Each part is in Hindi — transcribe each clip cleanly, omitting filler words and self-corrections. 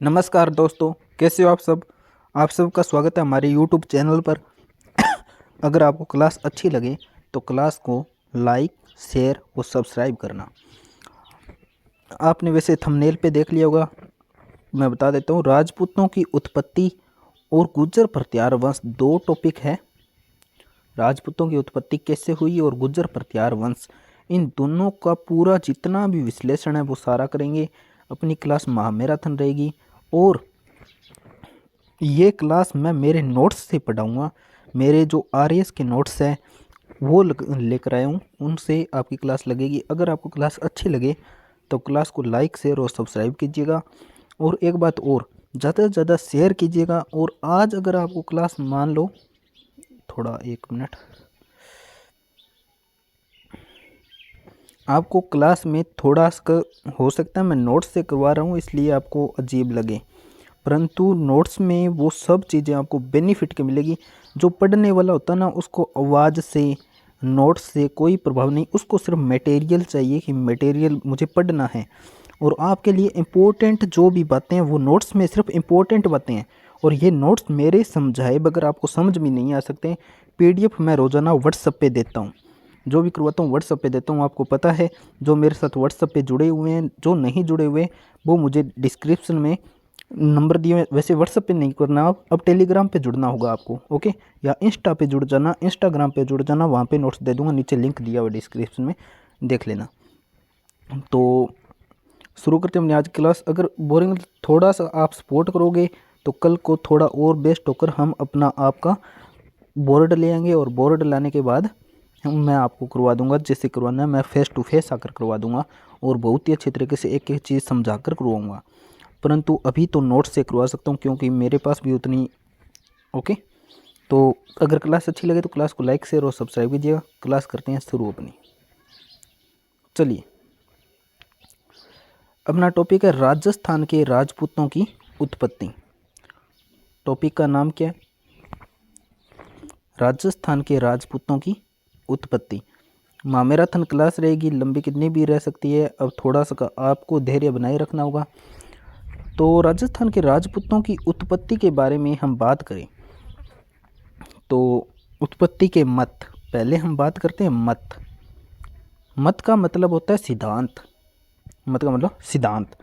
नमस्कार दोस्तों, कैसे हो आप सब। आप सबका स्वागत है हमारे यूट्यूब चैनल पर। अगर आपको क्लास अच्छी लगे तो क्लास को लाइक, शेयर और सब्सक्राइब करना। आपने वैसे थंबनेल पे देख लिया होगा। मैं बता देता हूँ, राजपूतों की उत्पत्ति और गुर्जर प्रत्यार वंश दो टॉपिक है। राजपूतों की उत्पत्ति कैसे हुई और गुर्जर प्रत्यार वंश, इन दोनों का पूरा जितना भी विश्लेषण है वो सारा करेंगे। अपनी क्लास महामैराथन रहेगी और ये क्लास मैं मेरे नोट्स से पढ़ाऊँगा। मेरे जो आरएस के नोट्स हैं वो लेकर आया हूँ, उनसे आपकी क्लास लगेगी। अगर आपको क्लास अच्छी लगे तो क्लास को लाइक, शेयर और सब्सक्राइब कीजिएगा। और एक बात और, ज़्यादा से ज़्यादा शेयर कीजिएगा। और आज अगर आपको क्लास, मान लो, थोड़ा एक मिनट, आपको क्लास में थोड़ा सा हो सकता है मैं नोट्स से करवा रहा हूँ इसलिए आपको अजीब लगे, परंतु नोट्स में वो सब चीज़ें आपको बेनिफिट के मिलेगी। जो पढ़ने वाला होता है ना, उसको आवाज़ से, नोट्स से कोई प्रभाव नहीं, उसको सिर्फ मटेरियल चाहिए कि मटेरियल मुझे पढ़ना है। और आपके लिए इम्पोर्टेंट जो भी बातें हैं वो नोट्स में सिर्फ इम्पोर्टेंट बातें हैं। और ये नोट्स मेरे समझाए बगैर आपको समझ में नहीं आ सकते। पीडीएफ मैं रोज़ाना व्हाट्सएप पे देता हूँ, जो भी करवाता हूँ व्हाट्सएप पे देता हूँ। आपको पता है, जो मेरे साथ व्हाट्सएप पे जुड़े हुए हैं, जो नहीं जुड़े हुए वो मुझे डिस्क्रिप्शन में नंबर दिए हुए। वैसे व्हाट्सएप पे नहीं करना, अब टेलीग्राम पे जुड़ना होगा आपको, ओके। या इंस्टा पे जुड़ जाना, इंस्टाग्राम पे जुड़ जाना, वहाँ पे नोट्स दे दूंगा, नीचे लिंक दिया हुआ डिस्क्रिप्शन में, देख लेना। तो शुरू करते हैं अपनी आज की क्लास। अगर बोरिंग थोड़ा सा आप सपोर्ट करोगे तो कल को थोड़ा और बेस्ट होकर हम अपना आपका बोर्ड ले आएंगे। और बोर्ड लाने के बाद मैं आपको करवा दूंगा, जैसे करवाना है मैं फेस टू फेस आकर करवा दूंगा और बहुत ही अच्छे तरीके से एक एक चीज़ समझा कर करवाऊँगा। परंतु अभी तो नोट्स से करवा सकता हूँ क्योंकि मेरे पास भी उतनी, ओके। तो अगर क्लास अच्छी लगे तो क्लास को लाइक, शेयर और सब्सक्राइब कीजिएगा। क्लास करते हैं शुरू अपनी। चलिए, अपना टॉपिक है राजस्थान के राजपूतों की उत्पत्ति। टॉपिक का नाम क्या है? राजस्थान के राजपूतों की उत्पत्ति। महामैराथन क्लास रहेगी, लंबी कितनी भी रह सकती है। अब थोड़ा सा आपको धैर्य बनाए रखना होगा। तो राजस्थान के राजपूतों की उत्पत्ति के बारे में हम बात करें तो उत्पत्ति के मत, पहले हम बात करते हैं मत। मत का मतलब होता है सिद्धांत। मत का मतलब सिद्धांत।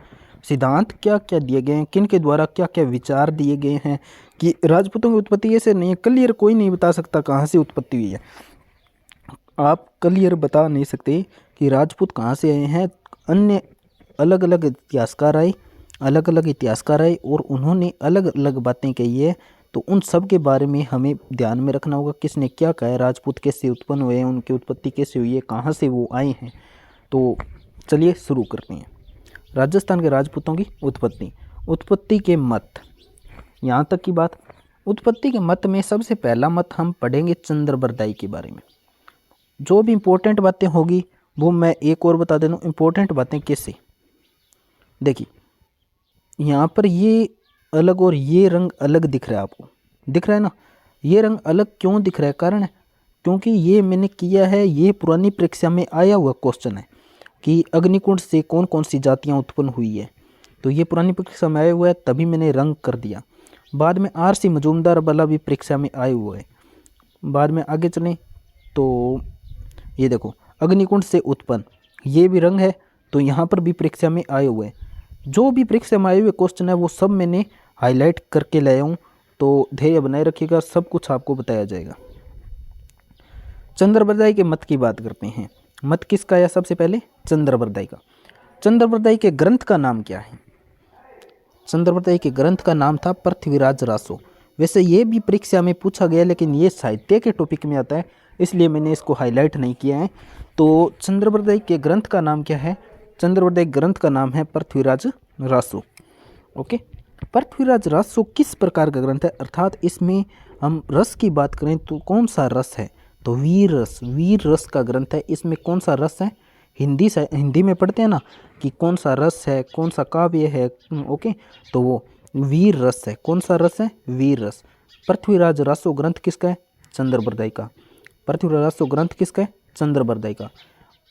सिद्धांत क्या क्या दिए गए हैं, किन के द्वारा क्या क्या विचार दिए गए हैं कि राजपूतों की उत्पत्ति ऐसे नहीं है। क्लियर कोई नहीं बता सकता कहाँ से उत्पत्ति हुई है। आप क्लियर बता नहीं सकते कि राजपूत कहाँ से आए हैं। अन्य अलग अलग इतिहासकार आए और उन्होंने अलग अलग बातें कही है। तो उन सब के बारे में हमें ध्यान में रखना होगा, किसने क्या कहा है, राजपूत कैसे उत्पन्न हुए हैं, उनकी उत्पत्ति कैसे हुई है, कहाँ से वो आए हैं। तो चलिए शुरू करते हैं। राजस्थान के राजपूतों की उत्पत्ति। उत्पत्ति के मत, यहाँ तक की बात। उत्पत्ति के मत में सबसे पहला मत हम पढ़ेंगे चंद्रबरदाई के बारे में। जो भी इम्पोर्टेंट बातें होगी वो मैं एक और बता देता हूँ। इम्पोर्टेंट बातें कैसे, देखिए यहाँ पर ये अलग और ये रंग अलग दिख रहा है, आपको दिख रहा है ना। ये रंग अलग क्यों दिख रहा है? कारण है क्योंकि ये मैंने किया है, ये पुरानी परीक्षा में आया हुआ क्वेश्चन है कि अग्निकुंड से कौन कौन सी जातियाँ उत्पन्न हुई है। तो ये पुरानी परीक्षा में आया हुआ है, तभी मैंने रंग कर दिया। बाद में आरसी मजूमदार वाला भी परीक्षा में आया हुआ है। बाद में आगे चलें तो ये देखो, अग्निकुंड से उत्पन्न, ये भी रंग है, तो यहाँ पर भी परीक्षा में आए हुए हैं। जो भी परीक्षा में आए हुए क्वेश्चन है वो सब मैंने हाईलाइट करके लाया हूँ। तो धैर्य बनाए रखिएगा, सब कुछ आपको बताया जाएगा। चंद्रबरदाई के मत की बात करते हैं। मत किसका आया? सबसे पहले चंद्रबरदाई का। चंद्रबरदाई के ग्रंथ का नाम क्या है? चंद्रबरदाई के ग्रंथ का नाम था पृथ्वीराज रासो। वैसे ये भी परीक्षा में पूछा गया, लेकिन ये साहित्य के टॉपिक में आता है, इसलिए मैंने इसको हाईलाइट नहीं किया है। तो चंद्रबरदाई के ग्रंथ का नाम क्या है? चंद्रबरदाई ग्रंथ का नाम है पृथ्वीराज रासो, ओके। पृथ्वीराज रासो किस प्रकार का ग्रंथ है, अर्थात इसमें हम रस की बात करें तो कौन सा रस है? तो वीर रस, वीर रस का ग्रंथ है। इसमें कौन सा रस है? हिंदी में पढ़ते हैं ना कि कौन सा रस है, कौन सा काव्य है, ओके। तो वो वीर रस है। कौन सा रस है? वीर रस। पृथ्वीराज रासो ग्रंथ किसका है? चंद्रबरदाई का। पृथ्वीराज रासो ग्रंथ किसका है? चंद्रबरदाई का।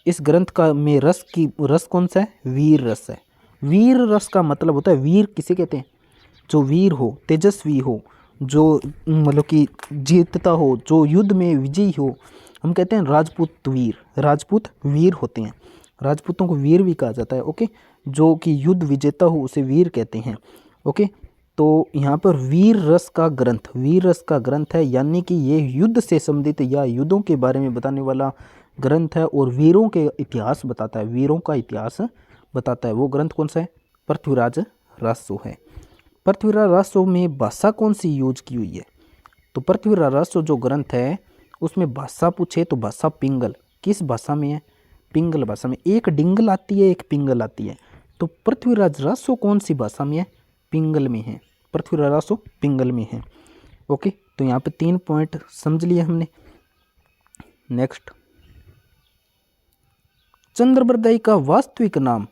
इस ग्रंथ का में रस कौन सा है? वीर रस है। वीर रस का मतलब होता है, वीर किसे कहते हैं? जो वीर हो, तेजस्वी हो, जो मतलब कि जीतता हो, जो युद्ध में विजयी हो, हम कहते हैं राजपूत वीर। राजपूत वीर होते हैं, राजपूतों को वीर भी कहा जाता है। ओके, जो कि युद्ध विजेता हो उसे वीर कहते हैं। ओके, तो यहाँ पर वीर रस का ग्रंथ, वीर रस का ग्रंथ है, यानी कि ये युद्ध से संबंधित या युद्धों के बारे में बताने वाला ग्रंथ है और वीरों के इतिहास बताता है, वीरों का इतिहास बताता है। वो ग्रंथ कौन सा है? पृथ्वीराज रासो है। पृथ्वीराज रासो में भाषा कौन सी यूज की हुई है? तो पृथ्वीराज रासो जो ग्रंथ है उसमें भाषा पूछे तो भाषा पिंगल। किस भाषा में है? पिंगल भाषा में। एक डिंगल आती है, एक पिंगल आती है। तो पृथ्वीराज रासो कौन सी भाषा में है? पिंगल में है। पृथ्वीराज रासो पिंगल में है। ओके, तो यहाँ पे 3 पॉइंट समझ लिए हमने। नेक्स्ट, चंद्रवरदाई का वास्तविक नाम।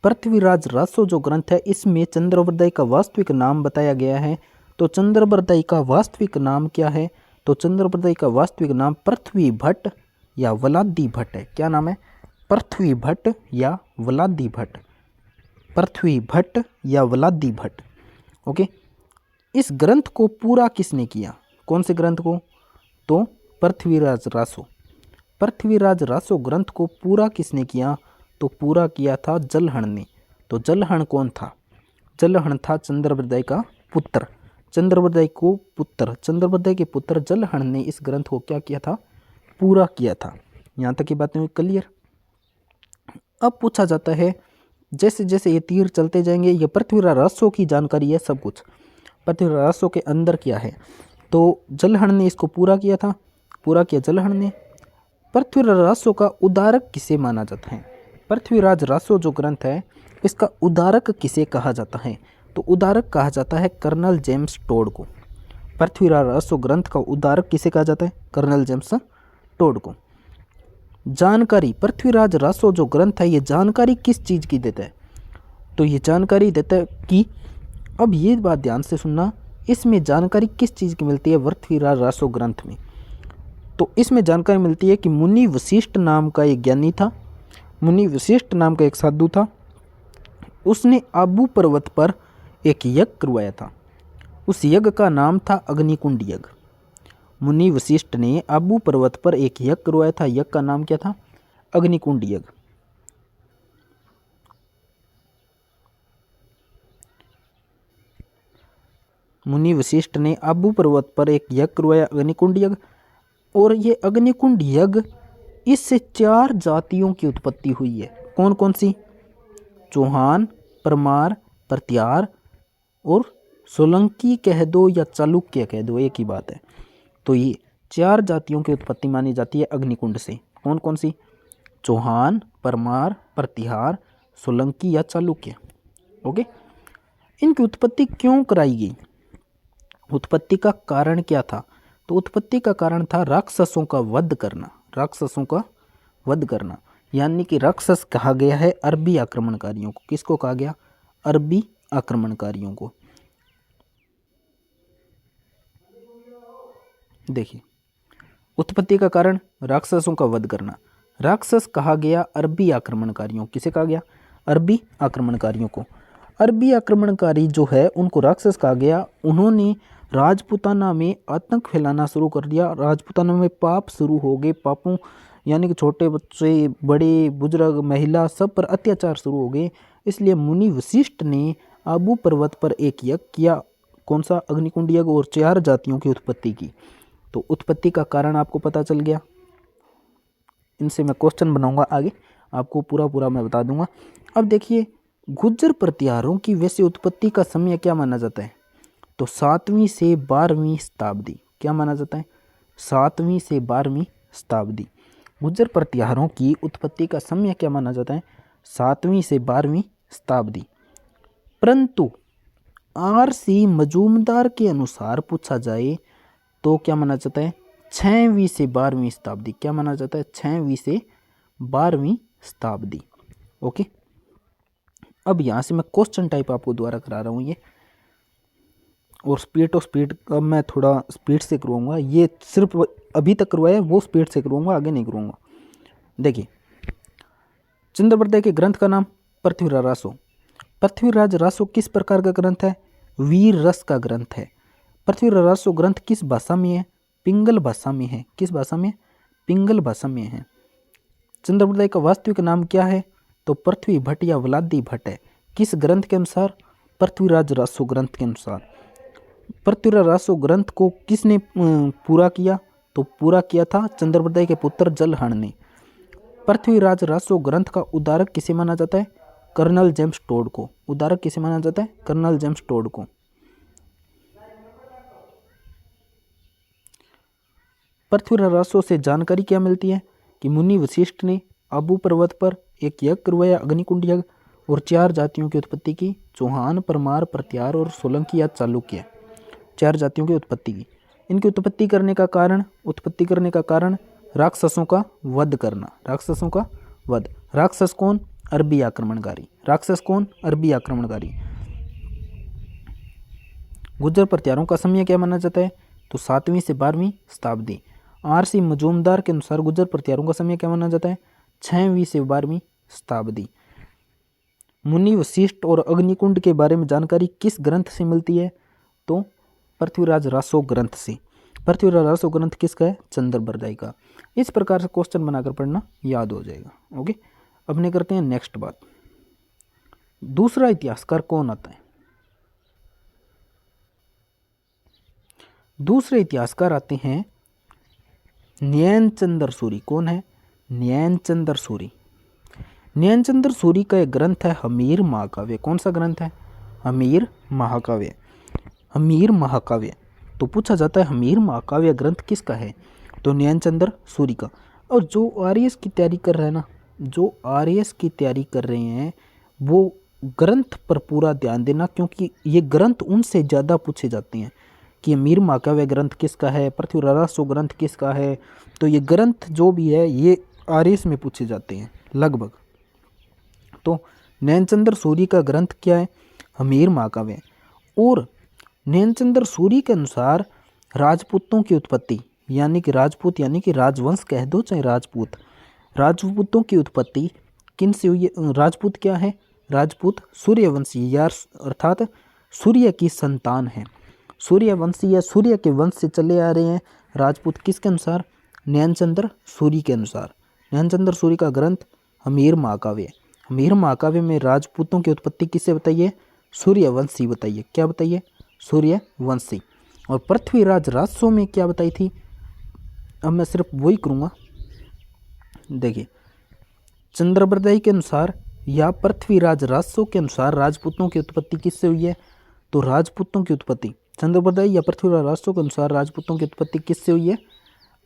पृथ्वीराज रासो जो ग्रंथ है इसमें चंद्रवरदाई का वास्तविक नाम बताया गया है। तो चंद्रवरदाई का वास्तविक नाम क्या है? तो चंद्रवरदाई का वास्तविक नाम पृथ्वी भट्ट या वलादी भट्ट है। क्या नाम है? पृथ्वी भट्ट या वलादी भट्ट। पृथ्वी भट्ट या वलादी भट्ट। ओके, इस ग्रंथ को पूरा किसने किया? कौन से ग्रंथ को? तो पृथ्वीराज रासो। पृथ्वीराज रासो ग्रंथ को पूरा किसने किया? तो पूरा किया था जलहण ने। तो जलहण कौन था? जलहण था चंद्रवरदाई का पुत्र। चंद्रवरदाई को पुत्र, चंद्रवरदाई के पुत्र जलहण ने इस ग्रंथ को क्या किया था? पूरा किया था। यहाँ तक की बातें हुई क्लियर। अब पूछा जाता है, जैसे जैसे ये तीर चलते जाएंगे, ये पृथ्वीराज रासो की जानकारी है सब कुछ। पृथ्वीराज रासो के अंदर क्या है? तो जलहण ने इसको पूरा किया था, पूरा किया जलहण ने। पृथ्वीराज रासो का उदारक किसे माना जाता है? पृथ्वीराज रासो जो ग्रंथ है इसका उदारक किसे कहा जाता है? तो उदारक कहा जाता है कर्नल जेम्स टोड को। पृथ्वीराज रासो ग्रंथ का उदारक किसे कहा जाता है? कर्नल जेम्स टोड को। जानकारी, पृथ्वीराज रासो जो ग्रंथ है ये जानकारी किस चीज़ की देता है? तो ये जानकारी देता है कि, अब ये बात ध्यान से सुनना, इसमें जानकारी किस चीज़ की मिलती है पृथ्वीराज रासो ग्रंथ में? तो इसमें जानकारी मिलती है कि मुनि वशिष्ठ नाम का एक ज्ञानी था, मुनि वशिष्ठ नाम का एक साधु था, उसने आबू पर्वत पर एक यज्ञ करवाया था। उस यज्ञ का नाम था अग्निकुंड यज्ञ। मुनि वशिष्ठ ने आबू पर्वत पर एक यज्ञ करवाया था, यज्ञ का नाम क्या था? अग्निकुंड यज्ञ। मुनि वशिष्ठ ने आबू पर्वत पर एक यज्ञ करवाया, अग्निकुंड यज्ञ। और ये अग्निकुंड यज्ञ, इससे 4 जातियों की उत्पत्ति हुई है। कौन कौन सी? चौहान, परमार, प्रत्यार और सोलंकी कह दो या चालुक्य कह दो, एक ही बात है। तो ये 4 जातियों की उत्पत्ति मानी जाती है अग्निकुंड से। कौन कौन सी? चौहान, परमार, प्रतिहार, सोलंकी या चालुक्य। ओके, इनकी उत्पत्ति क्यों कराई गई? उत्पत्ति का कारण क्या था? तो उत्पत्ति का कारण था राक्षसों का वध करना। राक्षसों का वध करना, यानी कि राक्षस कहा गया है अरबी आक्रमणकारियों को। किसको कहा गया? अरबी आक्रमणकारियों को। देखिए, उत्पत्ति का कारण राक्षसों का वध करना। राक्षस कहा गया अरबी आक्रमणकारियों। किसे कहा गया? अरबी आक्रमणकारियों को। अरबी आक्रमणकारी जो है उनको राक्षस कहा गया। उन्होंने राजपूताना में आतंक फैलाना शुरू कर दिया। राजपूताना में पाप शुरू हो गए। पापों यानी कि छोटे बच्चे, बड़े बुजुर्ग, महिला, सब पर अत्याचार शुरू हो गए। इसलिए मुनि वशिष्ठ ने आबू पर्वत पर एक यज्ञ किया। कौन सा? अग्निकुंड यज्ञ। और 4 जातियों की उत्पत्ति की। तो उत्पत्ति का कारण आपको पता चल गया। इनसे मैं क्वेश्चन बनाऊंगा आगे, आपको पूरा पूरा मैं बता दूंगा। अब देखिए, गुज्जर प्रतिहारों की वैसे उत्पत्ति का समय क्या माना जाता है? तो 7वीं से 12वीं शताब्दी। क्या माना जाता है? 7वीं से 12वीं शताब्दी। गुज्जर प्रतिहारों की उत्पत्ति का समय क्या माना जाता है? 7वीं से 12वीं शताब्दी। परंतु आर.सी. मजूमदार के अनुसार पूछा जाए तो क्या माना जाता है? 6वीं से 12वीं शताब्दी। क्या माना जाता है? 6वीं से 12वीं शताब्दी। ओके, अब यहाँ से मैं क्वेश्चन टाइप आपको द्वारा करा रहा हूँ ये, और स्पीड टू स्पीड अब मैं थोड़ा स्पीड से करवाऊंगा। ये सिर्फ अभी तक करवाया वो स्पीड से करवाऊंगा, आगे नहीं करवाऊंगा। देखिए, चंद्रवरदाई के ग्रंथ का नाम पृथ्वीराज रासो। पृथ्वीराज रासो किस प्रकार का ग्रंथ है? वीर रस का ग्रंथ है। पृथ्वीराज रसो ग्रंथ किस भाषा में है? पिंगल भाषा में है। किस भाषा में? पिंगल भाषा में है। चंद्रप्रदाय का वास्तविक नाम क्या है? तो पृथ्वी भट्ट या व्लादी भट्ट है। किस ग्रंथ के अनुसार? पृथ्वीराज रासो ग्रंथ के अनुसार। पृथ्वीराज रासो ग्रंथ को किसने पूरा किया? तो पूरा किया था चंद्रप्रदाय के पुत्र जलहण ने। पृथ्वीराज रासो ग्रंथ का उद्धारक किसे माना जाता है? कर्नल जेम्स टोड को। उद्धारक किसे माना जाता है? कर्नल जेम्स टोड को। पृथ्वीराज रासो से जानकारी क्या मिलती है? कि मुनि वशिष्ठ ने आबू पर्वत पर एक यज्ञ करवाया, अग्निकुंड यज्ञ, और 4 जातियों की उत्पत्ति की। चौहान, परमार, प्रत्यार और सोलंकी या चालुक्य। 4 जातियों की उत्पत्ति की। इनकी उत्पत्ति करने का कारण राक्षसों का वध करना। राक्षसों का वध। राक्षस कौन? अरबी आक्रमणकारी। राक्षस कौन? अरबी आक्रमणकारी। गुर्जर प्रत्यारों का समय क्या माना जाता है? तो 7वीं से 12वीं शताब्दी। आरसी मजूमदार के अनुसार गुर्जर प्रत्यारों का समय क्या माना जाता है? 6वीं से 12वीं शताब्दी। मुनि वशिष्ठ और अग्निकुंड के बारे में जानकारी किस ग्रंथ से मिलती है? तो पृथ्वीराज रासो ग्रंथ से। पृथ्वीराज रासो ग्रंथ किसका है? चंद्रप्रदाय का। इस प्रकार से क्वेश्चन बनाकर पढ़ना, याद हो जाएगा। ओके, अब ने करते हैं नेक्स्ट बात। दूसरा इतिहासकार कौन आता है? दूसरे इतिहासकार आते हैं नयनचंद्र सूरी। कौन है? नयनचंद्र सूरी। नयनचंद्र सूरी का एक ग्रंथ है हमीर महाकाव्य। कौन सा ग्रंथ है? हमीर महाकाव्य। हमीर महाकाव्य। तो पूछा जाता है हमीर महाकाव्य ग्रंथ किसका है? तो नयनचंद्र सूरी का। और जो आरएएस की तैयारी कर रहे हैं ना, जो आरएएस की तैयारी कर रहे हैं, वो ग्रंथ पर पूरा ध्यान देना, क्योंकि ये ग्रंथ उनसे ज़्यादा पूछे जाते हैं कि हमीर महाकाव्य ग्रंथ किसका है, पृथ्वीराज रासो ग्रंथ किसका है। तो ये ग्रंथ जो भी है ये आरएएस में पूछे जाते हैं लगभग। तो नयनचंद्र सूरी का ग्रंथ क्या है? हमीर महाकाव्य। और नयनचंद्र सूरी के अनुसार राजपूतों की उत्पत्ति, यानी कि राजपूत यानी कि राजवंश कह दो चाहे राजपूत, राजपूतों की उत्पत्ति किन से हुई है? राजपूत क्या है? राजपूत सूर्यवंशी या अर्थात सूर्य की संतान है। सूर्यवंशी या सूर्य के वंश से चले आ रहे हैं राजपूत। किसके अनुसार? नयनचंद्र सूरी के अनुसार। नयनचंद्र सूरी का ग्रंथ हमीर महाकाव्य। हमीर महाकाव्य में राजपूतों की उत्पत्ति किससे बताइए? सूर्यवंशी बताइए। क्या बताइए? सूर्यवंशी। और पृथ्वीराज रासो में क्या बताई थी? अब मैं सिर्फ वही करूँगा। देखिए, चंद्रप्रदाय के अनुसार या पृथ्वीराज रासो के अनुसार राजपूतों की उत्पत्ति किससे हुई है? तो राजपूतों की उत्पत्ति चंद्रप्रदाय या पृथ्वीराज रासो के अनुसार राजपूतों की उत्पत्ति किससे हुई है?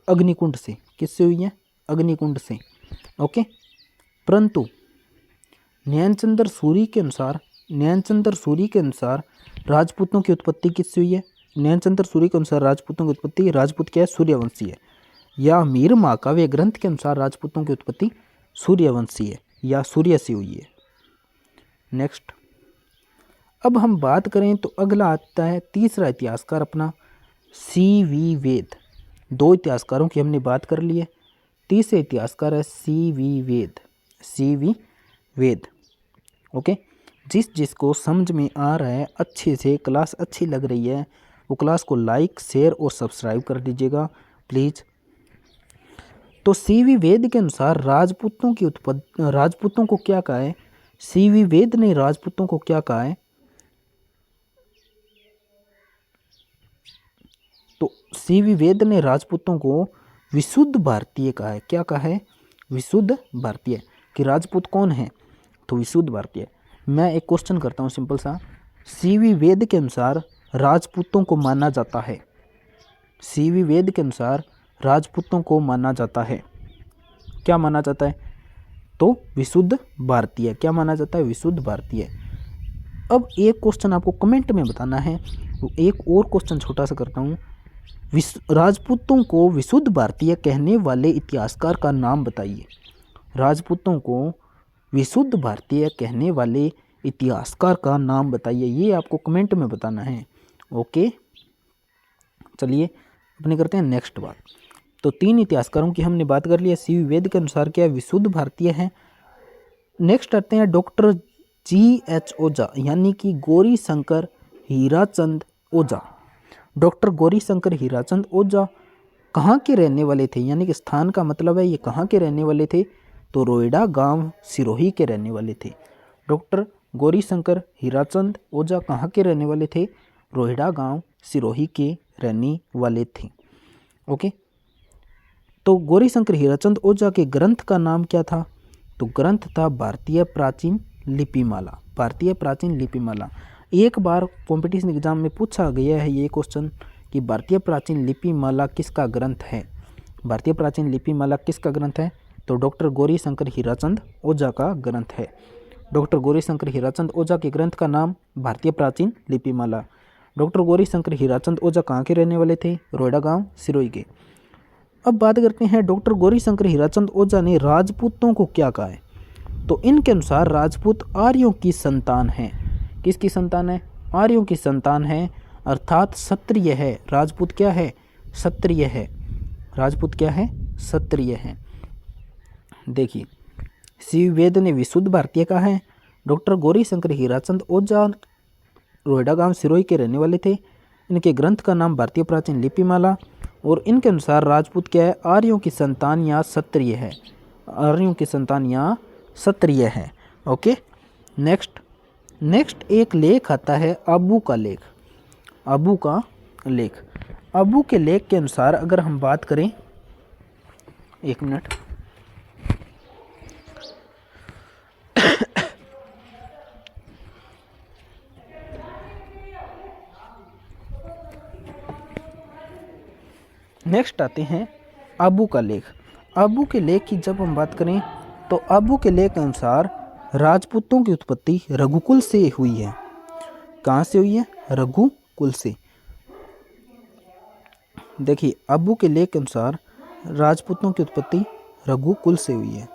अग्निकुंड से। किससे हुई है? अग्निकुंड से। ओके, परंतु नयनचंद्र सूरी के अनुसार राजपूतों की उत्पत्ति किससे हुई है? नयनचंद्र सूरी के अनुसार राजपूतों की उत्पत्ति, राजपूत क्या है? सूर्यवंशी है। या हमीर महाकाव्य ग्रंथ के अनुसार राजपूतों की उत्पत्ति सूर्यवंशी है या सूर्य से हुई है। नेक्स्ट, अब हम बात करें तो अगला आता है तीसरा इतिहासकार अपना सीवी वेद। 2 इतिहासकारों की हमने बात कर ली है। तीसरे इतिहासकार है सीवी वेद। सीवी वेद। ओके, जिसको समझ में आ रहा है, अच्छे से क्लास अच्छी लग रही है, वो क्लास को लाइक, शेयर और सब्सक्राइब कर दीजिएगा प्लीज़। तो सीवी वेद के अनुसार राजपूतों को क्या कहा है? सीवी वेद ने राजपूतों को क्या कहा है? तो सीवी वेद ने राजपूतों को विशुद्ध भारतीय कहा है। क्या कहा है? विशुद्ध भारतीय। कि राजपूत कौन है? तो विशुद्ध भारतीय। मैं एक क्वेश्चन करता हूँ सिंपल सा। सीवी वेद के अनुसार राजपूतों को माना जाता है, सीवी वेद के अनुसार राजपूतों को माना जाता है, क्या माना जाता है? तो विशुद्ध भारतीय। क्या माना जाता है? विशुद्ध भारतीय। अब एक क्वेश्चन आपको कमेंट में बताना है। एक और क्वेश्चन छोटा सा करता हूँ। राजपूतों को विशुद्ध भारतीय कहने वाले इतिहासकार का नाम बताइए। राजपूतों को विशुद्ध भारतीय कहने वाले इतिहासकार का नाम बताइए। ये आपको कमेंट में बताना है। ओके, चलिए अपने करते हैं नेक्स्ट बात। तो 3 इतिहासकारों की हमने बात कर ली है। सीवी वेद के अनुसार क्या विशुद्ध भारतीय है। नेक्स्ट आते हैं डॉक्टर GH ओझा, यानी कि गौरी शंकर हीराचंद ओझा। डॉक्टर गौरीशंकर हीराचंद ओझा कहाँ के रहने वाले थे, यानी कि स्थान का मतलब है ये कहाँ के रहने वाले थे, तो रोहिड़ा गांव सिरोही के रहने वाले थे। डॉक्टर गौरीशंकर हीराचंद ओझा कहाँ के रहने वाले थे, रोहिड़ा गांव सिरोही के रहने वाले थे। ओके, तो गौरीशंकर हीराचंद ओझा के ग्रंथ का नाम क्या था, तो ग्रंथ था भारतीय प्राचीन लिपिमाला। भारतीय प्राचीन लिपिमाला एक बार कंपटीशन एग्जाम में पूछा गया है ये क्वेश्चन कि भारतीय प्राचीन लिपिमाला किसका ग्रंथ है। भारतीय प्राचीन लिपिमाला किसका ग्रंथ है, तो डॉक्टर गौरीशंकर हीराचंद ओझा का ग्रंथ है। डॉक्टर गौरीशंकर हीराचंद ओझा के ग्रंथ का नाम भारतीय प्राचीन लिपिमाला। डॉक्टर गौरीशंकर हीराचंद ओझा कहाँ के रहने वाले थे, रोहिड़ा गांव सिरोही के। अब बात करते हैं डॉक्टर गौरीशंकर हीराचंद ओझा ने राजपूतों को क्या कहा है, तो इनके अनुसार राजपूत आर्यों की संतान है। किसकी संतान है, आर्यों की संतान है, अर्थात क्षत्रिय है। राजपूत क्या है, क्षत्रिय है। राजपूत क्या है, क्षत्रिय है। देखिए शिववेद ने विशुद्ध भारतीय कहा है। डॉक्टर गौरीशंकर हीराचंद ओझा रोहिड़ा गांव सिरोही के रहने वाले थे। इनके ग्रंथ का नाम भारतीय प्राचीन लिपिमाला, और इनके अनुसार राजपूत क्या है, आर्यों की संतान या क्षत्रिय है। आर्यों की संतान या क्षत्रिय है। ओके, नेक्स्ट एक लेख आता है अबू का लेख। अबू का लेख, अबू के लेख के अनुसार अगर हम बात करें, एक मिनट, नेक्स्ट आते हैं अबू का लेख। अबू के लेख की जब हम बात करें तो अबू के लेख के अनुसार राजपूतों की उत्पत्ति रघुकुल से हुई है। कहाँ से हुई है, रघुकुल से। देखिए अबू के लेख के अनुसार राजपूतों की उत्पत्ति रघुकुल से हुई है।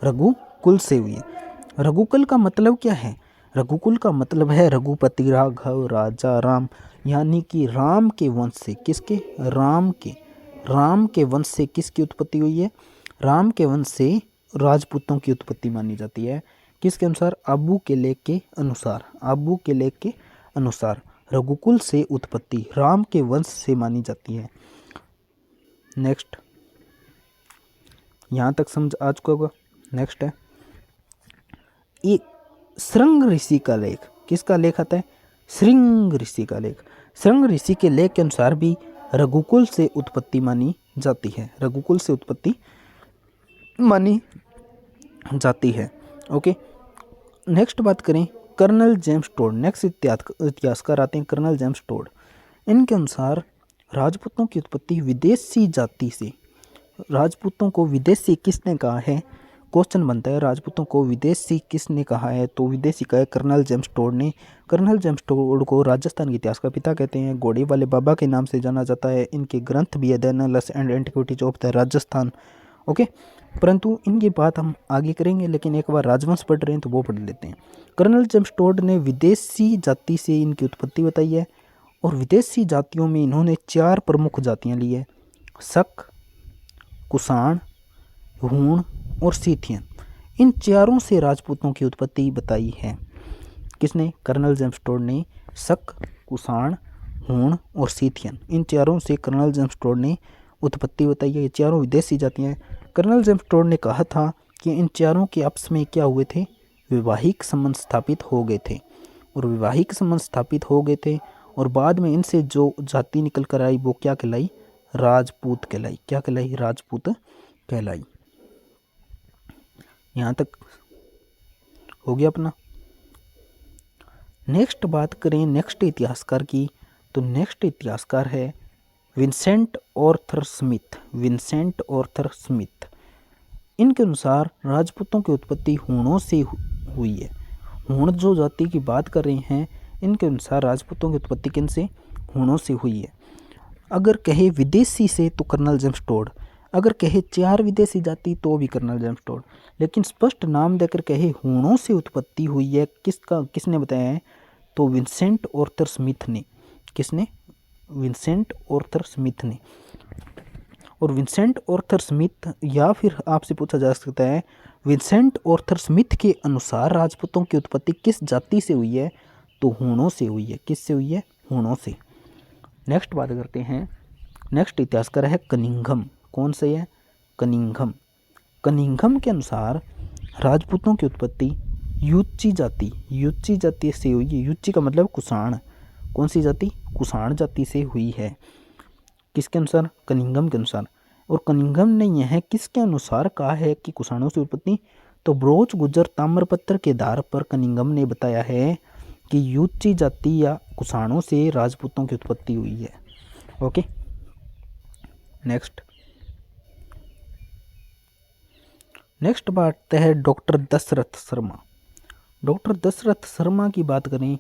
रघुकुल से हुई है। रघुकुल का मतलब क्या है, रघुकुल का मतलब है रघुपति राघव राजा राम, यानी कि राम के वंश से। किसके, राम के वंश से किसकी उत्पत्ति हुई है, राम के वंश से राजपूतों की उत्पत्ति मानी जाती है। किसके अनुसार, अबू के लेख के अनुसार। अबू के लेख के अनुसार रघुकुल से उत्पत्ति राम के वंश से मानी जाती है। नेक्स्ट, यहाँ तक समझ आ चुका होगा। नेक्स्ट है एक श्रृंग ऋषि का लेख। किसका लेख आता है, श्रृंग ऋषि का लेख। श्रृंग ऋषि के लेख के अनुसार भी रघुकुल से उत्पत्ति मानी जाती है। रघुकुल से उत्पत्ति मानी जाती है। ओके, नेक्स्ट बात करें कर्नल जेम्स टोड। नेक्स्ट इतिहासकार आते हैं कर्नल जेम्स टोड। इनके अनुसार राजपूतों की उत्पत्ति विदेशी जाति से। राजपूतों को विदेशी किसने कहा है, क्वेश्चन बनता है, राजपूतों को विदेशी किसने कहा है, तो विदेशी का है कर्नल जेम्स टोड ने। कर्नल जेम्स टोड को राजस्थान के इतिहास का पिता कहते हैं, घोड़े वाले बाबा के नाम से जाना जाता है। इनके ग्रंथ भी है the एनालस and antiquities of the Rajasthan. Okay, परंतु इनकी बात हम आगे करेंगे, लेकिन एक बार राजवंश पढ़ रहे हैं तो वो पढ़ लेते हैं। कर्नल जेम्स टोड ने विदेशी जाति से इनकी उत्पत्ति बताई है, और विदेशी जातियों में इन्होंने 4 प्रमुख जातियाँ ली है, शक, कुषाण, हूण और सीथियन। इन चारों से राजपूतों की उत्पत्ति बताई है। किसने, कर्नल जेम्स टोड ने शक, कुषाण, हूण और सीथियन, इन चारों से कर्नल जेम्स टोड ने उत्पत्ति बताई है। ये चारों विदेशी जातियाँ हैं। कर्नल जेम्स टोड ने कहा था कि इन चारों के आपस में क्या हुए थे, वैवाहिक संबंध स्थापित हो गए थे, और वैवाहिक संबंध स्थापित हो गए थे, और बाद में इनसे जो जाति निकल कर आई वो क्या कहलाई, राजपूत कहलाई। क्या कहलाई, राजपूत कहलाई। यहाँ तक हो गया अपना। नेक्स्ट बात करें नेक्स्ट इतिहासकार की, तो नेक्स्ट इतिहासकार है Vincent Arthur Smith. Vincent Arthur Smith, इनके अनुसार राजपूतों की उत्पत्ति हूणों से हुई है। हूण जो जाति की बात कर रहे हैं, इनके अनुसार राजपूतों की उत्पत्ति किन से, हूणों से हुई है। अगर कहे विदेशी से तो कर्नल जेम्स टोड, अगर कहे 4 विदेशी जाति तो भी कर्नल जेम्स टोड, लेकिन स्पष्ट नाम देकर कहे हूणों से उत्पत्ति हुई है, किसने बताया है, तो विंसेंट ऑर्थर स्मिथ ने। किसने, विंसेंट ऑर्थर स्मिथ ने। और विंसेंट ऑर्थर स्मिथ, या फिर आपसे पूछा जा सकता है विंसेंट ऑर्थर स्मिथ के अनुसार राजपूतों की उत्पत्ति किस जाति से हुई है, तो हूणों से हुई है। किससे हुई है? हूणों से। नेक्स्ट बात करते हैं, नेक्स्ट इतिहासकार है कनिंघम। कौन से है? कनिंघम। कनिंघम के अनुसार राजपूतों की उत्पत्ति युच्ची जाति से हुई है। युच्ची का मतलब कुषाण। कौन सी जाति? कुषाण जाति से हुई है। किसके अनुसार? कनिंघम के अनुसार। और कनिंघम ने यह किसके अनुसार कहा है कि कुषाणों से उत्पत्ति? तो ब्रोच गुजर ताम्रपत्र के आधार पर कनिंघम ने बताया है कि युच्ची जाति या कुषाणों से राजपूतों की उत्पत्ति हुई है। ओके, नेक्स्ट बात है डॉक्टर दशरथ शर्मा। डॉक्टर दशरथ शर्मा की बात करें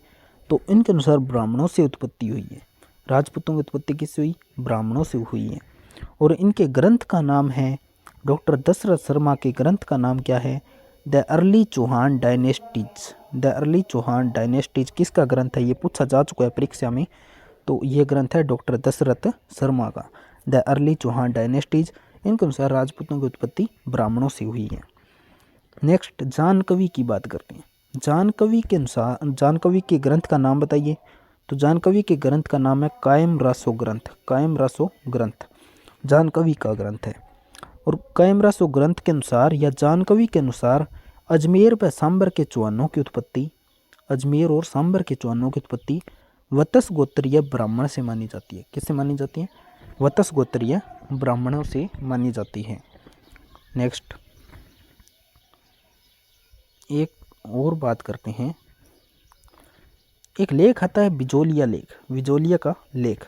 तो इनके अनुसार ब्राह्मणों से उत्पत्ति हुई है। राजपूतों की उत्पत्ति किससे हुई? ब्राह्मणों से हुई है। और इनके ग्रंथ का नाम है, डॉक्टर दशरथ शर्मा के ग्रंथ का नाम क्या है? The early Chauhan dynasties. The early Chauhan dynasties किसका ग्रंथ है? ये पूछा जा चुका है परीक्षा में। तो ये ग्रंथ है डॉक्टर दशरथ शर्मा का, द अर्ली चौहान डायनेस्टीज। इनके अनुसार राजपूतों की उत्पत्ति ब्राह्मणों से हुई है। नेक्स्ट जानकवि की बात करते हैं। जानकवि के अनुसार, जानकवि के ग्रंथ का नाम बताइए। तो जानकवि के ग्रंथ का नाम है कायम रासो ग्रंथ। कायम रासो ग्रंथ जानकवि का ग्रंथ है। और कायम रासो ग्रंथ के अनुसार या जानकवि के अनुसार अजमेर व सांबर के चौहानों की उत्पत्ति, अजमेर और सांबर के चौहानों की उत्पत्ति वत्स गोत्रीय ब्राह्मण से मानी जाती है। किससे मानी जाती है? वत्स गोत्रीय ब्राह्मणों से मानी जाती है। नेक्स्ट एक और बात करते हैं, एक लेख आता है बिजोलिया लेख। बिजोलिया का लेख,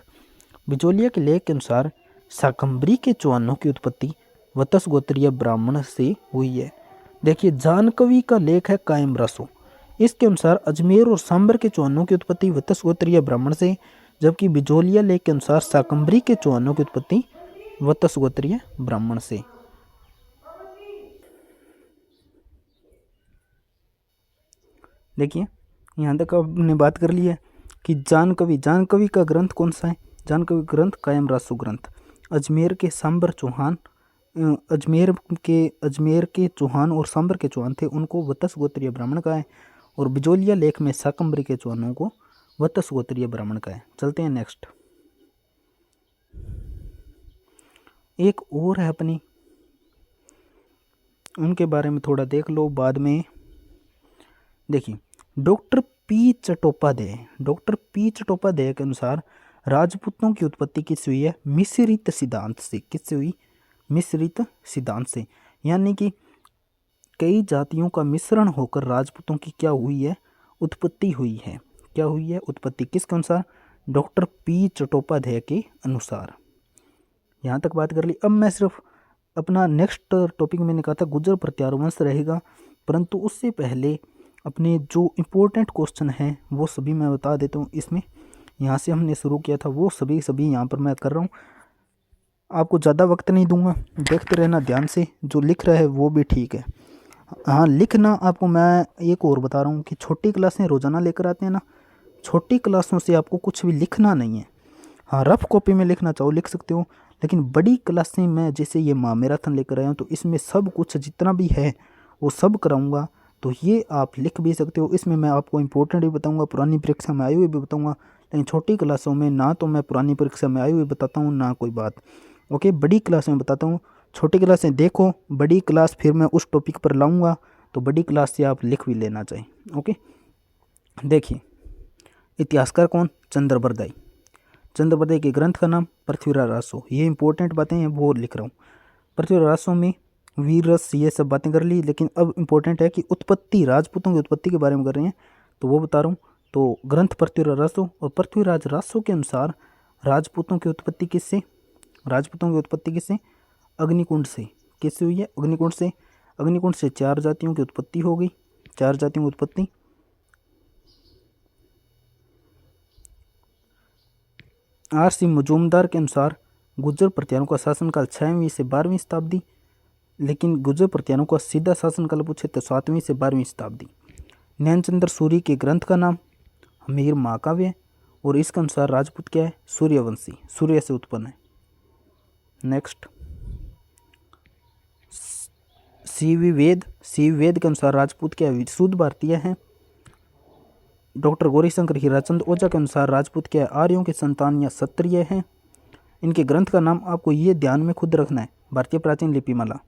बिजोलिया के लेख के अनुसार शाकंभरी के चौहानों की उत्पत्ति वत्स गोत्रीय ब्राह्मण से हुई है। देखिए, जानकवि का लेख है कायम रासो, इसके अनुसार अजमेर और सांबर के चौहानों की उत्पत्ति वत्स गोत्रीय ब्राह्मण से, जबकि बिजोलिया लेख के अनुसार शाकंभरी के चौहानों की उत्पत्ति वत्स गोत्रीय ब्राह्मण से। देखिए, यहाँ तक आपने बात कर ली है कि जानकवि, जानकवि का ग्रंथ कौन सा है? जानकवि ग्रंथ कायम रासो ग्रंथ। अजमेर के सांबर चौहान, अजमेर के चौहान और सांबर के चौहान थे, उनको वत्स गोत्रीय ब्राह्मण का है। और बिजोलिया लेख में शाकंभरी के चौहानों को वत्स गोत्रीय ब्राह्मण का है। चलते हैं नेक्स्ट। एक और है अपनी, उनके बारे में थोड़ा देख लो बाद में। देखिए, doctor P Chattopadhyay, doctor P Chattopadhyay के अनुसार राजपूतों की उत्पत्ति किससे हुई है? मिश्रित सिद्धांत से। किससे हुई? मिश्रित सिद्धांत से। यानी कि कई जातियों का मिश्रण होकर राजपूतों की क्या हुई है? उत्पत्ति हुई है। क्या हुई है? उत्पत्ति। किसके अनुसार? डॉक्टर पी चट्टोपाध्याय के अनुसार। यहाँ तक बात कर ली। अब मैं सिर्फ अपना नेक्स्ट टॉपिक मैंने कहा था गुर्जर प्रत्यार वंश रहेगा, परंतु उससे पहले अपने जो इम्पोर्टेंट क्वेश्चन हैं वो सभी मैं बता देता हूँ। इसमें यहाँ से हमने शुरू किया था वो सभी यहाँ पर मैं कर रहा हूँ। आपको ज़्यादा वक्त नहीं दूंगा, देखते रहना ध्यान से, जो लिख रहा है वो भी ठीक है। हाँ, लिखना आपको मैं एक और बता रहा हूँ कि छोटी क्लासें रोज़ाना लेकर आते हैं ना, छोटी क्लासों से आपको कुछ भी लिखना नहीं है। हाँ, रफ कॉपी में लिखना चाहो लिख सकते हो, लेकिन बड़ी क्लासें में जैसे ये महामैराथन लेकर आया हूँ तो इसमें सब कुछ जितना भी है वो सब कराऊंगा, तो ये आप लिख भी सकते हो। इसमें मैं आपको इम्पोर्टेंट भी बताऊंगा, पुरानी परीक्षा में आए हुए भी बताऊंगा, लेकिन छोटी क्लासों में ना तो मैं पुरानी परीक्षा में आए हुए बताता हूँ ना कोई बात। ओके, बड़ी क्लास में बताता हूँ। छोटी क्लासें देखो, बड़ी क्लास फिर मैं उस टॉपिक पर लाऊंगा, तो बड़ी क्लास से आप लिख भी लेना चाहिए। ओके, देखिए, इतिहासकार कौन? चंद्रबरदाई। चंद्रबरदाई के ग्रंथ का नाम पृथ्वीराज रासो। ये इंपॉर्टेंट बातें हैं वो लिख रहा हूँ। पृथ्वीराज रासो में वीर रस ये सब बातें कर ली, लेकिन अब इम्पोर्टेंट है कि उत्पत्ति, राजपूतों की उत्पत्ति के बारे में कर रहे हैं तो वो बता रहा हूँ। तो ग्रंथ पृथ्वीराज रासो, और पृथ्वीराज रासो के अनुसार राजपूतों की उत्पत्ति किससे? राजपूतों की उत्पत्ति किससे? अग्निकुंड से। किससे हुई है? अग्निकुंड से। अग्निकुंड से 4 जातियों की उत्पत्ति हो गई। 4 जातियों की उत्पत्ति। R.C. मजूमदार के अनुसार गुर्जर प्रत्यारों का शासनकाल 6वीं से 12वीं शताब्दी, लेकिन गुर्जर प्रत्यारों का सीधा शासनकाल पूछे तो 7वीं से 12वीं शताब्दी। नैनचंद्र सूरी के ग्रंथ का नाम हमीर महाकाव्य, और इसके अनुसार राजपूत क्या है? सूर्यवंशी, सूर्य से उत्पन्न है। नेक्स्ट, सीवी वेद। सीवी वेद के अनुसार राजपूत क्या है? शुद्ध भारतीय हैं। डॉक्टर गौरीशंकर हीराचंद ओझा के अनुसार राजपूत क्या है? आर्यों की संतान या क्षत्रिय हैं। इनके ग्रंथ का नाम आपको ये ध्यान में खुद रखना है, भारतीय प्राचीन लिपिमाला।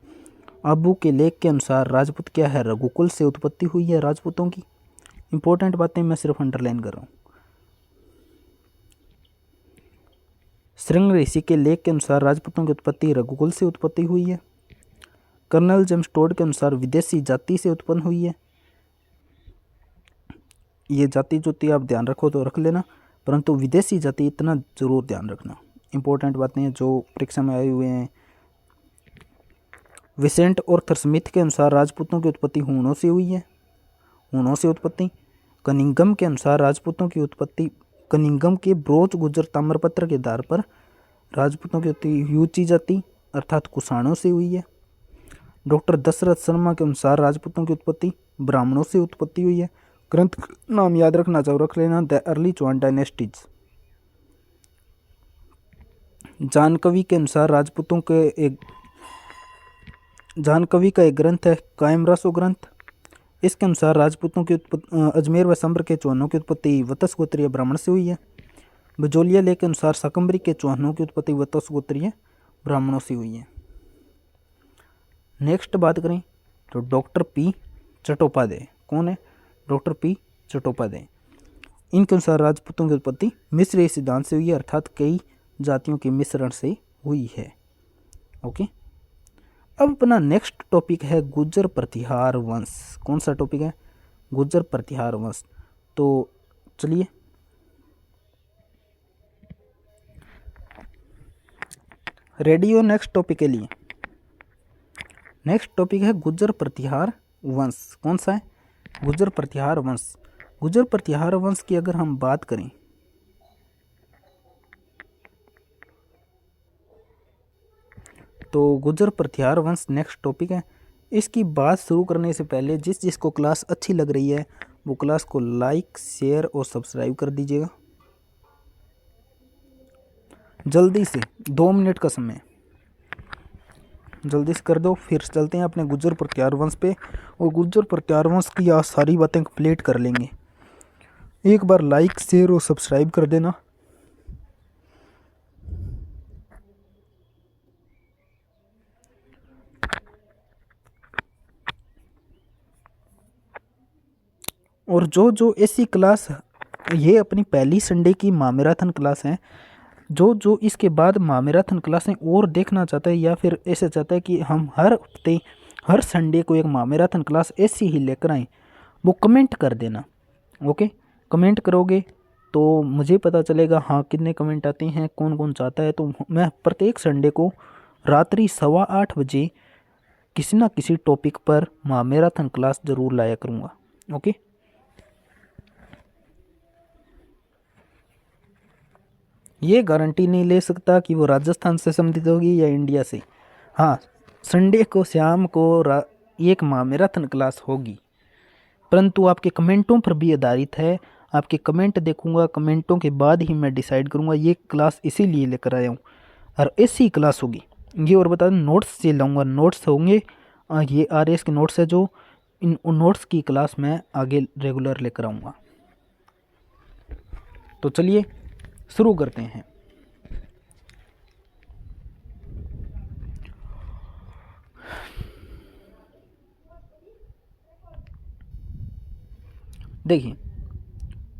अबू के लेख के अनुसार राजपूत क्या है? रघुकुल से उत्पत्ति हुई है राजपूतों की। इंपॉर्टेंट बातें मैं सिर्फ अंडरलाइन कर रहा हूँ। श्रृंग ऋषि के लेख के अनुसार राजपूतों की उत्पत्ति रघुकुल से उत्पत्ति हुई है। कर्नल जेम्स टोड के अनुसार विदेशी जाति से उत्पन्न हुई है। ये जाति जो थी आप ध्यान रखो तो रख लेना, परंतु विदेशी जाति इतना जरूर ध्यान रखना। इंपॉर्टेंट बातें हैं जो परीक्षा में आए हुए हैं। विसेंट ऑर्थर स्मिथ के अनुसार राजपूतों की उत्पत्ति हूणों से हुई है, हूणों से उत्पत्ति। कनिंगम के अनुसार राजपूतों की उत्पत्ति कनिंगम के ब्रोच गुजर ताम्रपत्र के आधार पर राजपूतों की उत्पत्ति यूची जाति अर्थात कुषाणों से हुई है। डॉक्टर दशरथ शर्मा के अनुसार राजपूतों की उत्पत्ति ब्राह्मणों से उत्पत्ति हुई है। ग्रंथ नाम याद रखना चाहो रख लेना, द अर्ली चौहान डायनेस्टीज। जानकवि के अनुसार राजपूतों के जानकवि का एक ग्रंथ है कायमरासो ग्रंथ। इसके अनुसार राजपूतों की अजमेर व संबर के चौहानों की उत्पत्ति वत्स गोत्रीय ब्राह्मण से हुई है। बजोलिया लेख के अनुसार शकंबरी के चौहानों की उत्पत्ति वत्स गोत्रीय ब्राह्मणों से हुई है। नेक्स्ट बात करें तो डॉक्टर पी चट्टोपाध्याय कौन है? Doctor P Chattopadhyay. इनके अनुसार राजपूतों की उत्पत्ति मिश्रीय सिद्धांत से हुई है अर्थात कई जातियों के मिश्रण से हुई है। ओके, अब अपना नेक्स्ट टॉपिक है गुर्जर प्रतिहार वंश। कौन सा टॉपिक है? गुर्जर प्रतिहार वंश। तो चलिए रेडी हो नेक्स्ट टॉपिक के लिए? नेक्स्ट टॉपिक है गुर्जर प्रतिहार वंश। कौन सा है? गुर्जर प्रतिहार वंश। गुर्जर प्रतिहार वंश की अगर हम बात करें तो गुर्जर प्रतिहार वंश नेक्स्ट टॉपिक है। इसकी बात शुरू करने से पहले जिस जिसको क्लास अच्छी लग रही है वो क्लास को लाइक शेयर और सब्सक्राइब कर दीजिएगा जल्दी से, 2 मिनट का समय जल्दी से कर दो। फिर चलते हैं अपने गुर्जर प्रतिहार वंश पे और गुर्जर प्रतिहार वंश की आज सारी बातें कंप्लीट कर लेंगे। एक बार लाइक शेयर और सब्सक्राइब कर देना। और जो जो ऐसी क्लास, ये अपनी पहली संडे की महामैराथन क्लास है, जो जो इसके बाद महामैराथन क्लासें और देखना चाहता है या फिर ऐसे चाहता है कि हम हर हफ्ते हर संडे को एक महामैराथन क्लास ऐसी ही लेकर आएँ, वो कमेंट कर देना। ओके, कमेंट करोगे तो मुझे पता चलेगा हाँ कितने कमेंट आते हैं, कौन कौन चाहता है। तो मैं प्रत्येक संडे को रात्रि 8:15 बजे किसी ना किसी टॉपिक पर महामैराथन क्लास ज़रूर लाया करूँगा। ओके, ये गारंटी नहीं ले सकता कि वो राजस्थान से संबंधित होगी या इंडिया से। हाँ, संडे को शाम को एक महामैराथन क्लास होगी, परंतु आपके कमेंटों पर भी आधारित है। आपके कमेंट देखूंगा, कमेंटों के बाद ही मैं डिसाइड करूंगा। ये क्लास इसीलिए लेकर आया हूँ और ऐसी क्लास होगी ये। और बता दूँ नोट्स से लाऊंगा, नोट्स होंगे। ये RS के नोट्स है जो इन नोट्स की क्लास मैं आगे रेगुलर लेकर आऊँगा। तो चलिए शुरू करते हैं। देखिए,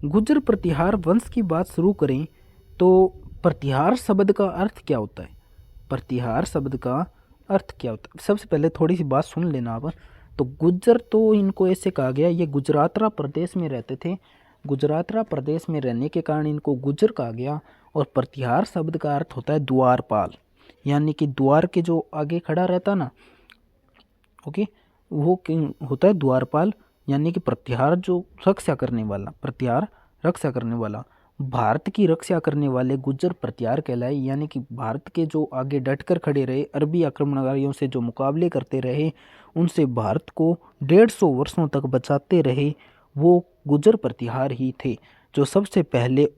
गुर्जर प्रतिहार वंश की बात शुरू करें तो प्रतिहार शब्द का अर्थ क्या होता है? प्रतिहार शब्द का अर्थ क्या होता है? सबसे पहले थोड़ी सी बात सुन लेना आप। तो गुर्जर तो इनको ऐसे कहा गया, ये गुजरातरा प्रदेश में रहते थे। गुजरातरा प्रदेश में रहने के कारण इनको गुर्जर कहा गया। और प्रतिहार शब्द का अर्थ होता है द्वारपाल, यानी कि द्वार के जो आगे खड़ा रहता ना, ओके, वो होता है द्वारपाल, यानी कि प्रतिहार जो रक्षा करने वाला, प्रतिहार रक्षा करने वाला, भारत की रक्षा करने वाले गुर्जर प्रतिहार कहलाए। यानी कि भारत के जो आगे डटकर खड़े रहे, अरबी आक्रमणकारियों से जो मुकाबले करते रहे, उनसे भारत को 150 वर्षों तक बचाते रहे, वो गुर्जर प्रतिहार ही थे जो सबसे पहले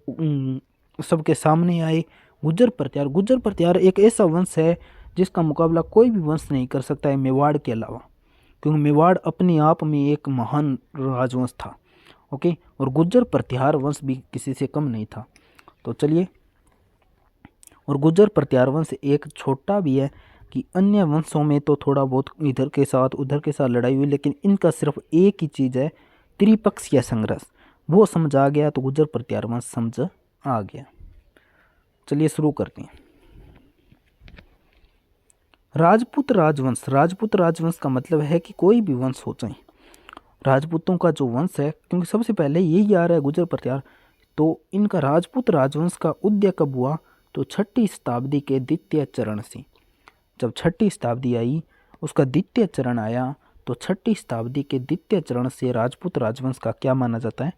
सबके सामने आए। गुर्जर प्रतिहार एक ऐसा वंश है जिसका मुकाबला कोई भी वंश नहीं कर सकता है मेवाड़ के अलावा, क्योंकि मेवाड़ अपने आप में एक महान राजवंश था ओके, और गुर्जर प्रतिहार वंश भी किसी से कम नहीं था। तो चलिए, और गुर्जर प्रतिहार वंश एक छोटा भी है कि अन्य वंशों में तो थोड़ा बहुत इधर के साथ उधर के साथ लड़ाई हुई, लेकिन इनका सिर्फ एक ही चीज़ है, त्रिपक्षीय संघर्ष। वो समझ आ गया तो गुर्जर प्रतिहार वंश समझ आ गया। चलिए शुरू करते हैं। राजपूत राजवंश। राजपूत राजवंश का मतलब है कि कोई भी वंश हो, चाहे राजपूतों का जो वंश है, क्योंकि सबसे पहले यही आ रहा है गुर्जर प्रतिहार, तो इनका राजपूत राजवंश का उदय कब हुआ? तो 6ठी शताब्दी के द्वितीय चरण से। जब 6ठी शताब्दी आई, उसका द्वितीय चरण आया, तो 6ठी शताब्दी के द्वितीय चरण से राजपूत राजवंश का क्या माना जाता है?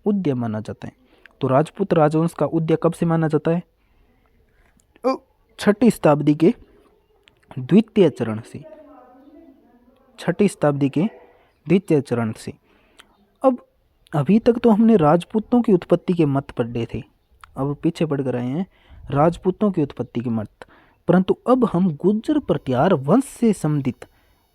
उदय माना जाता है। तो राजपूत राजवंश का उदय कब से माना जाता है? 6ठी शताब्दी के द्वितीय चरण से। 6ठी शताब्दी के द्वितीय चरण से। अब अभी तक तो हमने राजपूतों की उत्पत्ति के मत पढ़े थे, अब पीछे पढ़ कर आए हैं राजपूतों की उत्पत्ति के मत, परंतु अब हम गुर्जर प्रतिहार वंश से संबंधित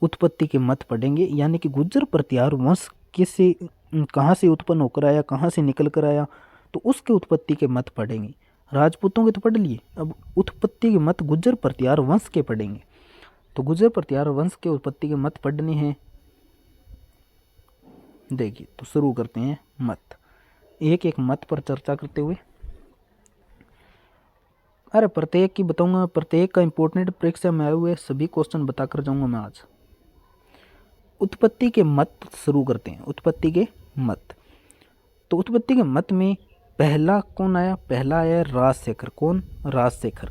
उत्पत्ति के मत पढ़ेंगे। यानी कि गुर्जर प्रतिहार वंश किससे, कहाँ से उत्पन्न होकर आया, कहाँ से निकल कर आया, तो उसके उत्पत्ति के मत पढ़ेंगे। राजपूतों के तो पढ़ लिए, अब उत्पत्ति के मत गुर्जर प्रतिहार वंश के पढ़ेंगे। तो गुर्जर प्रतिहार वंश के उत्पत्ति के मत पढ़ने हैं। देखिए, तो शुरू करते हैं मत, एक एक मत पर चर्चा करते हुए। अरे प्रत्येक की बताऊंगा, प्रत्येक का इंपॉर्टेंट परीक्षा में आए हुए सभी क्वेश्चन बताकर जाऊंगा मैं आज। उत्पत्ति के मत शुरू करते हैं। उत्पत्ति के मत, तो उत्पत्ति के मत में पहला कौन आया? पहला आया राजशेखर। कौन? राजशेखर।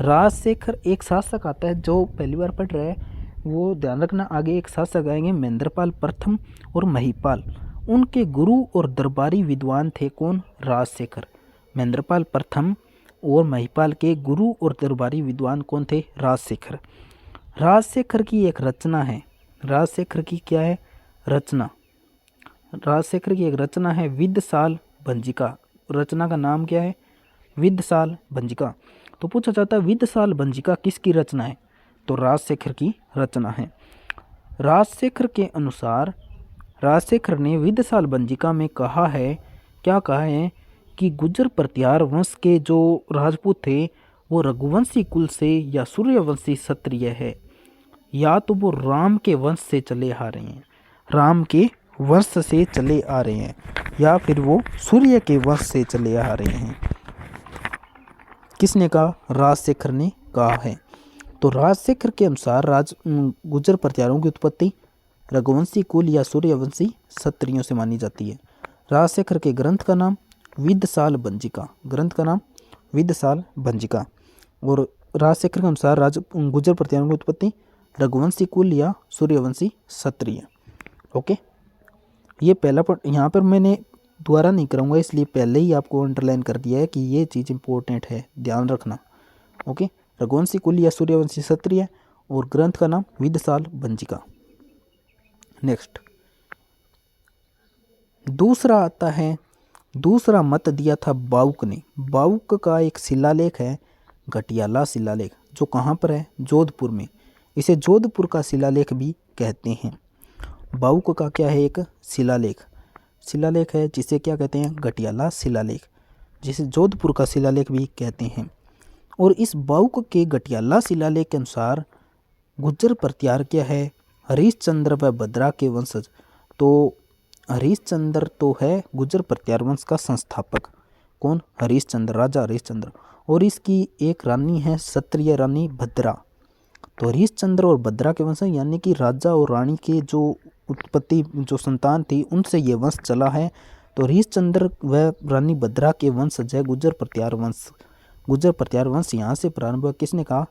राजशेखर एक शासक आता है, जो पहली बार पढ़ रहा है वो ध्यान रखना, आगे एक शासक आएंगे महेंद्रपाल प्रथम और महिपाल। उनके गुरु और दरबारी विद्वान थे कौन? राजशेखर। महेंद्रपाल प्रथम और महिपाल के गुरु और दरबारी विद्वान कौन थे? राजशेखर। राजशेखर की एक रचना है। राजशेखर की क्या है? रचना। राजशेखर की एक रचना है विद्यसाल भंजिका। रचना का नाम क्या है? विद्यसाल भंजिका। तो पूछा जाता है विद्यसाल भंजिका किसकी रचना है? तो राजशेखर की रचना है। राजशेखर के अनुसार, राजशेखर ने विद्यसाल भंजिका में कहा है, क्या कहा है कि गुर्जर प्रतिहार वंश के जो राजपूत थे वो रघुवंशी कुल से या सूर्यवंशी क्षत्रिय है, या तो वो राम के वंश से चले आ रहे हैं, राम के वंश से चले आ रहे हैं, या फिर वो सूर्य के वंश से चले आ रहे हैं। किसने कहा? राजशेखर ने कहा है। तो राजशेखर के अनुसार गुर्जर प्रतिहारों की उत्पत्ति रघुवंशी कुल या सूर्यवंशी क्षत्रियों से मानी जाती है। राजशेखर के ग्रंथ का नाम विद्यसाल भंजिका। ग्रंथ का नाम विद्यसाल भंजिका। और राजशेखर के अनुसार गुर्जर प्रतिहारों की उत्पत्ति रघुवंशी कुल या सूर्यवंशी क्षत्रिय। ओके, ये पहला पॉइंट यहाँ पर मैंने दोबारा नहीं कराऊंगा, इसलिए पहले ही आपको अंडरलाइन कर दिया है कि ये चीज़ इंपॉर्टेंट है, ध्यान रखना। ओके, रघुवंशी कुल या सूर्यवंशी क्षत्रिय, और ग्रंथ का नाम विद्यसाल भंजिका। नेक्स्ट, दूसरा आता है, दूसरा मत दिया था बाउक ने। बाउक का एक शिलालेख है, घटियाला शिलालेख, जो कहाँ पर है? जोधपुर में। इसे जोधपुर का शिलालेख भी कहते हैं। बाउक का क्या है? एक शिलालेख, शिलालेख है जिसे क्या कहते हैं? घटियाला शिलालेख, जिसे जोधपुर का शिलालेख भी कहते हैं। और इस बाउक के घटियाला शिलालेख के अनुसार गुर्जर प्रतिहार क्या है? हरिश्चंद्र व भद्रा के वंशज। तो हरिश्चंद्र तो है गुर्जर प्रतिहार वंश का संस्थापक। कौन? हरिश्चंद्र, राजा हरिश्चंद्र। और इसकी एक रानी है क्षत्रिय रानी भद्रा। तो हरिश्चंद्र और भद्रा के वंश, यानी कि राजा और रानी के जो उत्पत्ति, जो संतान थी, उनसे ये वंश चला है। तो हरिश्चंद्र व रानी भद्रा के वंशज है गुर्जर प्रतिहार वंश। गुर्जर प्रतिहार वंश यहाँ से प्रारंभ हुआ। किसने कहा?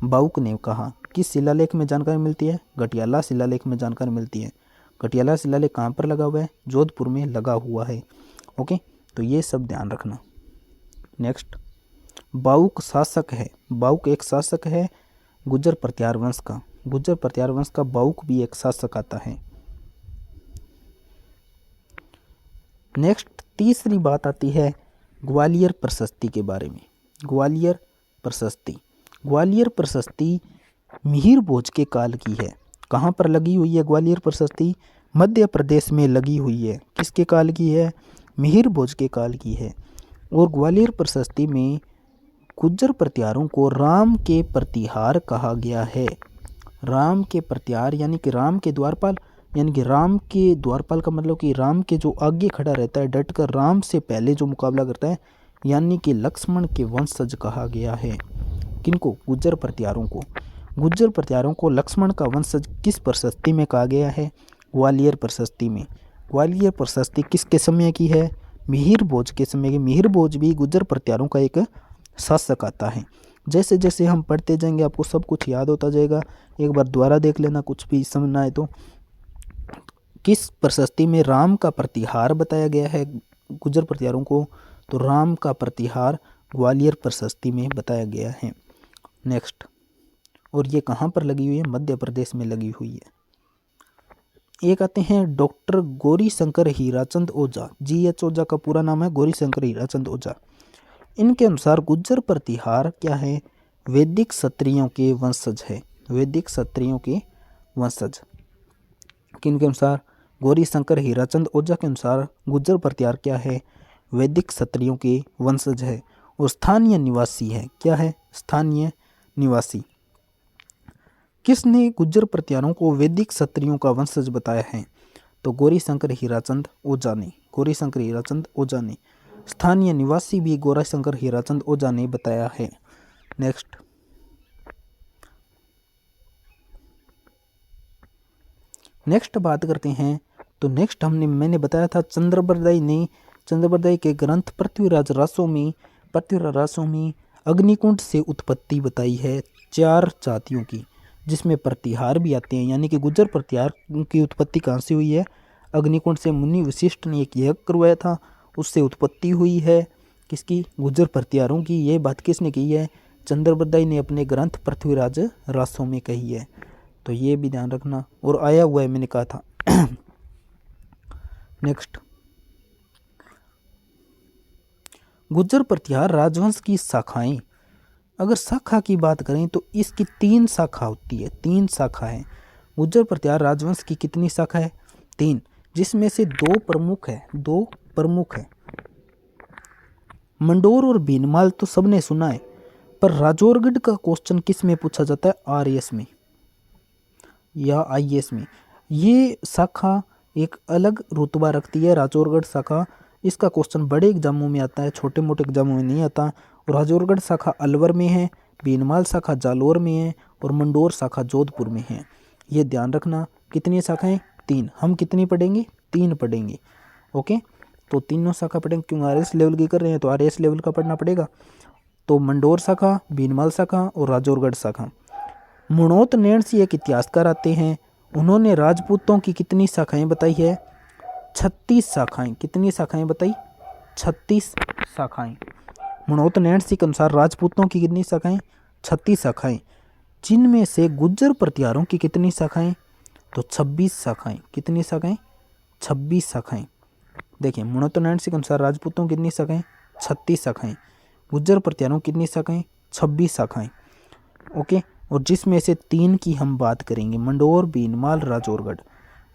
बाउक ने कहा। किस शिलालेख में जानकारी मिलती है? घटियाला शिलालेख में जानकारी मिलती है। घटियाला शिलालेख कहाँ पर लगा हुआ है? जोधपुर में लगा हुआ है। ओके, तो ये सब ध्यान रखना। नेक्स्ट, बाउक शासक है। बाउक एक शासक है गुर्जर प्रतिहार वंश का। गुर्जर प्रतिहार वंश का बाउक भी एक शासक आता है। नेक्स्ट, तीसरी बात आती है ग्वालियर प्रशस्ति के बारे में। ग्वालियर प्रशस्ति, ग्वालियर प्रशस्ति मिहिर भोज के काल की है। कहाँ पर लगी हुई है ग्वालियर प्रशस्ति? मध्य प्रदेश में लगी हुई है। किसके काल की है? मिहिर भोज के काल की है। और ग्वालियर प्रशस्ति में गुज्जर प्रतिहारों को राम के प्रतिहार कहा गया है। राम के प्रतिहार यानी कि राम के द्वारपाल, यानी कि राम के द्वारपाल का मतलब कि राम के जो आगे खड़ा रहता है, डट कर राम से पहले जो मुकाबला करता है, यानी कि लक्ष्मण के वंशज कहा गया है। किनको? गुज्जर प्रतिहारों को। गुज्जर प्रतिहारों को लक्ष्मण का वंशज किस प्रशस्ति में कहा गया है? ग्वालियर प्रशस्ति में। ग्वालियर प्रशस्ति किसके समय की है? मिहिर भोज के समय की। मिहिर भोज भी गुज्जर प्रतिहारों का एक शासक आता है। जैसे जैसे हम पढ़ते जाएंगे आपको सब कुछ याद होता जाएगा। एक बार दोबारा देख लेना, कुछ भी समझना है तो। किस प्रशस्ति में राम का प्रतिहार बताया गया है गुज्जर प्रतिहारों को? तो राम का प्रतिहार ग्वालियर प्रशस्ति में बताया गया है। नेक्स्ट, और ये कहाँ पर लगी हुई है? मध्य प्रदेश में लगी हुई है। एक आते हैं डॉक्टर गौरी शंकर हीराचंद ओझा। GH ओझा का पूरा नाम है गौरी शंकर हीराचंद ओझा। इनके अनुसार गुज्जर प्रतिहार क्या है? वैदिक क्षत्रियों के वंशज है। वैदिक क्षत्रियों के वंशज। किनके अनुसार? गौरी शंकर हीराचंद ओझा के अनुसार गुज्जर प्रतिहार क्या है? वैदिक क्षत्रियों के वंशज है और स्थानीय निवासी है। क्या है? स्थानीय निवासी। किसने गुज्जर प्रतिहारों को वैदिक क्षत्रियों का वंशज बताया है? तो गौरी शंकर हीराचंद ओझा ने। गौरी शंकर हीराचंद ओझा ने। स्थानीय निवासी भी गौरी शंकर हीराचंद ओझा ने बताया है। नेक्स्ट, बात करते हैं। तो नेक्स्ट मैंने बताया था चंद्रबरदाई के ग्रंथ पृथ्वीराज रासों में अग्निकुंड से उत्पत्ति बताई है 4 जातियों की, जिसमें प्रतिहार भी आते हैं। यानी कि गुज्जर प्रतिहार की उत्पत्ति कहाँ से हुई है? अग्निकुंड से। मुनि वशिष्ठ ने एक यज्ञ करवाया था, उससे उत्पत्ति हुई है किसकी? गुज्जर प्रतिहारों की। ये बात किसने की है? चंद्रबरदाई ने अपने ग्रंथ पृथ्वीराज रासों में कही है। तो ये भी ध्यान रखना, और आया हुआ है मैंने कहा था। नेक्स्ट, गुज्जर प्रतिहार राजवंश की शाखाएं। अगर शाखा की बात करें तो इसकी 3 शाखा होती है। 3 शाखा है। गुज्जर प्रतिहार राजवंश की कितनी शाखा है? 3, जिसमें से 2 प्रमुख है। 2 प्रमुख है। मंडोर और भीनमाल तो सबने सुना है, पर राजौरगढ़ का क्वेश्चन किस में पूछा जाता है? RS में या IAS में। ये शाखा एक अलग रुतबा रखती है, राजौरगढ़ शाखा। इसका क्वेश्चन बड़े एग्जामों में आता है, छोटे मोटे एग्जामों में नहीं आता। और राजौरगढ़ शाखा अलवर में है, भीनमाल शाखा जालोर में है और मंडोर शाखा जोधपुर में है। ये ध्यान रखना। कितनी शाखाएं? 3। हम कितनी पढ़ेंगे? 3 पढ़ेंगे। ओके, तो तीनों शाखा पढ़ेंगे। क्यों? RS लेवल की कर रहे हैं तो RS लेवल का पढ़ना पड़ेगा। तो मंडोर शाखा, भीनमाल शाखा और राजौरगढ़ शाखा। मुणोत नैणसी एक इतिहासकार आते हैं, उन्होंने राजपूतों की कितनी शाखाएं बताई है? 36 शाखाएं। कितनी शाखाएं बताई? 36 शाखाएं। मुणोत नैणसी के अनुसार राजपूतों की कितनी शाखाएं? 36 शाखाएं। जिनमें से गुज्जर प्रतिहारों की कितनी शाखाएं? तो 26 शाखाएं। कितनी शाखाएं? 26 शाखाएं। देखिए, मुणोत नैणसी के अनुसार राजपूतों की कितनी शाखाएं? 36 शाखाएं। गुज्जर प्रतिहारों की कितनी शाखाएं? 26 शाखाएं। ओके, और जिसमें से 3 की हम बात करेंगे, मंडोर, भीनमाल, राजौरगढ़।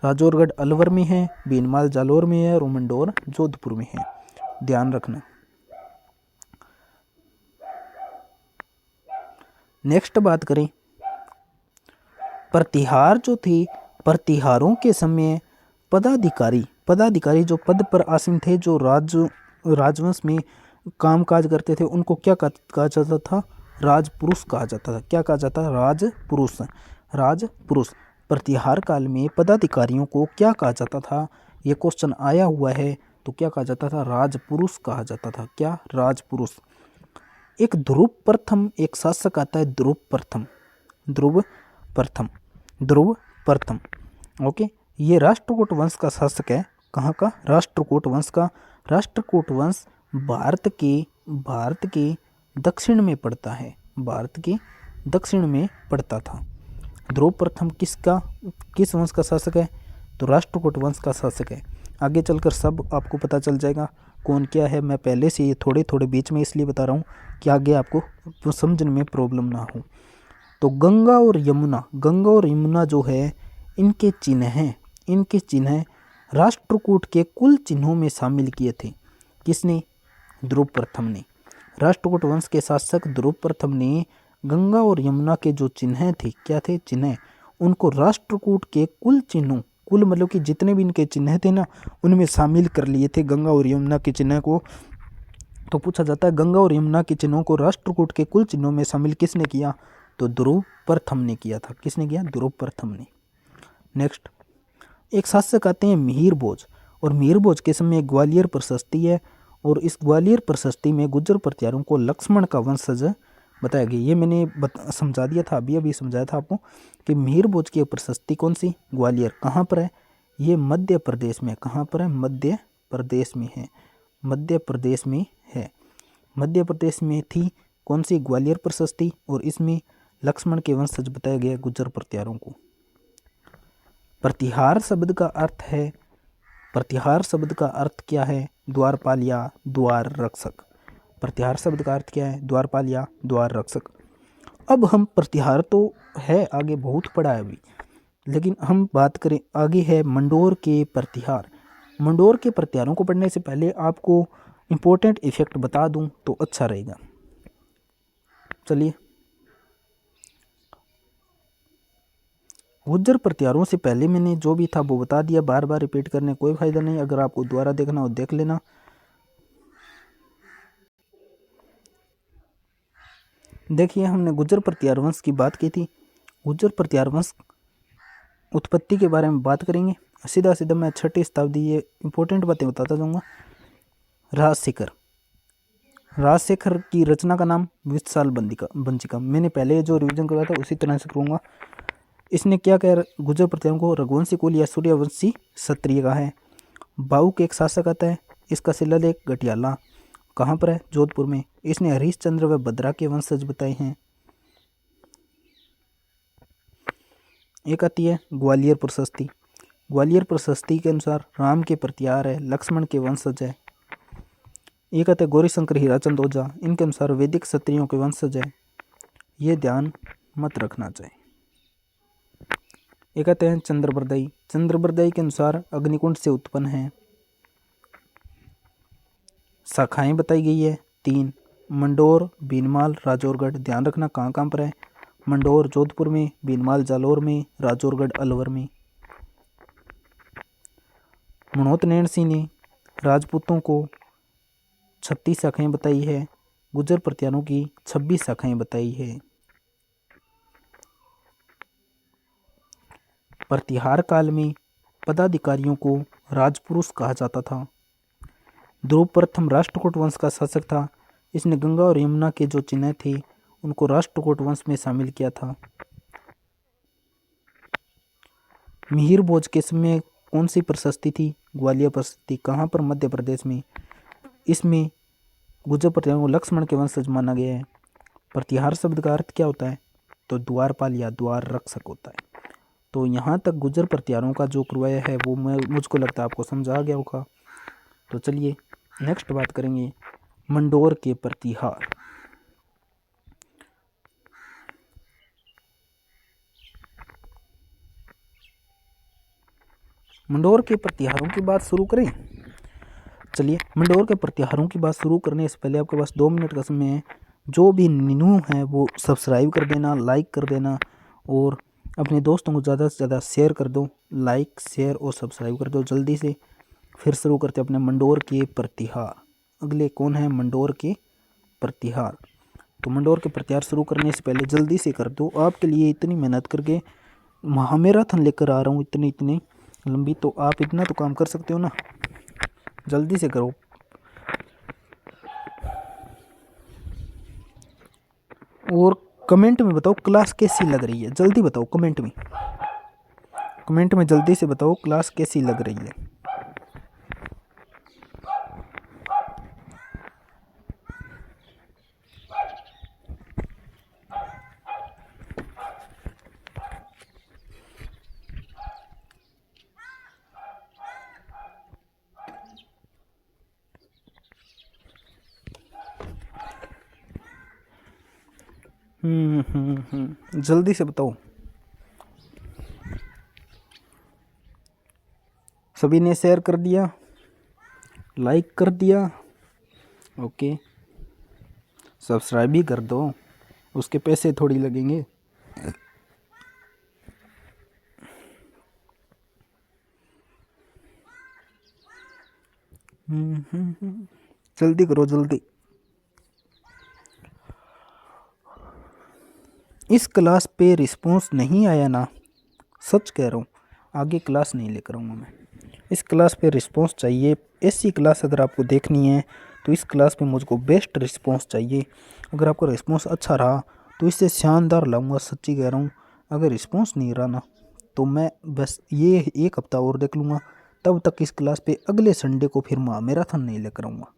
राजौरगढ़ अलवर में है, भीनमाल जालोर में है और मंडोर जोधपुर में है। ध्यान रखना। नेक्स्ट बात करें, प्रतिहार जो थे, प्रतिहारों के समय पदाधिकारी जो पद पर आसीन थे, जो राजवंश में कामकाज करते थे, उनको क्या कहा जाता था? राजपुरुष कहा जाता था। क्या कहा जाता है? राजपुरुष। प्रतिहार काल में पदाधिकारियों को क्या कहा जाता था? ये क्वेश्चन आया हुआ है। तो क्या कहा जाता था? राजपुरुष कहा जाता था। क्या? राजपुरुष। एक ध्रुव प्रथम एक शासक आता है, ध्रुव प्रथम। ओके, ये राष्ट्रकूट वंश का शासक है। कहाँ का? राष्ट्रकूट वंश का। राष्ट्रकूट वंश भारत के दक्षिण में पड़ता है। भारत के दक्षिण में पड़ता था। ध्रुव प्रथम किस वंश का शासक है? तो राष्ट्रकूट वंश का शासक है। आगे चलकर सब आपको पता चल जाएगा कौन क्या है। मैं पहले से ये थोड़े बीच में इसलिए बता रहा हूँ कि आगे आपको समझने में प्रॉब्लम ना हो। तो गंगा और यमुना जो है, इनके चिन्ह हैं। इनके चिन्ह राष्ट्रकूट के कुल चिन्हों में शामिल किए थे। किसने? ध्रुव प्रथम ने। राष्ट्रकूट वंश के शासक ध्रुव प्रथम ने गंगा और यमुना के जो चिन्ह थे, क्या थे? चिन्ह, उनको राष्ट्रकूट के कुल चिन्हों, कुल मतलब कि जितने भी इनके चिन्ह थे ना, उनमें शामिल कर लिए थे गंगा और यमुना के चिन्ह को। तो पूछा जाता है गंगा और यमुना के चिन्हों को राष्ट्रकूट के कुल चिन्हों में शामिल किसने किया? तो ध्रुव प्रथम ने किया था। किसने किया? ध्रुव प्रथम ने। नेक्स्ट, एक शासक आते हैं मिहिर भोज, और मिहिर भोज के समय ग्वालियर प्रशस्ति है, और इस ग्वालियर प्रशस्ति में गुर्जर प्रतिहारों को लक्ष्मण का वंशज बताया गया। ये मैंने समझा दिया था, अभी समझाया था आपको कि मिहिर भोज की प्रशस्ति कौन सी? ग्वालियर। कहाँ पर है? ये मध्य प्रदेश में। कहाँ पर है? मध्य प्रदेश में है। मध्य प्रदेश में है। मध्य प्रदेश में थी कौन सी? ग्वालियर प्रशस्ति, और इसमें लक्ष्मण के वंशज बताया गया गुर्जर प्रतिहारों को। प्रतिहार शब्द का अर्थ है, प्रतिहार शब्द का अर्थ क्या है? द्वारपाल या द्वार रक्षक। प्रतिहार शब्द का अर्थ क्या है? द्वारपाल या द्वार रक्षक। अब हम प्रतिहार तो है आगे बहुत पढ़ा है अभी, लेकिन हम बात करें आगे है मंडोर के प्रतिहार। मंडोर के प्रतिहारों को पढ़ने से पहले आपको इंपॉर्टेंट इफेक्ट बता दूं तो अच्छा रहेगा। चलिए, गुर्जर प्रतिहारों से पहले मैंने जो भी था वो बता दिया, बार बार रिपीट करने कोई फायदा नहीं। अगर आपको दोबारा देखना हो देख लेना। देखिए, हमने गुर्जर प्रतिहार वंश की बात की थी। गुर्जर प्रतिहार वंश उत्पत्ति के बारे में बात करेंगे। सीधा सीधा मैं 6वीं शताब्दी ये इंपॉर्टेंट बातें बताता जाऊंगा। राजशेखर, राजशेखर की रचना का नाम विशाल वंचिका। मैंने पहले जो रिवीजन करवाया था उसी तरह से करूँगा। इसने क्या कहा? गुर्जर प्रतिहारों को रघुवंशी कुल या सूर्यवंशी क्षत्रिय का है। बाऊ के एक शासक आता है, इसका शिलालेख गटियाला। कहाँ पर है? जोधपुर में। इसने हरिश्चंद्र व भद्रा के वंशज बताए हैं। एक आती है ग्वालियर प्रशस्ति। ग्वालियर प्रशस्ति के अनुसार राम के प्रतिहार है, लक्ष्मण के वंशज है। एक आते हैं गौरीशंकर हीराचंद ओझा, इनके अनुसार वैदिक क्षत्रियों के वंशज है। ये ध्यान मत रखना चाहिए। एक आते हैं चंद्रबरदाई। चंद्रबरदाई के अनुसार अग्निकुंड से उत्पन्न है। शाखाएं बताई गई है 3, मंडोर, बीनमाल, राजौरगढ़। ध्यान रखना कहाँ कहाँ पर है? मंडोर जोधपुर में, बीनमाल जालौर में, राजौरगढ़ अलवर में। मनोत नैन सिंह ने राजपूतों को 36 शाखाएं बताई है, गुर्जर प्रतिहारों की 26 शाखाएं बताई है। प्रतिहार काल में पदाधिकारियों को राजपुरुष कहा जाता था। ध्रुव प्रथम राष्ट्रकूट वंश का शासक था। इसने गंगा और यमुना के जो चिन्ह थे उनको राष्ट्रकूट वंश में शामिल किया था। मिहिर भोज के समय कौन सी प्रशस्ति थी? ग्वालियर प्रशस्ति। कहाँ पर? मध्य प्रदेश में। इसमें गुर्जर प्रतिहारों को लक्ष्मण के वंशज माना गया है। प्रतिहार शब्द का अर्थ क्या होता है? तो द्वारपाल या द्वार रक्षक होता है। तो यहाँ तक गुर्जर प्रतिहारों का जो करवाया है वो मुझको लगता है आपको समझ आ गया होगा। तो चलिए नेक्स्ट बात करेंगे मंडोर के प्रतिहार। मंडोर के प्रतिहारों की बात शुरू करें। चलिए, मंडोर के प्रतिहारों की बात शुरू करने से पहले आपके पास 2 मिनट का समय है। जो भी न्यू है वो सब्सक्राइब कर देना, लाइक कर देना, और अपने दोस्तों को ज़्यादा से ज़्यादा शेयर कर दो। लाइक, शेयर और सब्सक्राइब कर दो जल्दी से। फिर शुरू करते अपने मंडोर के प्रतिहार। अगले कौन है? मंडोर के प्रतिहार। तो मंडोर के प्रतिहार शुरू करने से पहले जल्दी से कर दो। आपके लिए इतनी मेहनत करके महामेराथन लेकर आ रहा हूँ, इतनी लंबी, तो आप इतना तो काम कर सकते हो ना, जल्दी से करो। और कमेंट में बताओ क्लास कैसी लग रही है, जल्दी बताओ कमेंट में जल्दी से बताओ क्लास कैसी लग रही है। जल्दी से बताओ। सभी ने शेयर कर दिया, लाइक कर दिया, ओके, सब्सक्राइब भी कर दो, उसके पैसे थोड़ी लगेंगे। जल्दी करो जल्दी। इस क्लास पे रिस्पॉन्स नहीं आया ना, सच कह रहा हूँ, आगे क्लास नहीं लेकर आऊँगा मैं। इस क्लास पे रिस्पॉन्स चाहिए। ऐसी क्लास अगर आपको देखनी है तो इस क्लास पे मुझको बेस्ट रिस्पॉन्स चाहिए। अगर आपका रिस्पॉन्स अच्छा रहा तो इससे शानदार लाऊंगा, सच्ची कह रहा हूँ। अगर रिस्पॉन्स नहीं रहा ना तो मैं बस ये एक हफ्ता और देख लूँगा। तब तक इस क्लास पे अगले संडे को फिर महामैराथन नहीं लेकर आऊँगा,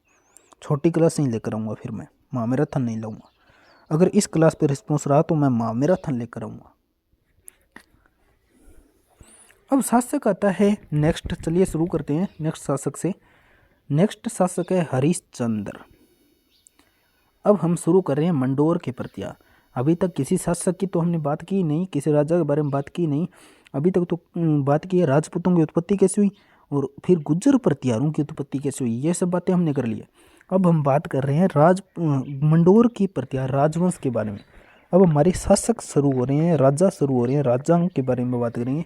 छोटी क्लास नहीं लेकर आऊँगा, फिर मैं महामैराथन नहीं लाऊँगा। अगर इस क्लास पे रिस्पॉन्स रहा तो मैं महामैराथन लेकर आऊँगा। अब शासक आता है नेक्स्ट, चलिए शुरू करते हैं नेक्स्ट शासक से। नेक्स्ट शासक है हरिश्चंद्र। अब हम शुरू कर रहे हैं मंडोर के प्रत्या। अभी तक किसी शासक की तो हमने बात की नहीं, किसी राजा के बारे में बात की नहीं। अभी तक तो बात की है राजपूतों की उत्पत्ति कैसे हुई और फिर गुज्जर प्रतिहारों की उत्पत्ति कैसे हुई, ये सब बातें हमने कर ली है। अब हम बात कर रहे हैं मंडोर की प्रतिहार राजवंश के बारे में। अब हमारे शासक शुरू हो रहे हैं, राजा शुरू हो रहे हैं, राजाओं के बारे में बात करेंगे।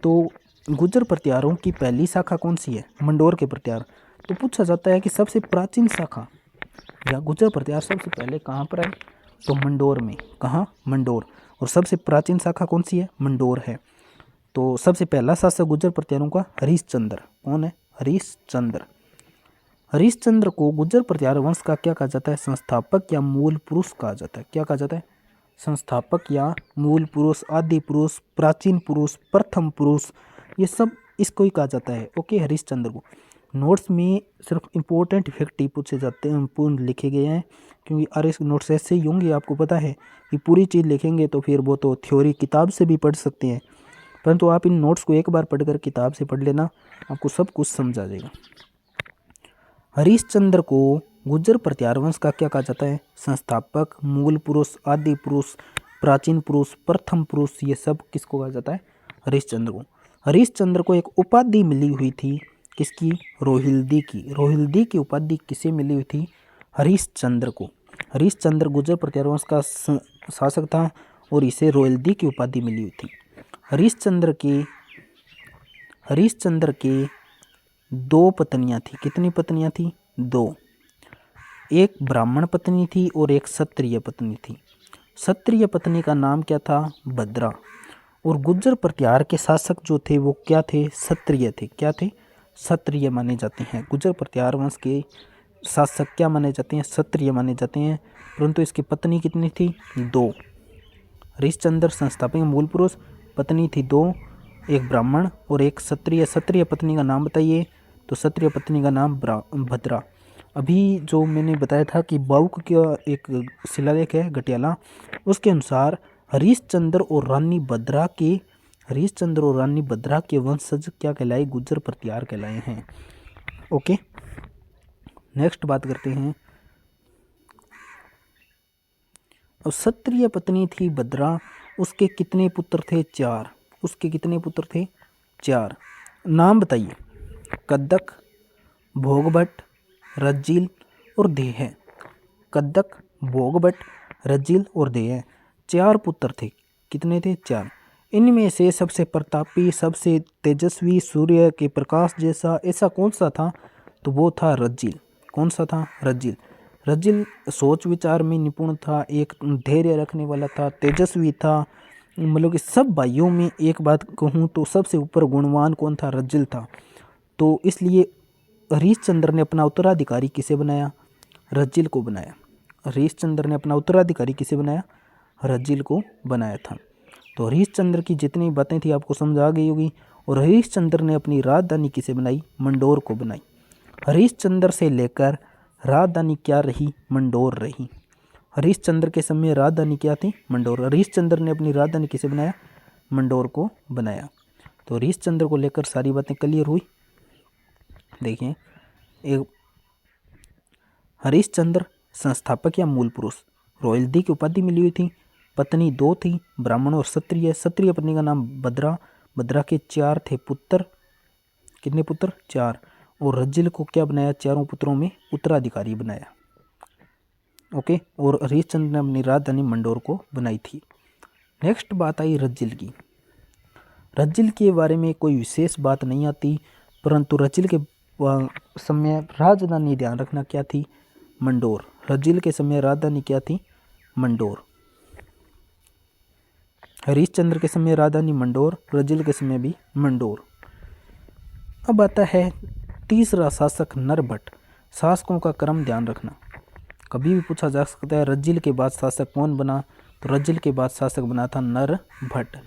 तो गुज्जर प्रतिहारों की पहली शाखा कौन सी है? मंडोर के प्रतिहार। तो पूछा जाता है कि सबसे प्राचीन शाखा या गुज्जर प्रतिहार सबसे पहले कहाँ पर है? तो मंडोर में। कहाँ? मंडोर। और सबसे प्राचीन शाखा कौन सी है? मंडोर है। तो सबसे पहला शासक गुज्जर प्रतिहारों का हरिश्चंद्र। कौन है? हरिश्चंद्र। हरिश्चंद्र को गुज्जर प्रतिहार वंश का क्या कहा जाता है? संस्थापक या मूल पुरुष कहा जाता है। क्या कहा जाता है? संस्थापक या मूल पुरुष, आदि पुरुष, प्राचीन पुरुष, प्रथम पुरुष, ये सब इसको ही कहा जाता है। ओके, हरिश्चंद्र को। नोट्स में सिर्फ इम्पोर्टेंट फैक्ट ही पूछे जाते हैं, पूर्ण लिखे गए हैं, क्योंकि अरे नोट्स ऐसे ही होंगे, आपको पता है कि पूरी चीज़ लिखेंगे तो फिर वो तो थ्योरी किताब से भी पढ़ सकते हैं, परंतु आप इन नोट्स को एक बार पढ़कर किताब से पढ़ लेना, आपको सब कुछ समझ आ जाएगा। हरिश्चंद्र को गुज्जर प्रतिहार वंश का क्या कहा जाता है? संस्थापक, मूल पुरुष, आदि पुरुष, प्राचीन पुरुष, प्रथम पुरुष, ये सब किसको कहा जाता है? हरिश्चंद्र को। हरिश्चंद्र को एक उपाधि मिली हुई थी, किसकी? रोहिल्दी की। रोहिल्दी की उपाधि किसे मिली हुई थी? हरिश्चंद्र को। हरिश्चंद्र गुज्जर प्रतिहार वंश का शासक था और इसे रोहिल्दी की उपाधि मिली हुई थी। हरिश्चंद्र के दो पत्नियां थी। कितनी पत्नियां थी? दो। एक ब्राह्मण पत्नी थी और एक क्षत्रिय पत्नी थी। क्षत्रिय पत्नी का नाम क्या था? भद्रा। और गुज्जर प्रतिहार के शासक जो थे वो क्या थे? क्षत्रिय थे। क्या थे? क्षत्रिय माने जाते हैं। गुज्जर प्रतिहार वंश के शासक क्या माने जाते हैं? क्षत्रिय माने जाते हैं। परंतु इसकी पत्नी कितनी थी? दो। हरिश्चंद्र संस्थापक मूल पुरुष, पत्नी थी दो, एक ब्राह्मण और एक क्षत्रिय। क्षत्रिय पत्नी का नाम बताइए। तो क्षत्रिय पत्नी का नाम भद्रा। अभी जो मैंने बताया था कि बाउक का एक शिलालेख है गटियाला, उसके अनुसार हरिश्चंद्र और रानी भद्रा के वंशज क्या कहलाए? गुज्जर प्रतिहार कहलाए हैं। ओके, नेक्स्ट बात करते हैं। और क्षत्रिय पत्नी थी भद्रा, उसके कितने पुत्र थे? चार। उसके कितने पुत्र थे? चार। नाम बताइए। कद्दक, भोगभट, रज्जिल और देह। कद्दक, भोगभट, रज्जिल और देह, चार पुत्र थे। कितने थे? चार। इनमें से सबसे प्रतापी, सबसे तेजस्वी, सूर्य के प्रकाश जैसा ऐसा कौन सा था? तो वो था रज्जिल। कौन सा था? रज्जिल। रज्जिल सोच विचार में निपुण था, एक धैर्य रखने वाला था, तेजस्वी था। मतलब कि सब भाइयों में एक बात कहूँ तो सबसे ऊपर गुणवान कौन था? रज्जिल था। तो इसलिए हरिश्चंद्र ने अपना उत्तराधिकारी किसे बनाया? रज्जिल को बनाया। हरिश्चंद्र ने अपना उत्तराधिकारी किसे बनाया? रज्जिल को बनाया था। तो हरिश्चंद्र की जितनी बातें थी आपको समझ आ गई होगी। और हरिश्चंद्र ने अपनी राजधानी किसे बनाई? मंडोर को बनाई। हरिश्चंद्र से लेकर राजधानी क्या रही? मंडोर रही। हरिश्चंद्र के समय राजधानी क्या थी? मंडोर। हरिश्चंद्र ने अपनी राजधानी किसे बनाया? मंडोर को बनाया। तो हरिश्चंद्र को लेकर सारी बातें क्लियर हुई। देखिए, एक हरिश्चंद्र संस्थापक या मूल पुरुष, रॉयल्टी की उपाधि मिली हुई थी, पत्नी दो थी, ब्राह्मण और क्षत्रिय। क्षत्रिय पत्नी का नाम भद्रा। भद्रा के चार थे पुत्र, कितने पुत्र? 4। और रज्जिल को क्या बनाया? चारों पुत्रों में उत्तराधिकारी बनाया। ओके। और हरिश्चंद्र ने अपनी राजधानी मंडोर को बनाई थी। नेक्स्ट बात आई रज्जिल की। रज्जिल के बारे में कोई विशेष बात नहीं आती, परंतु रज्जिल के समय राजधानी ध्यान रखना क्या थी? मंडोर। रज्जिल के समय राजधानी क्या थी? मंडोर। हरिश्चंद्र के समय राजधानी मंडोर, रज्जिल के समय भी मंडोर। अब आता है तीसरा शासक नरभट्ट। शासकों का क्रम ध्यान रखना, कभी भी पूछा जा सकता है रज्जिल के बाद शासक कौन बना, तो रज्जिल के बाद शासक बना था नरभट्ट।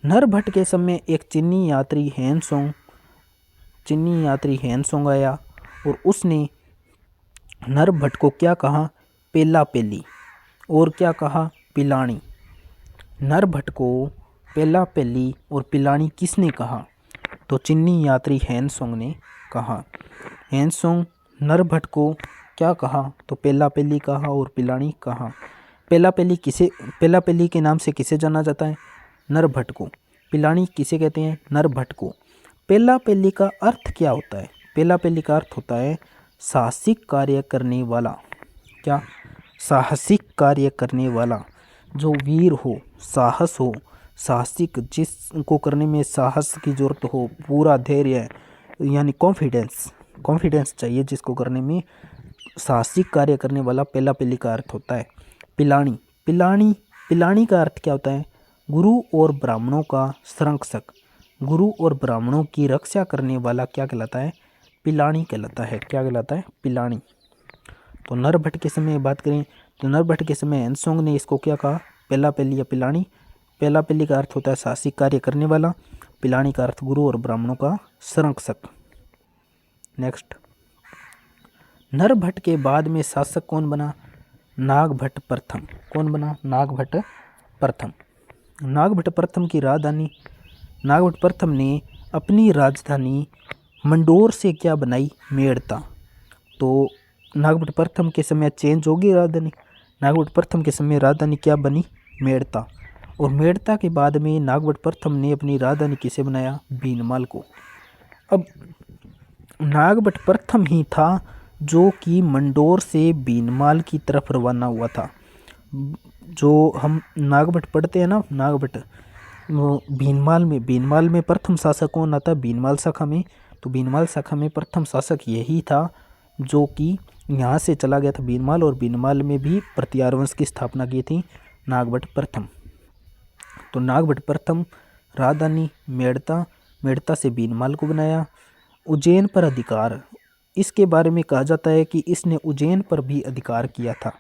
नरभट्ट के समय एक चीनी यात्री हेनसोंग आया और उसने नरभट्ट को क्या कहा? पेला पेली। और क्या कहा? पिलानी। नरभट्ट को पेला पेली और पिलानी किसने कहा? तो चीनी यात्री हेनसोंग ने कहा। हेनसोंग नरभट्ट को क्या कहा? तो पेला पेली कहा और पिलानी कहा। पेला पेली के नाम से किसे जाना जाता है? नरभट्ट को। पिलानी किसे कहते हैं? नरभट्ट को। पेला पेली का अर्थ क्या होता है? पेला पेली का अर्थ होता है साहसिक कार्य करने वाला। क्या? साहसिक कार्य करने वाला, जो वीर हो, साहस हो, साहसिक, जिसको करने में साहस की जरूरत हो, पूरा धैर्य यानी कॉन्फिडेंस चाहिए जिसको करने में, साहसिक कार्य करने वाला पेला पेली का अर्थ होता है। पिलानी का अर्थ क्या होता है? गुरु और ब्राह्मणों का संरक्षक, गुरु और ब्राह्मणों की रक्षा करने वाला क्या कहलाता है? पिलानी कहलाता है। क्या कहलाता है? पिलानी। तो नरभट्ट के समय बात करें तो नरभट्ट के समय हेनसोंग ने इसको क्या कहा? पेला पेली या पिलानी। पेला पेली का अर्थ होता है साहसिक कार्य करने वाला, पिलानी का अर्थ गुरु और ब्राह्मणों का संरक्षक। नेक्स्ट, नरभट्ट के बाद में शासक कौन बना? नागभट्ट प्रथम। कौन बना? नागभट्ट प्रथम। नागभट्ट प्रथम की राजधानी, नागभट्ट प्रथम ने अपनी राजधानी मंडोर से क्या बनाई? मेड़ता। तो नागभट्ट प्रथम के समय चेंज होगी राजधानी। नागभट्ट प्रथम के समय राजधानी क्या बनी? मेड़ता। और मेड़ता के बाद में नागभट्ट प्रथम ने अपनी राजधानी किसे बनाया? बीनमाल को। अब नागभट्ट प्रथम ही था जो कि मंडोर से बीनमाल की तरफ रवाना हुआ था। जो हम नागभट्ट पढ़ते हैं ना, नागभट्ट बीनमाल में प्रथम शासक कौन आता? बीनमाल शाखा में। तो बीनमाल शाखा में प्रथम शासक यही था जो कि यहाँ से चला गया था बीनमाल, और बीनमाल में भी प्रतिहार वंश की स्थापना की थी नागभट्ट प्रथम। तो नागभट्ट प्रथम राजधानी मेड़ता से बीनमाल को बनाया। उज्जैन पर अधिकार, इसके बारे में कहा जाता है कि इसने उज्जैन पर भी अधिकार किया था।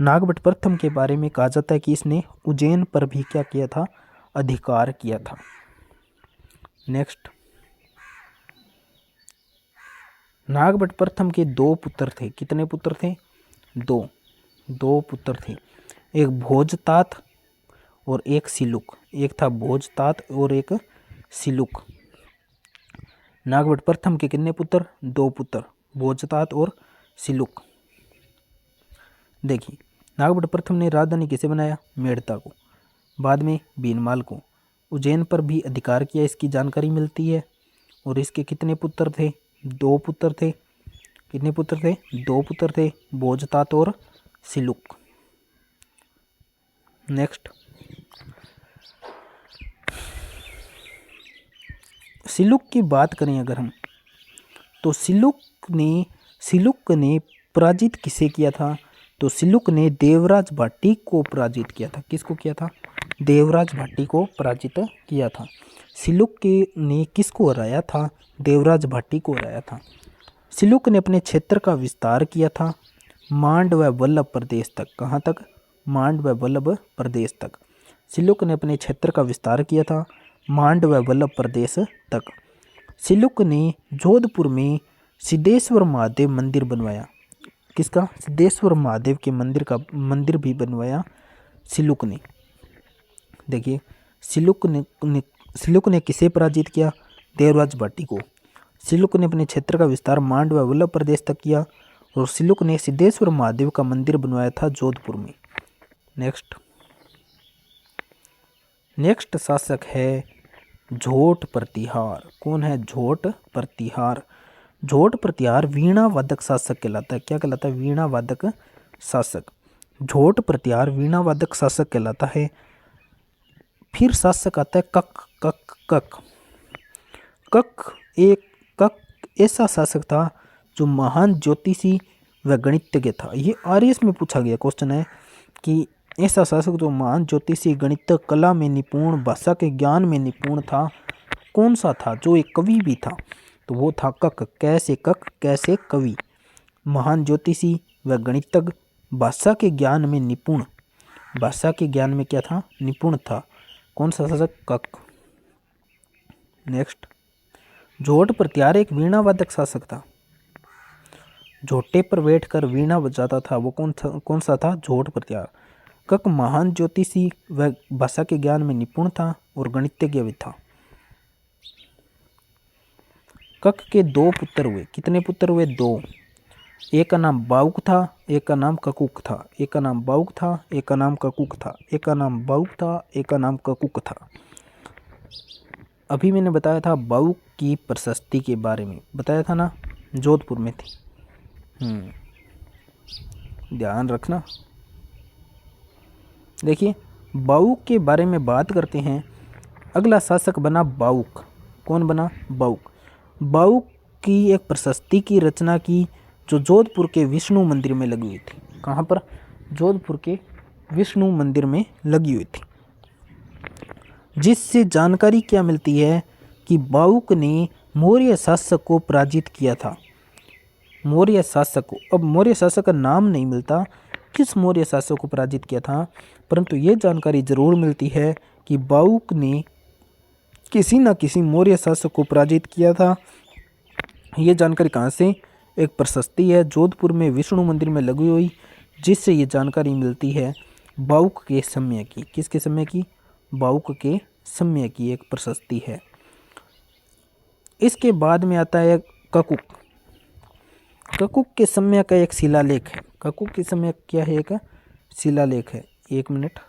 नागभट्ट प्रथम के बारे में कहा जाता है कि इसने उज्जैन पर भी क्या किया था? अधिकार किया था। नेक्स्ट, नागभट्ट प्रथम के 2 पुत्र थे। कितने पुत्र थे? 2 पुत्र थे। एक भोजतात और एक सिलुक। एक था भोजतात और एक सिलुक। नागभट्ट प्रथम के कितने पुत्र? 2 पुत्र, भोजतात और सिलुक। देखिए, नागभट्ट प्रथम ने राजधानी किसे बनाया? मेड़ता को, बाद में बीनमाल को। उज्जैन पर भी अधिकार किया, इसकी जानकारी मिलती है। और इसके कितने पुत्र थे? 2 पुत्र थे। कितने पुत्र थे? 2 पुत्र थे, भोजतात और सिलुक। नेक्स्ट, सिलुक की बात करें अगर हम, तो सिलुक ने पराजित किसे किया था? तो सिलुक ने देवराज भाटी को पराजित किया था। किसको किया था? देवराज भाटी को पराजित किया था। सिलुक ने किसको हराया था? देवराज भाटी को हराया था। सिलुक ने अपने क्षेत्र का विस्तार किया था मांड व वल्लभ प्रदेश तक। कहाँ तक? मांड व वल्लभ प्रदेश तक। सिलुक ने अपने क्षेत्र का विस्तार किया था मांड व वल्लभ प्रदेश तक। सिलुक ने जोधपुर में सिद्धेश्वर महादेव मंदिर बनवाया। किसका? सिद्धेश्वर महादेव के मंदिर भी बनवाया सिलुक ने। देखिए, सिलुक ने किसे पराजित किया? देवराज भाटी को। सिलुक ने अपने क्षेत्र का विस्तार मांड व वल्लभ प्रदेश तक किया, और सिलुक ने सिद्धेश्वर महादेव का मंदिर बनवाया था जोधपुर में। नेक्स्ट शासक है झोट प्रतिहार। कौन है झोट प्रतिहार? झोट प्रतिहार वीणा वादक शासक कहलाता है। क्या कहलाता है? वीणा वादक शासक। झोट प्रतिहार वीणा वादक शासक कहलाता है। फिर शासक आता है कक कक कक। कक ऐसा शासक था जो महान ज्योतिषी व गणितज्ञ था। ये आरएस में पूछा गया क्वेश्चन है कि ऐसा शासक जो महान ज्योतिषी, गणित, कला में निपुण, भाषा के ज्ञान में निपुण था, कौन सा था? जो एक कवि भी था, तो वो था कक। कैसे कक? कैसे कवि। महान ज्योतिषी व गणितज्ञ, भाषा के ज्ञान में निपुण। भाषा के ज्ञान में क्या था? निपुण था। कौन सा शासक? कक। नेक्स्ट, झोट प्रतिहार एक वीणा वादक शासक था। झोटे पर बैठकर वीणा बजाता था, वो कौन सा था? झोट प्रतिहार। कक महान ज्योतिषी व भाषा के ज्ञान में निपुण था और गणितज्ञ भी था। कक के दो पुत्र हुए। कितने पुत्र हुए? दो। एक का नाम बाउक था, एक का नाम ककुक था। एक का नाम बाउक था, एक का नाम ककुक था। एक का नाम बाउक था, एक का नाम ककुक था। अभी मैंने बताया था बाउक की प्रशस्ति के बारे में, बताया था ना, जोधपुर में थी। ध्यान रखना। देखिए, बाउक के बारे में बात करते हैं। अगला शासक बना बाउक। कौन बना? बाउक। बाउक की एक प्रशस्ति की रचना की जो जोधपुर के विष्णु मंदिर में लगी हुई थी। कहाँ पर? जोधपुर के विष्णु मंदिर में लगी हुई थी। जिससे जानकारी क्या मिलती है कि बाउक ने मौर्य शासक को पराजित किया था। मौर्य शासक को, अब मौर्य शासक का नाम नहीं मिलता किस मौर्य शासक को पराजित किया था, परंतु ये जानकारी जरूर मिलती है कि बाउक ने किसी न किसी मौर्य शासक को पराजित किया था। ये जानकारी कहाँ से? एक प्रशस्ति है जोधपुर में विष्णु मंदिर में लगी हुई, जिससे ये जानकारी मिलती है बाउक के समय की। किसके समय की? बाउक के समय की एक प्रशस्ति है। इसके बाद में आता है ककुक। ककुक के समय का एक शिलालेख है। ककुक के समय क्या है? एक शिलालेख है। एक मिनट।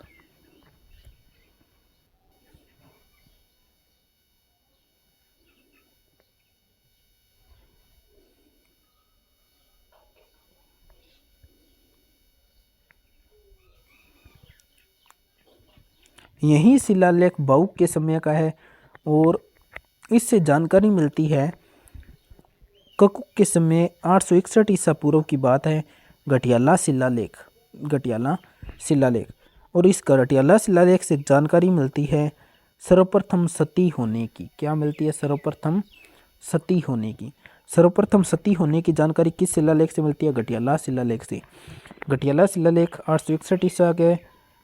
यही शिलालेख बाउक के समय का है और इससे जानकारी मिलती है ककुक के समय 861 ईसा पूर्व की बात है। गठियाला शिलालेख, गठियाला शिलालेख। और इस गठियाला शिलालेख से जानकारी मिलती है सर्वप्रथम सती होने की। क्या मिलती है? सर्वप्रथम सती होने की। सर्वप्रथम सती होने की जानकारी किस शिलालेख से मिलती है? गठियाला शिलालेख से। गठियाला शिलालेख 861 ईसा के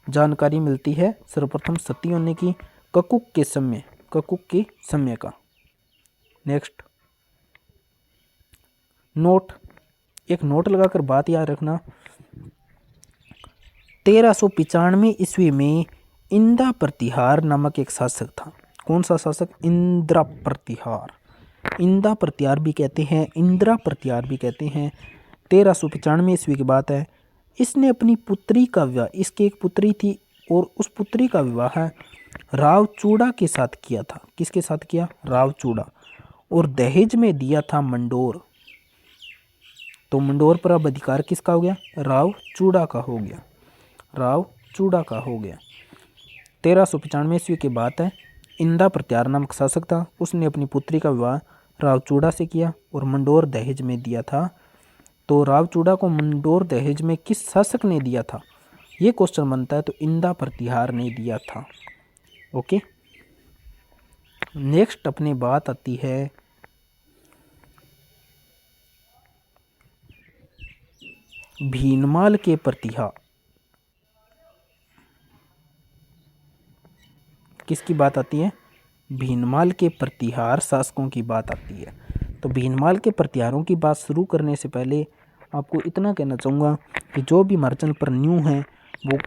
जानकारी मिलती है सर्वप्रथम सती होने की ककुक के समय, ककुक के समय का। Next, note. एक नोट लगाकर बात याद रखना। 1395 ईस्वी में इंद्रा प्रतिहार नामक एक शासक था। कौन सा शासक? इंद्रा प्रतिहार। इंद्रा प्रतिहार भी कहते हैं, इंद्रा प्रतिहार भी कहते हैं। 1395 ईस्वी की बात है। इसने अपनी पुत्री का विवाह, इसकी एक पुत्री थी और उस पुत्री का विवाह राव चूड़ा के साथ किया था। किसके साथ किया? राव चूड़ा। और दहेज में दिया था मंडोर। तो मंडोर पर अब अधिकार किसका हो गया? राव चूड़ा का हो गया। राव चूड़ा का हो गया। 1395 ईस्वी की बात है। इंद्रा प्रतिहार नामक शासक था, उसने अपनी पुत्री का विवाह राव चूड़ा से किया और मंडोर दहेज में दिया था। तो राव चूड़ा को मंडोर दहेज में किस शासक ने दिया था? ये क्वेश्चन बनता है, तो इंद्रा प्रतिहार ने दिया था। ओके। नेक्स्ट अपनी बात आती है भीनमाल के प्रतिहार। किसकी बात आती है? भीनमाल के प्रतिहार शासकों की बात आती है। तो भीनमाल के प्रतिहारों की बात शुरू करने से पहले आपको इतना कहना चाहूँगा कि जो भी हमारे चैनल पर न्यू हैं वो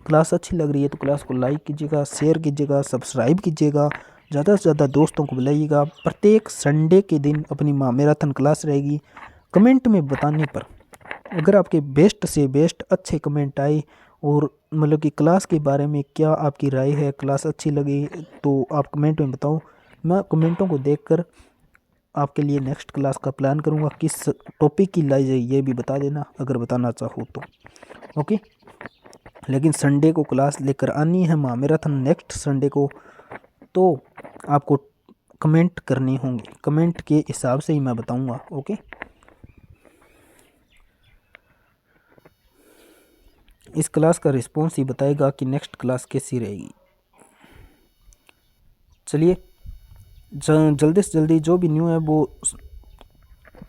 क्लास अच्छी लग रही है तो क्लास को लाइक कीजिएगा, शेयर कीजिएगा, सब्सक्राइब कीजिएगा, ज़्यादा से ज़्यादा दोस्तों को बुलाइएगा। प्रत्येक संडे के दिन अपनी मैराथन क्लास रहेगी। कमेंट में बताने पर अगर आपके बेस्ट से बेस्ट अच्छे कमेंट आए और मतलब कि क्लास के बारे में क्या आपकी राय है, क्लास अच्छी लगी तो आप कमेंट में बताओ। मैं कमेंटों को देखकर आपके लिए नेक्स्ट क्लास का प्लान करूँगा, किस टॉपिक की लाई जाए ये भी बता देना अगर बताना चाहो तो। ओके, लेकिन संडे को क्लास लेकर आनी है महामैराथन नेक्स्ट संडे को, तो आपको कमेंट करने होंगे, कमेंट के हिसाब से ही मैं बताऊंगा। ओके, इस क्लास का रिस्पॉन्स ही बताएगा कि नेक्स्ट क्लास कैसी रहेगी। चलिए, जल्दी से जल्दी जो भी न्यू है वो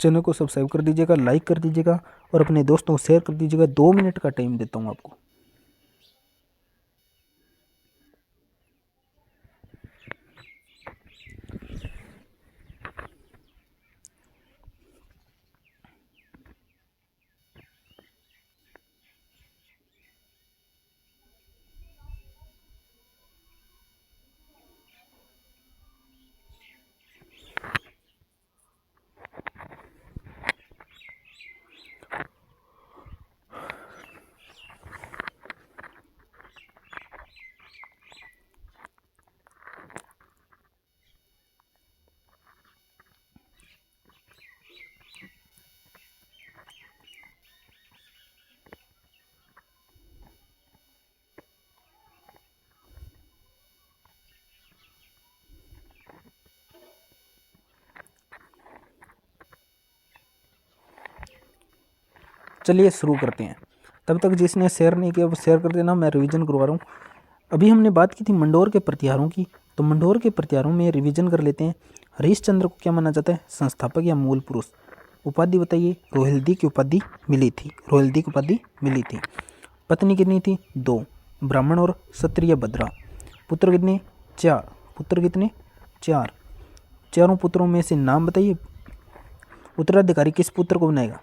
चैनल को सब्सक्राइब कर दीजिएगा, लाइक कर दीजिएगा और अपने दोस्तों को शेयर कर दीजिएगा। 2 मिनट का टाइम देता हूँ आपको। चलिए शुरू करते हैं। तब तक जिसने शेयर नहीं किया वो शेयर कर देना, मैं रिवीजन करवा रहा हूँ। अभी हमने बात की थी मंडोर के प्रतिहारों की, तो मंडोर के प्रतिहारों में रिवीजन कर लेते हैं। हरीशचंद्र को क्या माना जाता है, संस्थापक या मूल पुरुष। उपाधि बताइए, रोहिल्दी की उपाधि मिली थी, रोहिल्दी की उपाधि मिली थी। पत्नी कितनी थी, 2, ब्राह्मण और क्षत्रिय बद्रा। पुत्र कितने, 4, पुत्र कितने, 4। चारों पुत्रों में से नाम बताइए। उत्तराधिकारी किस पुत्र को बनाएगा,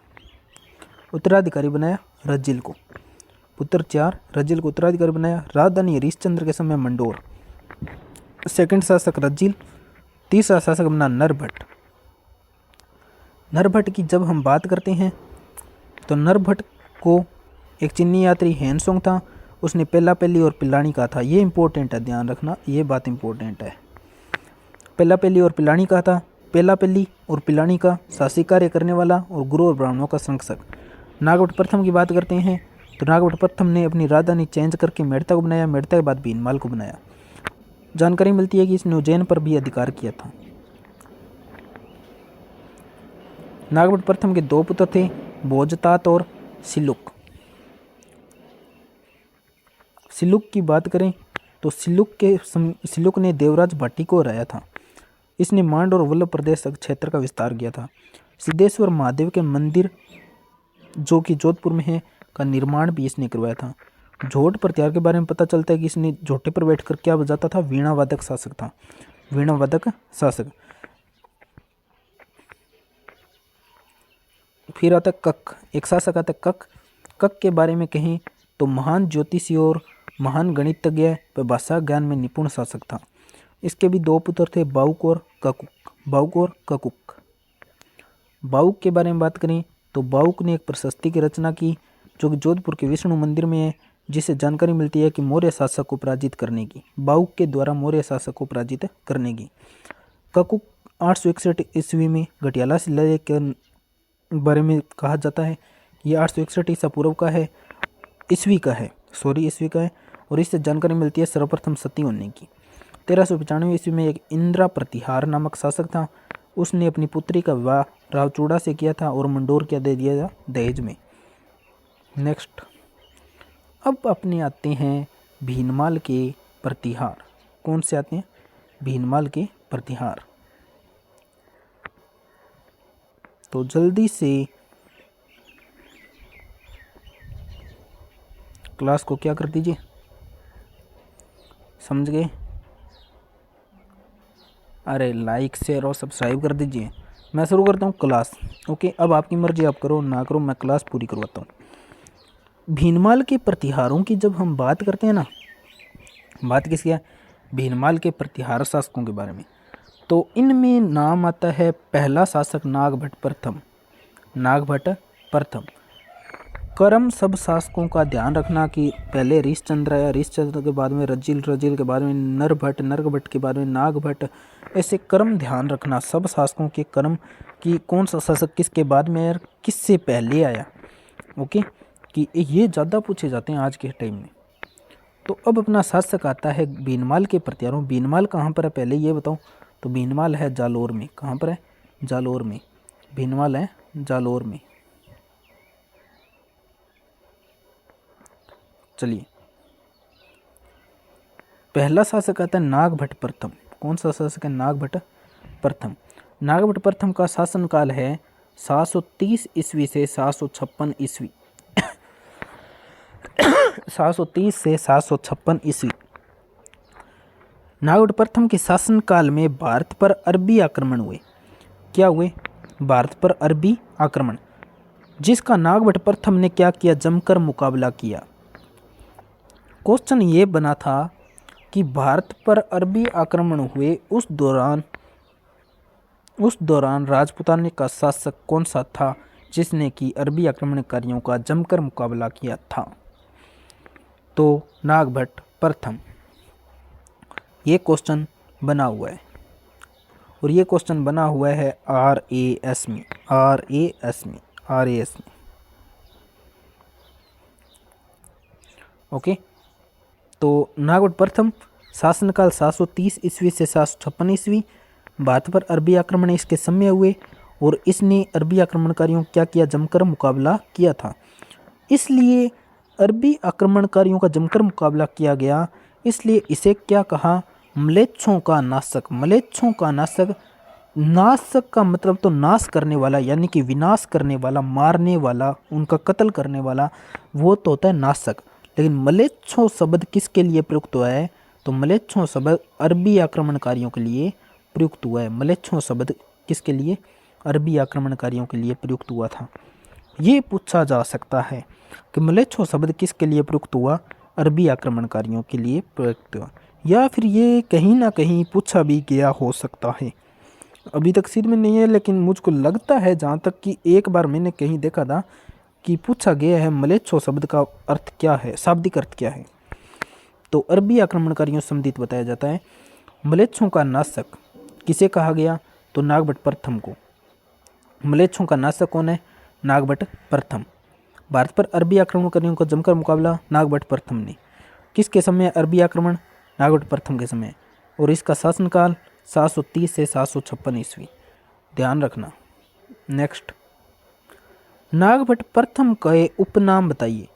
उत्तराधिकारी बनाया रज्जिल को। पुत्र 4, रज्जिल को उत्तराधिकारी बनाया। राजधानी हरीशचंद्र के समय मंडोर। सेकंड शासक रज्जिल, तीसरा शासक बना नरभट्ट। नरभट्ट की जब हम बात करते हैं तो नरभट्ट को एक चीनी यात्री हेनसोंग था, उसने पेला पेली और पिलानी कहा था। ये इंपॉर्टेंट है, ध्यान रखना, ये बात इंपॉर्टेंट है। पेला पेली और पिलानी कहा था। पेला पेली और पिलानी का शासकीय कार्य करने वाला और गुरु और ब्राह्मणों का संरक्षक। नागभट्ट प्रथम की बात करते हैं तो नागभट्ट प्रथम ने अपनी राजधानी चेंज करके मेड़ता को बनाया, मेड़ता के बाद भीनमाल को बनाया। जानकारी मिलती है कि इसने उज्जैन पर भी अधिकार किया था। नागभट्ट प्रथम के 2 पुत्र थे, भोजतात और सिलुक। सिलुक की बात करें तो सिलुक ने देवराज भाटी को हराया था। इसने मांड और वल्लभ प्रदेश क्षेत्र का विस्तार किया था। सिद्धेश्वर महादेव के मंदिर जो कि जोधपुर में है का निर्माण भी इसने करवाया था। झोट प्रतिहार के बारे में पता चलता है कि इसने झोटे पर बैठकर क्या बजाता था, वीणा वादक शासक था, वीणा वादक शासक। फिर आता कक, एक शासक आता कक। कक के बारे में कहें तो महान ज्योतिषी और महान गणितज्ञ व भाषा ज्ञान में निपुण शासक था। इसके भी 2 पुत्र थे, बाउक और ककुक, बाउक और ककुक। बाउक के बारे में बात करें तो बाउक ने एक प्रशस्ति की रचना की जो कि जोधपुर के विष्णु मंदिर में है, जिससे जानकारी मिलती है कि मौर्य शासक को पराजित करने की, बाउक के द्वारा मौर्य शासक को पराजित करने की। ककुक 861 ईस्वी में घटियाला शिलालेख के बारे में कहा जाता है। ये 861 ईसा पूर्व का है, ईस्वी का है, ईस्वी का है, और इससे जानकारी मिलती है सर्वप्रथम सती होने की। 1395 ईस्वी में एक इंद्रा प्रतिहार नामक शासक था, उसने अपनी पुत्री का विवाह रावचूड़ा से किया था और मंडोर क्या दे दिया था दहेज में। नेक्स्ट, अब अपने आते हैं भीनमाल के प्रतिहार। कौन से आते हैं, भीनमाल के प्रतिहार। तो जल्दी से क्लास को क्या कर दीजिए, समझ गए, अरे लाइक शेयर और सब्सक्राइब कर दीजिए। मैं शुरू करता हूँ क्लास। ओके, अब आपकी मर्जी, आप करो ना करो, मैं क्लास पूरी करवाता हूँ। भीनमाल के प्रतिहारों की जब हम बात करते हैं ना, बात किसकी है, भीनमाल के प्रतिहार शासकों के बारे में, तो इनमें नाम आता है पहला शासक नागभट्ट प्रथम। नागभट्ट प्रथम क्रम सब शासकों का ध्यान रखना कि पहले हरिश्चंद्र आया, हरिश्चंद्र के बाद में रजिल, रजिल के बाद में नरभट्ट, नरभट्ट के बाद में नागभट्ट, ऐसे क्रम ध्यान रखना सब शासकों के क्रम कि कौन सा शासक किसके बाद में आया, किससे पहले आया। ओके, कि ये ज़्यादा पूछे जाते हैं आज के टाइम में। तो अब अपना शासक आता है बीनमाल के प्रत्यारों। बीनमाल कहाँ पर है पहले ये बताओ। तो बीनमाल है जालोर में। कहाँ पर है? जालोर में। बीनमाल है जालोर में। चलिए, पहला शासक आता है नागभट्ट प्रथम। कौन सा शासक है? नागभट्ट प्रथम। नागभट्ट प्रथम का शासनकाल है 730 ईस्वी से 756 ईस्वी। 730 से 756 ईस्वी। नागभट्ट प्रथम के शासनकाल में भारत पर अरबी आक्रमण हुए। क्या हुए? भारत पर अरबी आक्रमण, जिसका नागभट्ट प्रथम ने क्या किया? जमकर मुकाबला किया। क्वेश्चन ये बना था कि भारत पर अरबी आक्रमण हुए, उस दौरान राजपूताने का शासक कौन सा था जिसने कि अरबी आक्रमणकारियों का जमकर मुकाबला किया था? तो नागभट्ट प्रथम। ये क्वेश्चन बना हुआ है, और ये क्वेश्चन बना हुआ है RAS में। ओके, तो नागभट्ट प्रथम शासनकाल 730 ईस्वी से 756 ईस्वी। भारत पर अरबी आक्रमण इसके समय हुए, और इसने अरबी आक्रमणकारियों क्या किया? जमकर मुकाबला किया था। इसलिए अरबी आक्रमणकारियों का जमकर मुकाबला किया गया, इसलिए इसे क्या कहा? म्लेच्छों का नाशक। म्लेच्छों का नाशक, नाशक का मतलब तो नाश करने वाला, यानी कि विनाश करने वाला, मारने वाला, उनका कत्ल करने वाला, वो तो होता है नाशक। लेकिन म्लेच्छों शब्द किसके लिए प्रयुक्त हुआ है? तो म्लेच्छों शब्द अरबी आक्रमणकारियों के लिए प्रयुक्त हुआ है। म्लेच्छों शब्द किसके लिए? अरबी आक्रमणकारियों के लिए प्रयुक्त हुआ था। ये पूछा जा सकता है कि म्लेच्छों शब्द किसके लिए प्रयुक्त हुआ? अरबी आक्रमणकारियों के लिए प्रयुक्त हुआ, या फिर ये कहीं ना कहीं पूछा भी गया हो सकता है। अभी तक सिर में नहीं है, लेकिन मुझको लगता है जहाँ तक कि एक बार मैंने कहीं देखा था कि पूछा गया है म्लेच्छों शब्द का अर्थ क्या है, शाब्दिक अर्थ क्या है। तो अरबी आक्रमणकारियों संबंधित बताया जाता है। म्लेच्छों का नाशक किसे कहा गया? तो नागभट्ट प्रथम को। म्लेच्छों का नाशक कौन है? नागभट्ट प्रथम। भारत पर अरबी आक्रमणकारियों का जमकर मुकाबला नागभट्ट प्रथम ने। किसके समय अरबी आक्रमण? नागभट्ट प्रथम के समय। और इसका शासनकाल 730 से 756 ईस्वी। ध्यान रखना। नेक्स्ट, नागभट्ट प्रथम के उपनाम बताइए।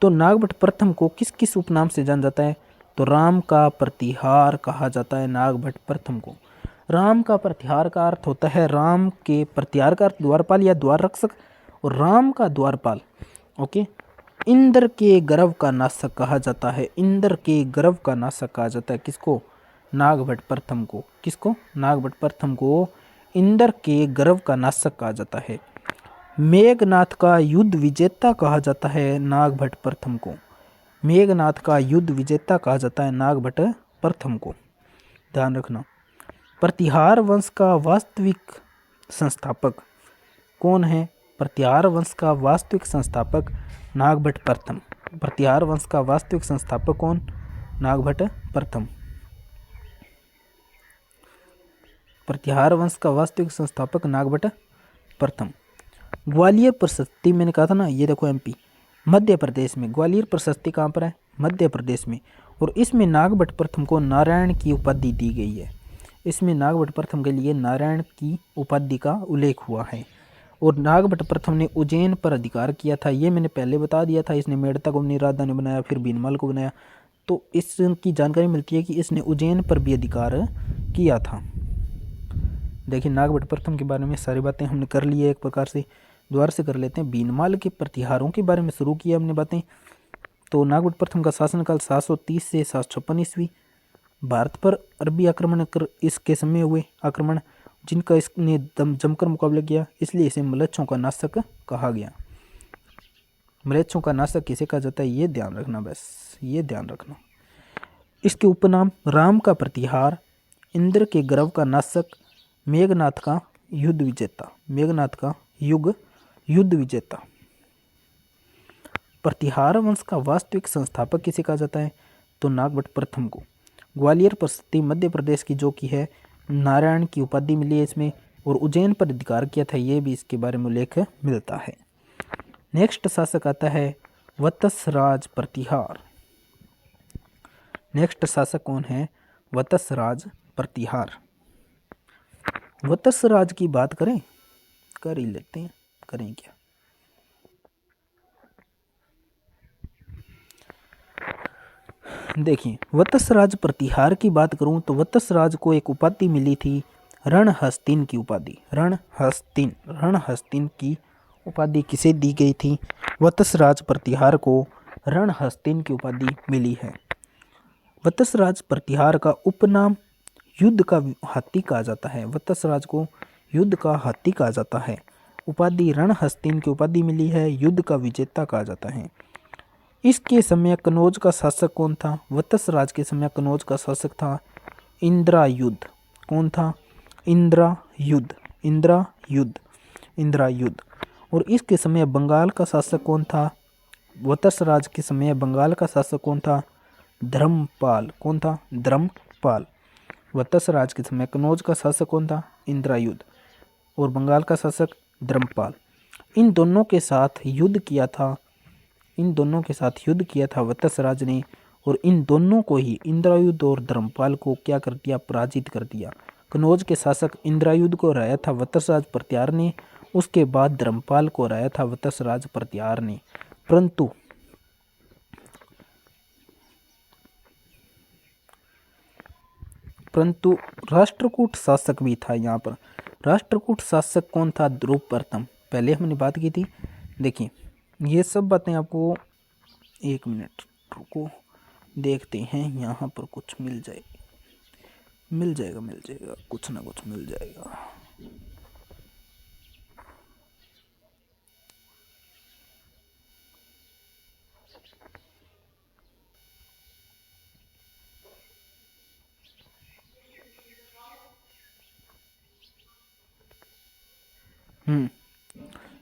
तो नागभट्ट प्रथम को किस किस उपनाम से जाना जाता है? तो राम का प्रतिहार कहा जाता है नागभट्ट प्रथम को। राम का प्रतिहार का अर्थ होता है, राम के प्रतिहार का अर्थ द्वारपाल या द्वार रक्षक, और राम का द्वारपाल। ओके, इंद्र के गर्व का नाशक कहा जाता है। इंद्र के गर्व का नाशक कहा जाता है किसको? नागभट्ट प्रथम को। किसको? नागभट्ट प्रथम को इंद्र के गर्व का नाशक कहा जाता है। मेघनाथ का युद्ध विजेता कहा जाता है नागभट्ट प्रथम को। मेघनाथ का युद्ध विजेता कहा जाता है नागभट्ट प्रथम को। ध्यान रखना। प्रतिहार वंश का वास्तविक संस्थापक कौन है? प्रतिहार वंश का वास्तविक संस्थापक नागभट्ट प्रथम। प्रतिहार वंश का वास्तविक संस्थापक कौन? नागभट्ट प्रथम। प्रतिहार वंश का वास्तविक संस्थापक नागभट्ट प्रथम। ग्वालियर प्रशस्ति मैंने कहा था ना, ये देखो MP मध्य प्रदेश में। ग्वालियर प्रशस्ति कहाँ पर है? मध्य प्रदेश में। और इसमें नागभट्ट प्रथम को नारायण की उपाधि दी गई है। इसमें नागभट्ट प्रथम के लिए नारायण की उपाधि का उल्लेख हुआ है। और नागभट्ट प्रथम ने उज्जैन पर अधिकार किया था, ये मैंने पहले बता दिया था। इसने मेड़ता को अपनी राजधानी बनाया, फिर बीनमाल को बनाया। तो इसकी जानकारी मिलती है कि इसने उज्जैन पर भी अधिकार किया था। देखिए, नागभट्ट प्रथम के बारे में सारी बातें हमने कर ली है। एक प्रकार से दोबारा से कर लेते हैं। बीनमाल के प्रतिहारों के बारे में शुरू किया हमने बातें। तो नागभट्ट प्रथम का शासनकाल 730 से 756 ईस्वी। भारत पर अरबी आक्रमण कर इसके समय हुए आक्रमण, जिनका इसने जमकर मुकाबला किया, इसलिए इसे म्लेच्छों का नाशक कहा गया। म्लेच्छों का नाशक किसे कहा जाता है, ये ध्यान रखना, बस ये ध्यान रखना। इसके उपनाम राम का प्रतिहार, इंद्र के गर्व का नाशक, मेघनाथ का युद्ध विजेता। मेघनाथ का युद्ध विजेता। प्रतिहार वंश का वास्तविक संस्थापक किसे कहा जाता है? तो नागभट्ट प्रथम को। ग्वालियर पर सती मध्य प्रदेश की जो कि है नारायण की उपाधि मिली है इसमें, और उज्जैन पर अधिकार किया था, ये भी इसके बारे में उल्लेख मिलता है। नेक्स्ट शासक आता है वत्सराज प्रतिहार। नेक्स्ट शासक कौन है? वत्सराज प्रतिहार। वत्सराज की बात करें, कर ही लेते हैं, करें क्या। देखिए, वत्सराज प्रतिहार की बात करूं तो वत्सराज को एक उपाधि मिली थी, रणहस्तिन की उपाधि। रणहस्तिन की उपाधि किसे दी गई थी? वत्सराज प्रतिहार को रणहस्तिन की उपाधि मिली है। वत्सराज प्रतिहार का उपनाम युद्ध का हाथी कहा जाता है। वत्सराज को युद्ध का हाथी कहा जाता है। उपाधि रणहस्तिन की उपाधि मिली है, युद्ध का विजेता कहा जाता है। इसके समय कनौज का शासक कौन था? वत्सराज के समय कनौज का शासक था इंद्रायुध। कौन था? इंद्रायुध। और इसके समय बंगाल का शासक कौन था? वत्सराज के समय बंगाल का शासक कौन था? धर्मपाल। कौन था? धर्मपाल। वत्सराज के समय कनौज का शासक कौन था? इंद्रायुध। और बंगाल का शासक धर्मपाल। इन दोनों के साथ युद्ध किया था वत्सराज ने, और इन दोनों को ही इंद्रायुध और धर्मपाल को क्या कर दिया? पराजित कर दिया। कनौज के शासक इंद्रायुध को हराया था वत्सराज प्रतिहार ने, उसके बाद धर्मपाल को हराया था वत्सराज प्रतिहार ने। परंतु राष्ट्रकूट शासक भी था यहाँ पर। राष्ट्रकूट शासक कौन था? ध्रुव प्रथम। पहले हमने बात की थी। देखिए, ये सब बातें आपको, एक मिनट रुको, देखते हैं यहाँ पर कुछ मिल जाएगा, कुछ ना कुछ मिल जाएगा।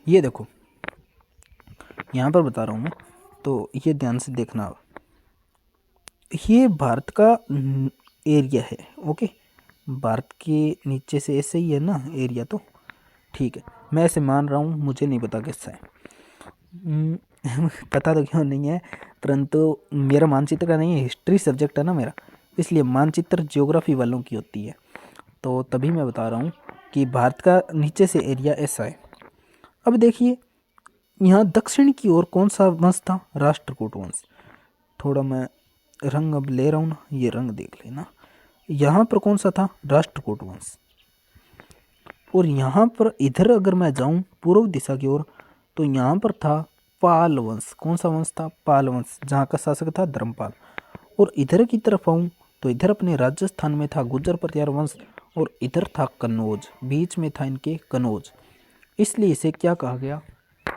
ये देखो, यहाँ पर बता रहा हूँ मैं, तो ये ध्यान से देखना। ये भारत का एरिया है, ओके। भारत के नीचे से ऐसे ही है ना एरिया, तो ठीक है, मैं ऐसे मान रहा हूँ, मुझे नहीं पता कैसा है। पता तो क्यों नहीं है, परंतु मेरा मानचित्र का नहीं है, हिस्ट्री सब्जेक्ट है ना मेरा, इसलिए मानचित्र ज्योग्राफी वालों की होती है, तो तभी मैं बता रहा हूँ कि भारत का नीचे से एरिया ऐसा है। अब देखिए, यहाँ दक्षिण की ओर कौन सा वंश था? राष्ट्रकूट वंश। थोड़ा मैं रंग अब ले रहा हूँ ना, ये रंग देख लेना। यहाँ पर कौन सा था? राष्ट्रकूट वंश। और यहाँ पर इधर अगर मैं जाऊँ पूर्व दिशा की ओर, तो यहाँ पर था पाल वंश। कौन सा वंश था? पाल वंश, जहाँ का शासक था धर्मपाल। और इधर की तरफ आऊँ तो इधर अपने राजस्थान में था गुर्जर प्रतिहार वंश, और इधर था कनौज, बीच में था इनके कनौज। इसलिए इसे क्या कहा गया?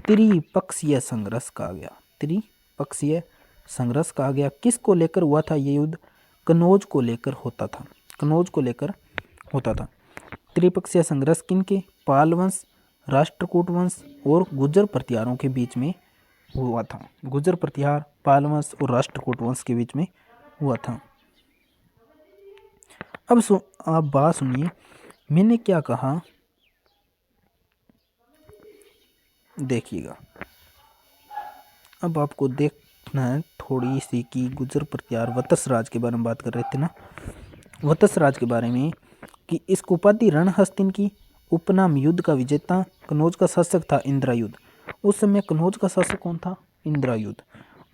त्रिपक्षीय संघर्ष कहा गया। त्रिपक्षीय संघर्ष कहा गया। किसको लेकर हुआ था ये युद्ध? कनौज को लेकर होता था। त्रिपक्षीय संघर्ष किनके? पाल वंश, राष्ट्रकूट वंश और गुर्जर प्रतिहारों के बीच में हुआ था। गुर्जर प्रतिहार, पाल वंश और राष्ट्रकूट वंश के बीच में हुआ था। अब आप बात सुनिए, मैंने क्या कहा, देखिएगा। अब आपको देखना है थोड़ी सी कि गुर्जर प्रतिहार वत्सराज के बारे में बात कर रहे थे ना, वत्सराज के बारे में, कि इसको उपाधि रणहस्तिन की, उपनाम युद्ध का विजेता, कनौज का शासक था इंद्रायुध। उस समय कनौज का शासक कौन था? इंद्रायुध।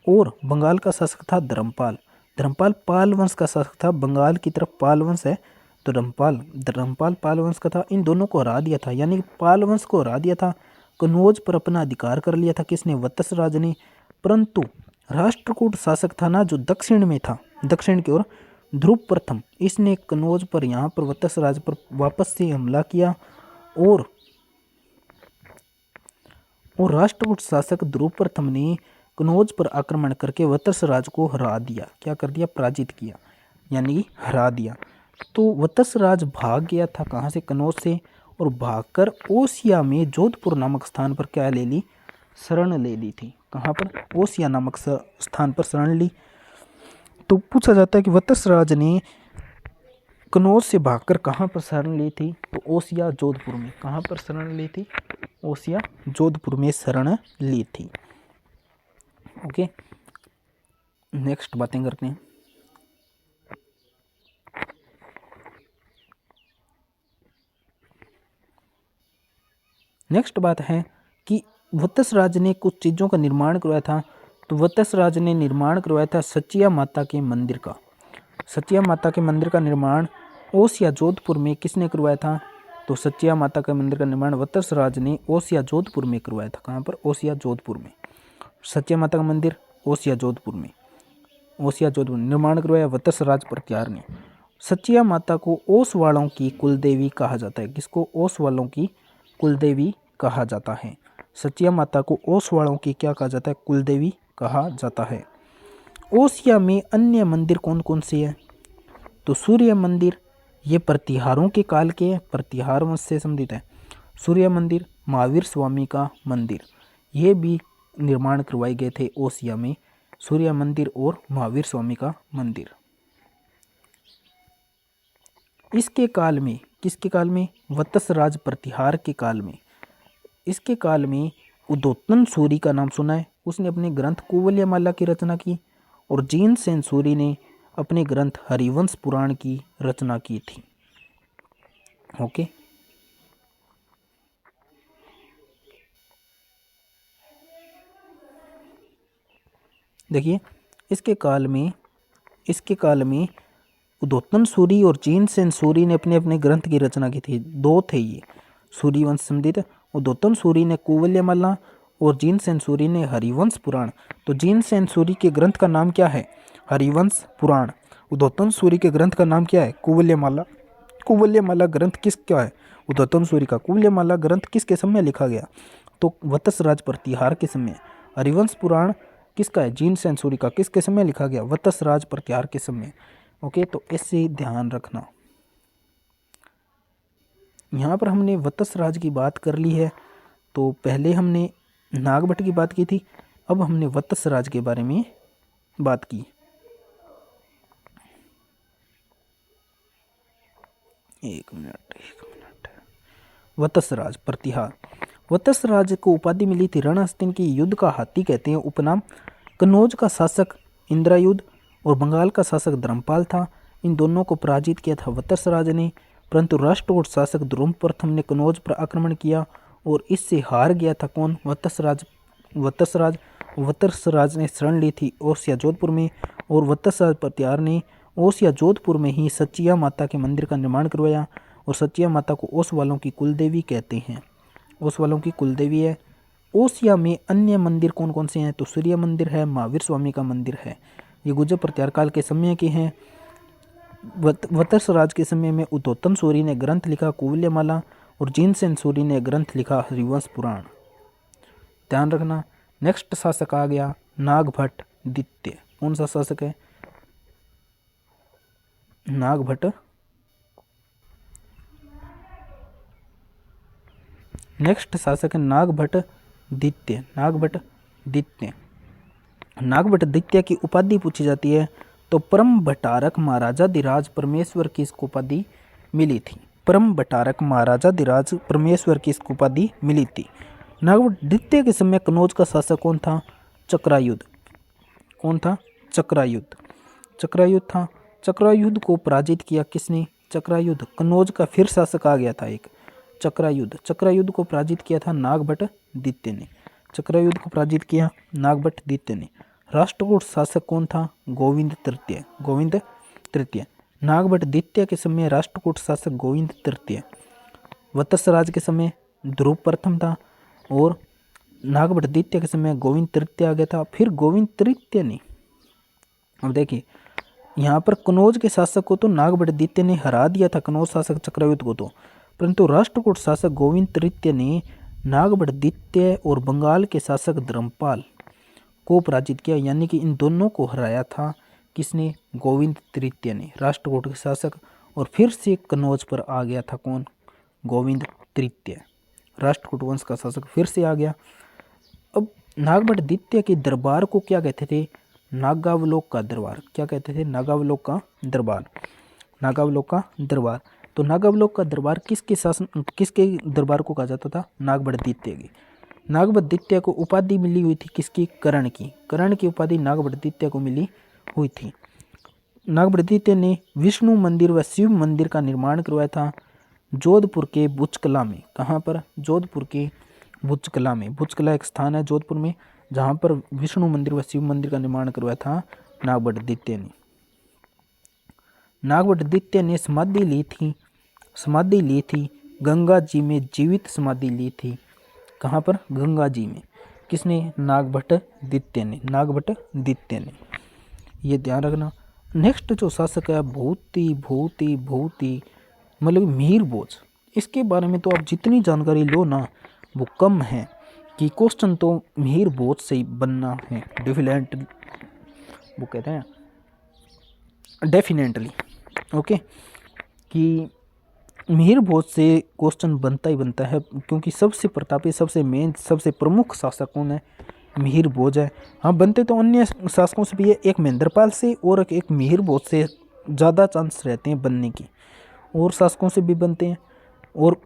और बंगाल का शासक था धर्मपाल। धर्मपाल पाल वंश का शासक था। बंगाल की तरफ पाल वंश है, तो धर्मपाल पाल वंश का था। इन दोनों को हरा दिया था, यानी पाल वंश को हरा दिया था। कनौज पर अपना अधिकार कर लिया था किसने? वत्सराज ने। परंतु राष्ट्रकूट शासक था ना, जो दक्षिण में था, दक्षिण की ओर, ध्रुव प्रथम, इसने कनौज पर, यहाँ पर वत्सराज पर वापस से हमला किया, और राष्ट्रकूट शासक ध्रुव प्रथम ने कनौज पर आक्रमण करके वत्सराज को हरा दिया। क्या कर दिया? पराजित किया, यानी हरा दिया। तो वत्सराज भाग गया था कहाँ से? कनौज से, और भागकर ओसिया में जोधपुर नामक स्थान पर क्या ले ली? शरण ले ली थी। कहाँ पर? ओसिया नामक स्थान पर शरण ली। तो पूछा जाता है कि वत्सराज ने कनौज से भागकर कहाँ पर शरण ली थी? तो ओसिया जोधपुर में। कहाँ पर शरण ली थी? ओसिया जोधपुर में शरण ली थी। ओके, नेक्स्ट बातें करते हैं। नेक्स्ट बात है कि वत्सराज ने कुछ चीज़ों का निर्माण करवाया था। तो वत्सराज ने निर्माण करवाया था सचिया माता के मंदिर का। सचिया माता के मंदिर का निर्माण ओसिया जोधपुर में किसने करवाया था? तो सचिया माता के मंदिर का निर्माण वत्सराज ने ओसिया जोधपुर में करवाया था। कहाँ पर? ओसिया जोधपुर में। सचिया माता का मंदिर ओसिया जोधपुर में। ओसिया जोधपुर निर्माण करवाया वत्सराज प्रत्यार ने। सचिया माता को ओस वालों की कुलदेवी कहा जाता है। किसको? ओस वालों की कुलदेवी कहा जाता है। सचिया माता को ओस वालों की क्या कहा जाता है? कुलदेवी कहा जाता है। ओसिया में अन्य मंदिर कौन कौन से हैं? तो सूर्य मंदिर, ये प्रतिहारों के काल के हैं, प्रतिहार वंश से संबंधित है। सूर्य मंदिर, महावीर स्वामी का मंदिर, ये भी निर्माण करवाए गए थे ओसिया में। सूर्य मंदिर और महावीर स्वामी का मंदिर। इसके काल में, किसके काल में? वत्सराज प्रतिहार के काल में। इसके काल में उद्योतन सूरी का नाम सुना है, उसने अपने ग्रंथ कुवलयमाला की रचना की। और जीन सेन सूरी ने अपने ग्रंथ हरिवंश पुराण की रचना की थी। ओके, देखिए इसके काल में उद्योतन सूरी और जीन सेन सूरी ने अपने अपने ग्रंथ की रचना की थी। दो थे ये सूरी वंश संबंधित। उद्योतन सूरी ने कुवलयमाला और जीन सेन सूरी ने हरिवंश पुराण। तो जीन सेन सूरी के ग्रंथ का नाम क्या है? हरिवंश पुराण। उद्योतन सूरी के ग्रंथ का नाम क्या है? कुवलयमाला। कुवलयमाला ग्रंथ किसका है? उद्योतन सूरी का। कुवलयमाला ग्रंथ किसके समय लिखा गया? तो वत्सराज प्रतिहार के समय। हरिवंश पुराण किसका है? जीन सेन सूरी का। किसके समय लिखा गया? वत्सराज प्रतिहार के समय। ओके, तो इससे ध्यान रखना। यहाँ पर हमने वत्सराज की बात कर ली है। तो पहले हमने नागभट्ट की बात की थी, अब हमने वत्सराज के बारे में बात की। एक मिनट। वत्सराज प्रतिहार। वत्सराज को उपाधि मिली थी रणहस्तिन की युद्ध का हाथी कहते हैं उपनाम। कन्नौज का शासक इंद्रायुध और बंगाल का शासक धर्मपाल था। इन दोनों को पराजित किया था वत्सराज ने, परंतु राष्ट्रकूट शासक ध्रुव प्रथम ने कन्नौज पर आक्रमण किया और इससे हार गया था। कौन? वत्सराज। वत्सराज ने शरण ली थी ओसिया जोधपुर में और वत्सराज प्रतिहार ने ओसिया जोधपुर में ही सचिया माता के मंदिर का निर्माण करवाया। और सचिया माता को ओस वालों की कुलदेवी कहते हैं। ओस वालों की कुलदेवी है। ओसिया में अन्य मंदिर कौन कौन से हैं? तो सूर्य मंदिर है, महावीर स्वामी का मंदिर है। ये गुर्जर प्रतिहार काल के समय के हैं। वत्सराज के समय में उद्योतन सूरी ने ग्रंथ लिखा कुवलयमाला और जीन सेन सूरी ने ग्रंथ लिखा हरिवंश पुराण। ध्यान रखना। नेक्स्ट शासक आ गया नागभट्ट द्वितीय। कौन सा शासक है? नागभट्ट। नेक्स्ट शासक है नागभट्ट द्वितीय। नागभट्ट द्वितीय की उपाधि पूछी जाती है तो परम भट्टारक महाराजाधिराज परमेश्वर की इसको उपाधि मिली थी। परम भट्टारक महाराजाधिराज परमेश्वर की इसको उपाधि मिली थी। नागभट्ट द्वितीय के समय कन्नौज का शासक कौन था? चक्रायुध। कौन था? चक्रायुध था। चक्रायुध को पराजित किया किसने? चक्रायुध। कन्नौज का फिर शासक आ गया था एक चक्रायुध को पराजित किया था नागभट्ट द्वितीय ने। चक्रायुध को पराजित किया नागभट्ट द्वितीय ने। राष्ट्रकूट शासक कौन था? गोविंद तृतीय। नागभट्ट द्वितीय के समय राष्ट्रकूट शासक गोविंद तृतीय। वत्सराज के समय ध्रुव प्रथम था और नागभट्ट द्वितीय के समय गोविंद तृतीय आ गया था। फिर गोविंद तृतीय ने, अब देखिए यहाँ पर कन्नौज के शासक को तो नागभट्ट द्वितीय ने हरा दिया था, कन्नौज शासक चक्रायुध को तो, परंतु राष्ट्रकूट शासक गोविंद तृतीय ने नागभट्ट द्वितीय और बंगाल के शासक धर्मपाल को पराजित किया। यानी कि इन दोनों को हराया था किसने? गोविंद तृतीय ने, राष्ट्रकूट के शासक। और फिर से कन्नौज पर आ गया था कौन? गोविंद तृतीय। राष्ट्रकूट वंश का शासक फिर से आ गया। अब नागभट्ट द्वितीय के दरबार को क्या कहते थे? नागावलोक का दरबार। क्या कहते थे? नागावलोक का दरबार। नागावलोक का दरबार। तो नागावलोक का दरबार किसके दरबार को कहा जाता था? नागभट्ट द्वितीय की। नागभट्ट द्वितीय को उपाधि मिली हुई थी किसकी? कर्ण की। कर्ण की उपाधि नागभट्ट द्वितीय को मिली हुई थी। नागभट्ट द्वितीय ने विष्णु मंदिर व शिव मंदिर का निर्माण करवाया था जोधपुर के बुचकला में। कहाँ पर? जोधपुर के बुचकला में। बुचकला एक स्थान है जोधपुर में जहाँ पर विष्णु मंदिर व शिव मंदिर का निर्माण करवाया था नागभट्ट द्वितीय ने। नागभट्ट द्वितीय ने समाधि ली थी गंगा जी में, जीवित समाधि ली थी। कहाँ पर? गंगा जी में। किसने? नागभट्ट द्वितीय ने। नागभट्ट द्वितीय ने, ये ध्यान रखना। नेक्स्ट जो शासक है बहुत ही मतलब मिहिर भोज। इसके बारे में तो आप जितनी जानकारी लो ना वो कम है, कि क्वेश्चन तो मिहिर भोज से ही बनना है डेफिनेटली, वो कहते हैं डेफिनेटली, ओके, कि मिहिर भोज से क्वेश्चन बनता ही बनता है, क्योंकि सबसे प्रतापी, सबसे मेन, सबसे प्रमुख शासक कौन है? मिहिर भोज है। हाँ, बनते तो अन्य शासकों से भी है, एक महेंद्रपाल से और एक मिहिर भोज से ज़्यादा चांस रहते हैं बनने की, और शासकों से भी बनते हैं। और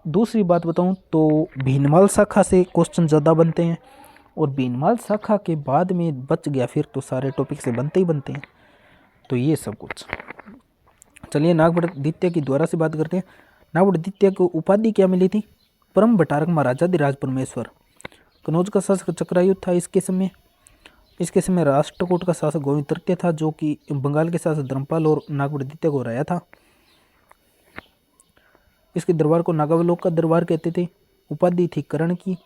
दूसरी बात बताऊं तो भीनमाल शाखा से क्वेश्चन ज़्यादा बनते हैं, और भीनमाल शाखा के बाद में बच गया फिर तो सारे टॉपिक से बनते ही बनते हैं। तो ये सब कुछ। चलिए नागभट्ट द्वितीय की द्वारा से बात करते हैं। नागभट्ट द्वितीय को उपाधि क्या मिली थी? परम भट्टारक महाराजाधिराज परमेश्वर। कनौज का शासक चक्रायुध था इसके समय राष्ट्रकूट का शासक गोविंद तृतीय था, जो कि बंगाल के शासक धर्मपाल और नागभट्ट द्वितीय को हराया था। इसके दरबार को नागावलोक का दरबार कहते थे। उपाधि थी कर्ण की।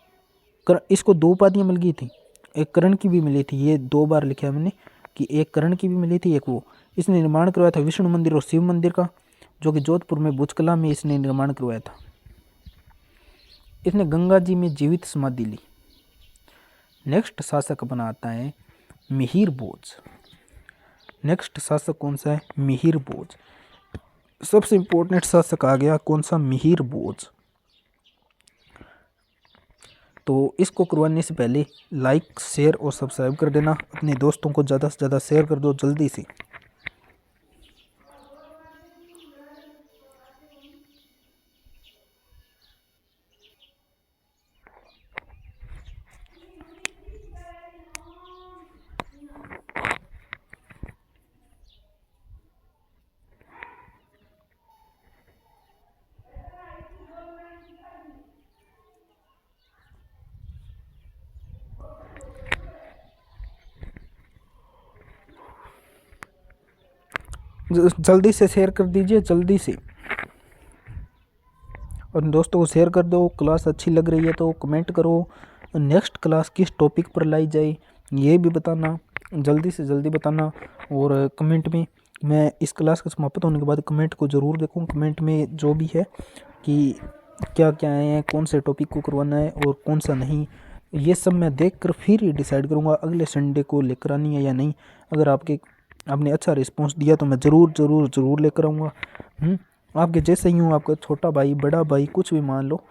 इसको 2 उपाधियां मिल गई थी, एक कर्ण की भी मिली थी, ये 2 बार लिखा है मैंने कि एक कर्ण की भी मिली थी, एक वो। इसने निर्माण करवाया था विष्णु मंदिर और शिव मंदिर का, जो कि जोधपुर में बुचकला में इसने निर्माण करवाया था। इसने गंगा जी में जीवित समाधि ली। नेक्स्ट शासक अपना आता है मिहिर भोज। नेक्स्ट शासक कौन सा है? मिहिर भोज। सबसे इंपॉर्टेंट शासक आ गया, कौन सा? मिहिर भोज। तो इसको करवाने से पहले लाइक, शेयर और सब्सक्राइब कर देना। अपने दोस्तों को ज़्यादा से ज़्यादा शेयर कर दो जल्दी से। जल्दी से शेयर कर दीजिए, जल्दी से, और दोस्तों को शेयर कर दो। क्लास अच्छी लग रही है तो कमेंट करो। नेक्स्ट क्लास किस टॉपिक पर लाई जाए ये भी बताना, जल्दी से जल्दी बताना। और कमेंट में, मैं इस क्लास का समाप्त होने के बाद कमेंट को ज़रूर देखूँ। कमेंट में जो भी है कि क्या क्या है, कौन से टॉपिक को करवाना है और कौन सा नहीं, ये सब मैं देख कर फिर ही डिसाइड करूँगा अगले संडे को लेकर आनी है या नहीं। अगर आपने अच्छा रिस्पॉन्स दिया तो मैं ज़रूर लेकर आऊँगा। आपके जैसे ही हूँ, आपका छोटा भाई, बड़ा भाई, कुछ भी मान लो,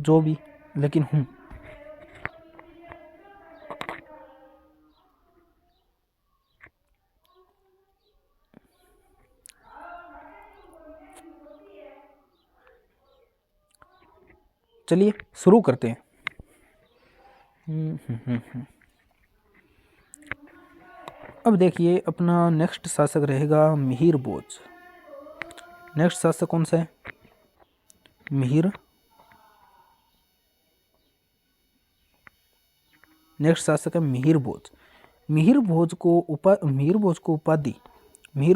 जो भी, लेकिन हूँ। चलिए शुरू करते हैं। अब देखिए अपना नेक्स्ट शासक रहेगा मिहिर भोज। नेक्स्ट शासक कौन सा है? नेक्स्ट शासक है मिहिर भोज। मिहिर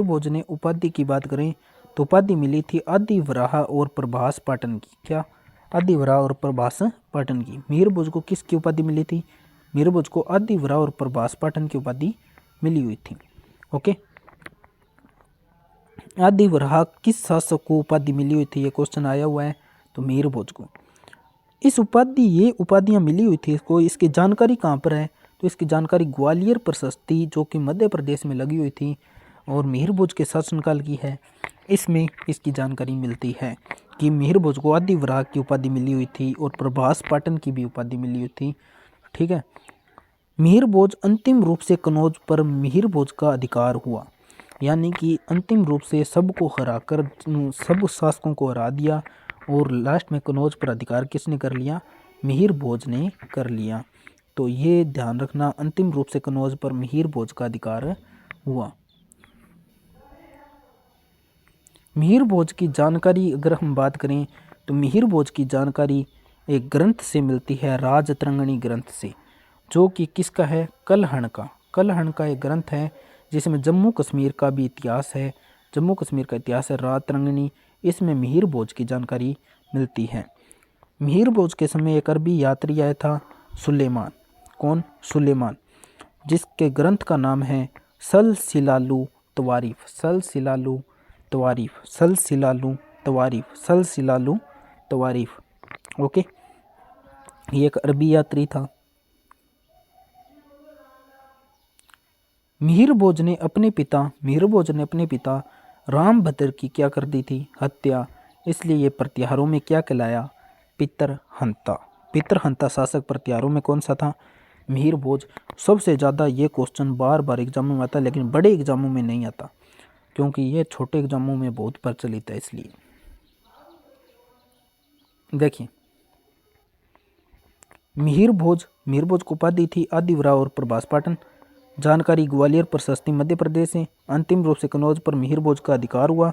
भोज ने उपाधि की बात करें तो उपाधि मिली थी आदि वराह और प्रभास पाटन की। क्या? आदि वराह और प्रभास पाटन की। मिहिर भोज को किसकी उपाधि मिली थी? मिहिर भोज को आदि वराह और प्रभास पाटन की उपाधि मिली हुई थी। ओके, आदि वराह किस शासक को उपाधि मिली हुई थी? ये क्वेश्चन आया हुआ है। तो मिहिर भोज को ये उपाधियां मिली हुई थी इसको। इसकी जानकारी कहाँ पर है? तो इसकी जानकारी ग्वालियर प्रशस्ति, जो कि मध्य प्रदेश में लगी हुई थी और मिहिर भोज के शासनकाल की है, इसमें इसकी जानकारी मिलती है कि मिहिर भोज को आदि वराह की उपाधि मिली हुई थी और प्रभास पाटन की भी उपाधि मिली हुई थी। ठीक है। मिहिर भोज अंतिम रूप से कनौज पर मिहिर भोज का अधिकार हुआ, यानी कि अंतिम रूप से सबको हराकर सब शासकों को हरा दिया और लास्ट में कनौज पर अधिकार किसने कर लिया? मिहिर भोज ने कर लिया। तो ये ध्यान रखना, अंतिम रूप से कनौज पर मिहिर भोज का अधिकार हुआ। मिहिर भोज की जानकारी अगर हम बात करें तो मिहिर भोज की जानकारी एक ग्रंथ से मिलती है, राजतरंगिणी ग्रंथ से, जो कि किसका है? कलहण का। कलहण का एक ग्रंथ है जिसमें जम्मू कश्मीर का भी इतिहास है, जम्मू कश्मीर का इतिहास है राजतरंगिणी, इसमें मिहिर भोज की जानकारी मिलती है। मिहिर भोज के समय एक अरबी यात्री आया था, सुलेमान। कौन? सुलेमान, जिसके ग्रंथ का नाम है सलसिलालु तवारीफ। सलसिलालु तवारीफ, सलसिलालु तवारीफ, सलसिलालु तवारीफ। ओके, ये एक अरबी यात्री था। मिहिर भोज ने अपने पिता रामभद्र की क्या कर दी थी? हत्या। इसलिए ये प्रत्याहारों में क्या कहलाया? पितरहंता। पितरहंता शासक प्रत्याहारों में कौन सा था? मिहिर भोज। सबसे ज़्यादा ये क्वेश्चन बार बार एग्जामों में आता है, लेकिन बड़े एग्जामों में नहीं आता, क्योंकि ये छोटे एग्जामों में बहुत प्रचलित है। इसलिए देखिए, मिहिर भोज को उपाधि थी आदिवरा और प्रभास पाटन। जानकारी ग्वालियर प्रशस्ति मध्य प्रदेश है। अंतिम रूप से कनौज पर मिहिर भोज का अधिकार हुआ।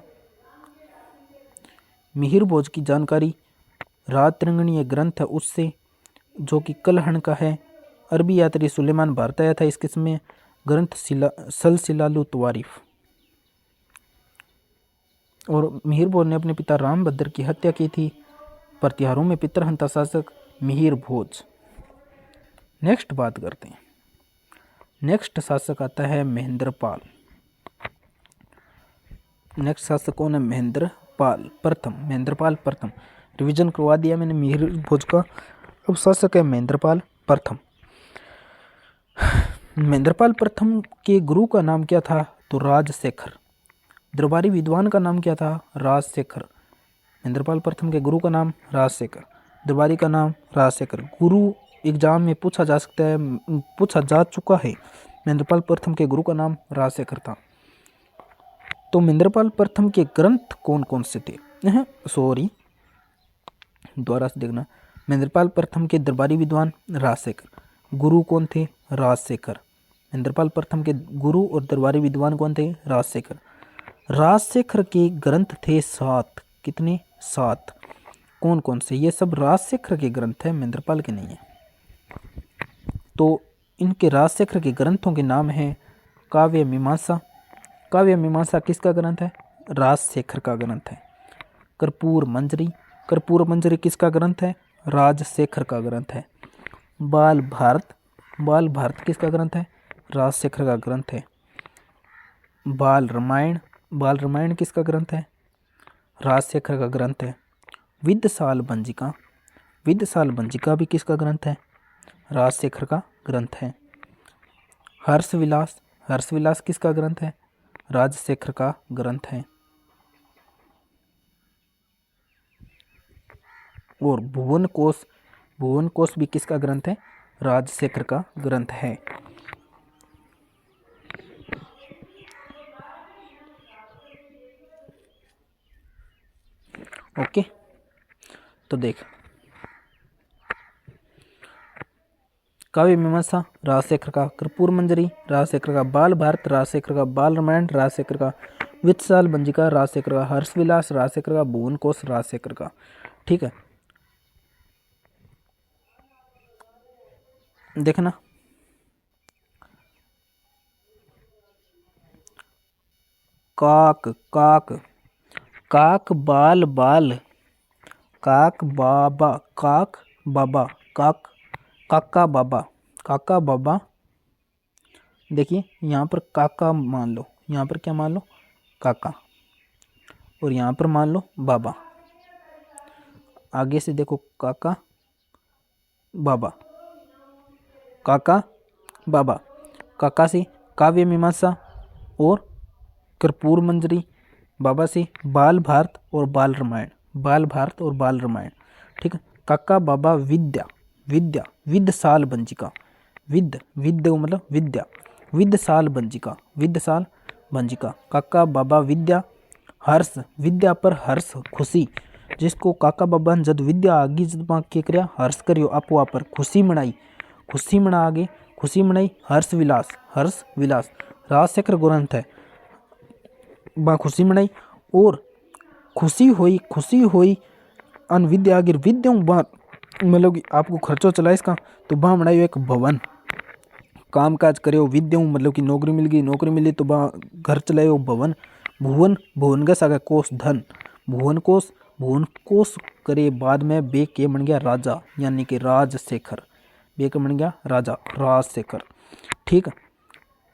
मिहिर भोज की जानकारी राजतरंगिणी एक ग्रंथ है उससे, जो कि कलहण का है। अरबी यात्री सुलेमान भारत आया था इसके समय। ग्रंथ सलसिलालु तवारीफ। और मिहिर भोज ने अपने पिता रामभद्र की हत्या की थी। प्रत्याहारों में पितरहंता शासक मिहिर भोज। नेक्स्ट बात करते हैं। नेक्स्ट शासक आता है महेंद्रपाल। नेक्स्ट शासक कौन है? महेंद्रपाल प्रथम। महेंद्रपाल प्रथम, रिवीजन करवा दिया मैंने मिहिर भोज का। अब शासक है महेंद्रपाल प्रथम। महेंद्रपाल प्रथम के गुरु का नाम क्या था? तो राजशेखर। दरबारी विद्वान का नाम क्या था? राजशेखर। महेंद्रपाल प्रथम के गुरु का नाम राजशेखर, दरबारी का नाम राजशेखर। गुरु एग्जाम में पूछा जा सकता है, पूछा जा चुका है। महेंद्रपाल प्रथम के गुरु का नाम राजशेखर था। तो महेंद्रपाल प्रथम के ग्रंथ कौन कौन से थे? सॉरी, दोबारा से देखना। महेंद्रपाल प्रथम के दरबारी विद्वान राजशेखर, गुरु कौन थे? राजशेखर। महेंद्रपाल प्रथम के गुरु और दरबारी विद्वान कौन थे? राजशेखर। राजशेखर के ग्रंथ थे 7। कितने? 7। कौन कौन से? ये सब राजशेखर के ग्रंथ हैं, महेंद्रपाल के नहीं है। तो इनके राजशेखर के ग्रंथों के नाम हैं काव्य मीमांसा। काव्य मीमांसा किसका ग्रंथ है? राजशेखर का ग्रंथ है। कर्पूर मंजरी, कर्पूर मंजरी किसका ग्रंथ है? राजशेखर का ग्रंथ है। बाल भारत, बाल भारत किसका ग्रंथ है? राजशेखर का ग्रंथ है। बाल रामायण, बाल रामायण किसका ग्रंथ है? राजशेखर का ग्रंथ है। विद्यसाल भंजिका, विद्यसाल भंजिका भी किसका ग्रंथ है? राजशेखर का ग्रंथ है। हर्षविलास, हर्षविलास किसका ग्रंथ है? राजशेखर का ग्रंथ है। और भुवन कोश, भुवन कोश भी किसका ग्रंथ है? राजशेखर का ग्रंथ है। ओके, तो देख, काव्य मीमांसा राजशेखर का, कर्पूर मंजरी राजशेखर का, बाल भारत राजशेखर का, बाल रामायण राजशेखर का, वित्तसाल भंजिका राजशेखर का, हर्षविलास राजशेखर का, भुवन कोश राजशेखर का। ठीक है, देखना काक, काक, काक बाल बाल, काक बाबा, काक बाबा, काक, काका बाबा, काका बाबा। देखिए यहाँ पर काका मान लो, यहाँ पर क्या मान लो? काका। और यहाँ पर मान लो बाबा। आगे से देखो काका बाबा, काका बाबा। काका से काव्य मीमांसा और कर्पूर मंजरी, बाबा से बाल भारत और बाल रामायण, बाल भारत और बाल रामायण। ठीक है, काका बाबा विद्या, विद्या, विद्यसाल भंजिका, विद्य मतलब विद्या, विद्यसाल भंजिका, विद्यसाल भंजिका। काका बाबा विद्या, हर्ष, विद्या पर हर्ष खुशी, जिसको काका बाबा ने जद विद्या आगी जद वहाँ के करया हर्ष करियो आपो आप पर खुशी मनाई, खुशी मना आगे खुशी मनाई। हर्ष विलास, हर्ष विलास राजशेखर ग्रंथ है, वहाँ खुशी मनाई। और खुशी हुई अन विद्या आगे विद्या मतलब कि आपको खर्चो चला इसका, तो वहाँ बनाइयो एक भवन, काम काज करो विद्या मतलब कि नौकरी मिल गई, नौकरी मिली तो वहाँ घर चलायो भवन। भुवन, भुवन का सागा कोष धन, भुवन कोष, भुवन कोष करे बाद में बे के बन गया राजा, यानी कि राजशेखर, बे के बन गया राजा राजशेखर। ठीक है,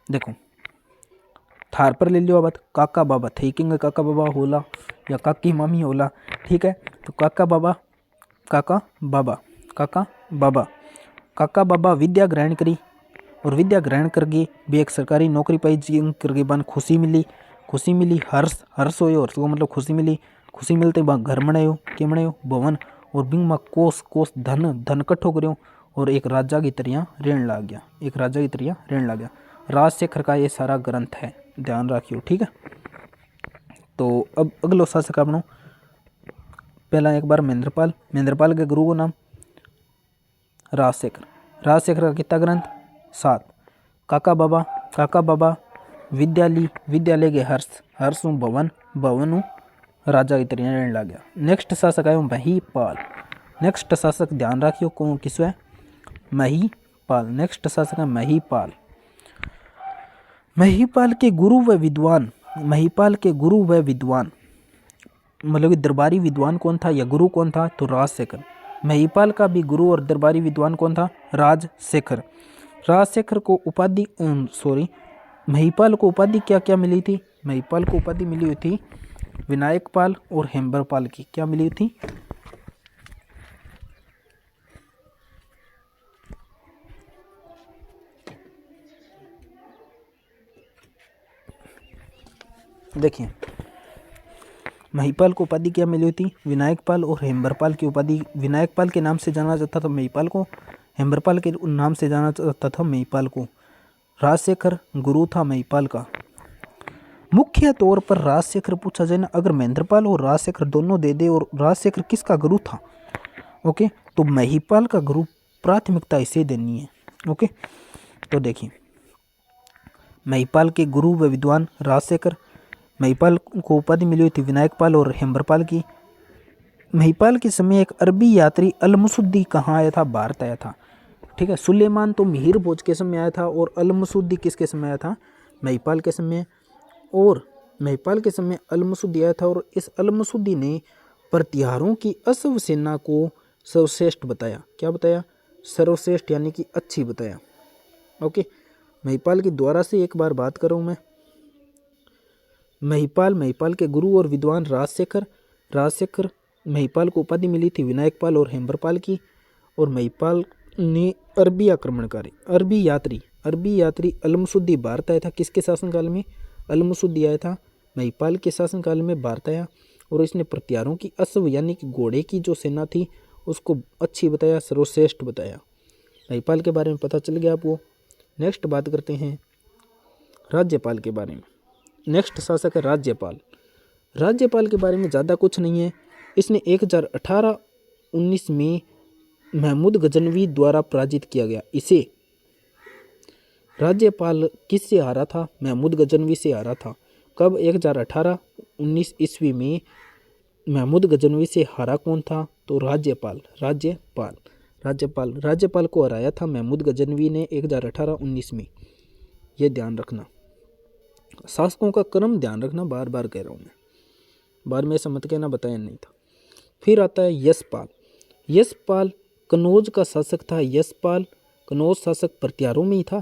देखो थार पर ले लियो बात। काका बाबा थे किंग काका बाबा होला या काकी मामी होला। ठीक है, तो काका बाबा, काका बाबा, काका बाबा, काका बाबा विद्या ग्रहण करी, और विद्या ग्रहण करके भी एक सरकारी नौकरी पाई करके बन खुशी मिली, खुशी मिली। हर्ष, हर्ष होयो, हर्ष को मतलब खुशी मिली, खुशी मिलते वहाँ घर बनायो, के बनायो भवन, और बिंग में कोष, कोष धन, धन इकट्ठो करो, और एक राजा की तरह रहन लग गया, एक राजा की तरह रहन लग गया। राजशेखर का ये सारा ग्रंथ है, ध्यान रखियो। ठीक है, तो अब अगलो शासक अपनो पहला एक बार महेंद्रपाल, महेंद्रपाल के गुरु को नाम राजशेखर, राजशेखर का कितना ग्रंथ 7। काका बाबा, काका बाबा विद्यालय, विद्यालय के हर्ष, हर्ष भवन, भवन राजा की तरह रहने लग गया। नेक्स्ट शासक आयो महिपाल, नेक्स्ट शासक ध्यान रखियो कौन किसो है, महिपाल। नेक्स्ट शासक है महिपाल, महिपाल के गुरु व विद्वान, महिपाल के गुरु व विद्वान मतलब कि दरबारी विद्वान कौन था या गुरु कौन था, तो राजशेखर। महिपाल का भी गुरु और दरबारी विद्वान कौन था, राजशेखर। राजशेखर को उपाधि महिपाल को उपाधि क्या क्या मिली थी, महिपाल को उपाधि मिली हुई थी विनायकपाल और हेम्बरपाल की, क्या मिली हुई थी, देखिए महिपाल को उपाधि क्या मिली हुई थी, विनायकपाल और हेम्बरपाल की उपाधि। विनायकपाल के नाम से जाना जाता था महिपाल को, हेम्बरपाल के नाम से जाना जाता था महिपाल को। राजशेखर गुरु था महिपाल का। मुख्य तौर पर राजशेखर पूछा जाए ना, अगर महेंद्रपाल और राजशेखर दोनों दे दे और राजशेखर किसका गुरु था, ओके, तो महिपाल का गुरु प्राथमिकता इसे देनी है। ओके, तो देखिए महिपाल के गुरु व विद्वान राजशेखर, महिपाल को उपाधि मिली हुई थी विनायकपाल और हेम्बरपाल की। महिपाल के समय एक अरबी यात्री अलमसुद्दी कहाँ आया था, भारत आया था। ठीक है, सुलेमान तो मिहिर भोज के समय आया था और अलमसुद्दी किसके समय आया था, महिपाल के समय। और महिपाल के समय अलमसुद्दी आया था और इस अलमसुद्दी ने प्रतिहारों की अश्व सेना को सर्वश्रेष्ठ बताया। क्या बताया, सर्वश्रेष्ठ यानी कि अच्छी बताया। ओके, महिपाल की द्वारा से एक बार बात करूँ मैं। महिपाल के गुरु और विद्वान राजशेखर, राजशेखर महिपाल को उपाधि मिली थी विनायकपाल और हेम्बरपाल की। और महिपाल ने अरबी आक्रमणकारी, अरबी यात्री अलमसुद्दी भारत आया था। किसके शासनकाल में, अलमसुद्दी आया था, महिपाल के शासनकाल में भारत आया। और इसने प्रत्यारों की अश्व यानी कि घोड़े की जो सेना थी उसको अच्छी बताया, सर्वश्रेष्ठ बताया। महिपाल के बारे में पता चल गया आपको। नेक्स्ट बात करते हैं राज्यपाल के बारे में। नेक्स्ट शासक है राज्यपाल। राज्यपाल के बारे में ज़्यादा कुछ नहीं है। इसने 1018-19 में महमूद गजनवी द्वारा पराजित किया गया। इसे राज्यपाल किससे हारा था, महमूद गजनवी से हारा था। कब, 1018-19 ईस्वी में महमूद गजनवी से हारा कौन था, तो राज्यपाल, राज्यपाल, राज्यपाल, राज्यपाल को हराया था महमूद गजनवी ने 1018-19 में। ये ध्यान रखना, शासकों का क्रम ध्यान रखना, बार बार कह रहा हूँ मैं, बार में ऐसा मत कहना बताया नहीं था। फिर आता है यशपाल। यशपाल कनौज का शासक था। यशपाल कनौज शासक प्रतिहारों में ही था,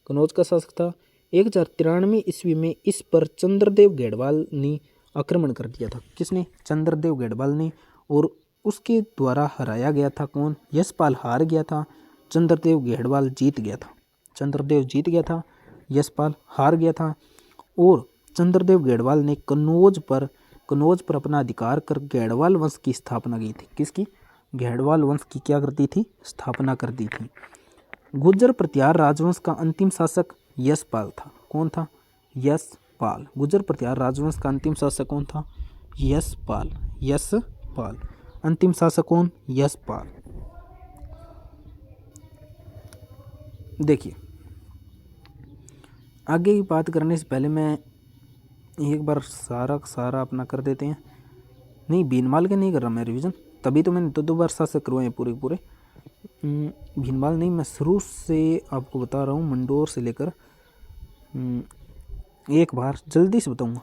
कनौज का शासक था। 1093 ईस्वी में इस पर चंद्रदेव घेड़वाल ने आक्रमण कर दिया था। किसने, चंद्रदेव घेड़वाल ने। और उसके द्वारा हराया गया था कौन, यशपाल हार गया था, चंद्रदेव घेड़वाल जीत गया था। चंद्रदेव जीत गया था, यशपाल हार गया था। और चंद्रदेव घेड़वाल ने कनौज पर अपना अधिकार कर घेड़वाल वंश की स्थापना की थी। किसकी, घेड़वाल वंश की क्या करती थी, स्थापना कर दी थी। गुर्जर प्रतिहार राजवंश का अंतिम शासक यशपाल था। कौन था, यशपाल। गुर्जर प्रतिहार राजवंश का अंतिम शासक कौन था, यशपाल। यशपाल अंतिम शासक कौन, यशपाल। देखिए आगे की बात करने से पहले मैं एक बार सारा अपना कर देते हैं। नहीं, भीनमाल के नहीं कर रहा मैं रिवीजन, तभी तो मैंने दो बार शासक करवाए पूरे पूरे। भीनमाल नहीं, मैं शुरू से आपको बता रहा हूँ, मंडोर से लेकर एक बार जल्दी से बताऊंगा।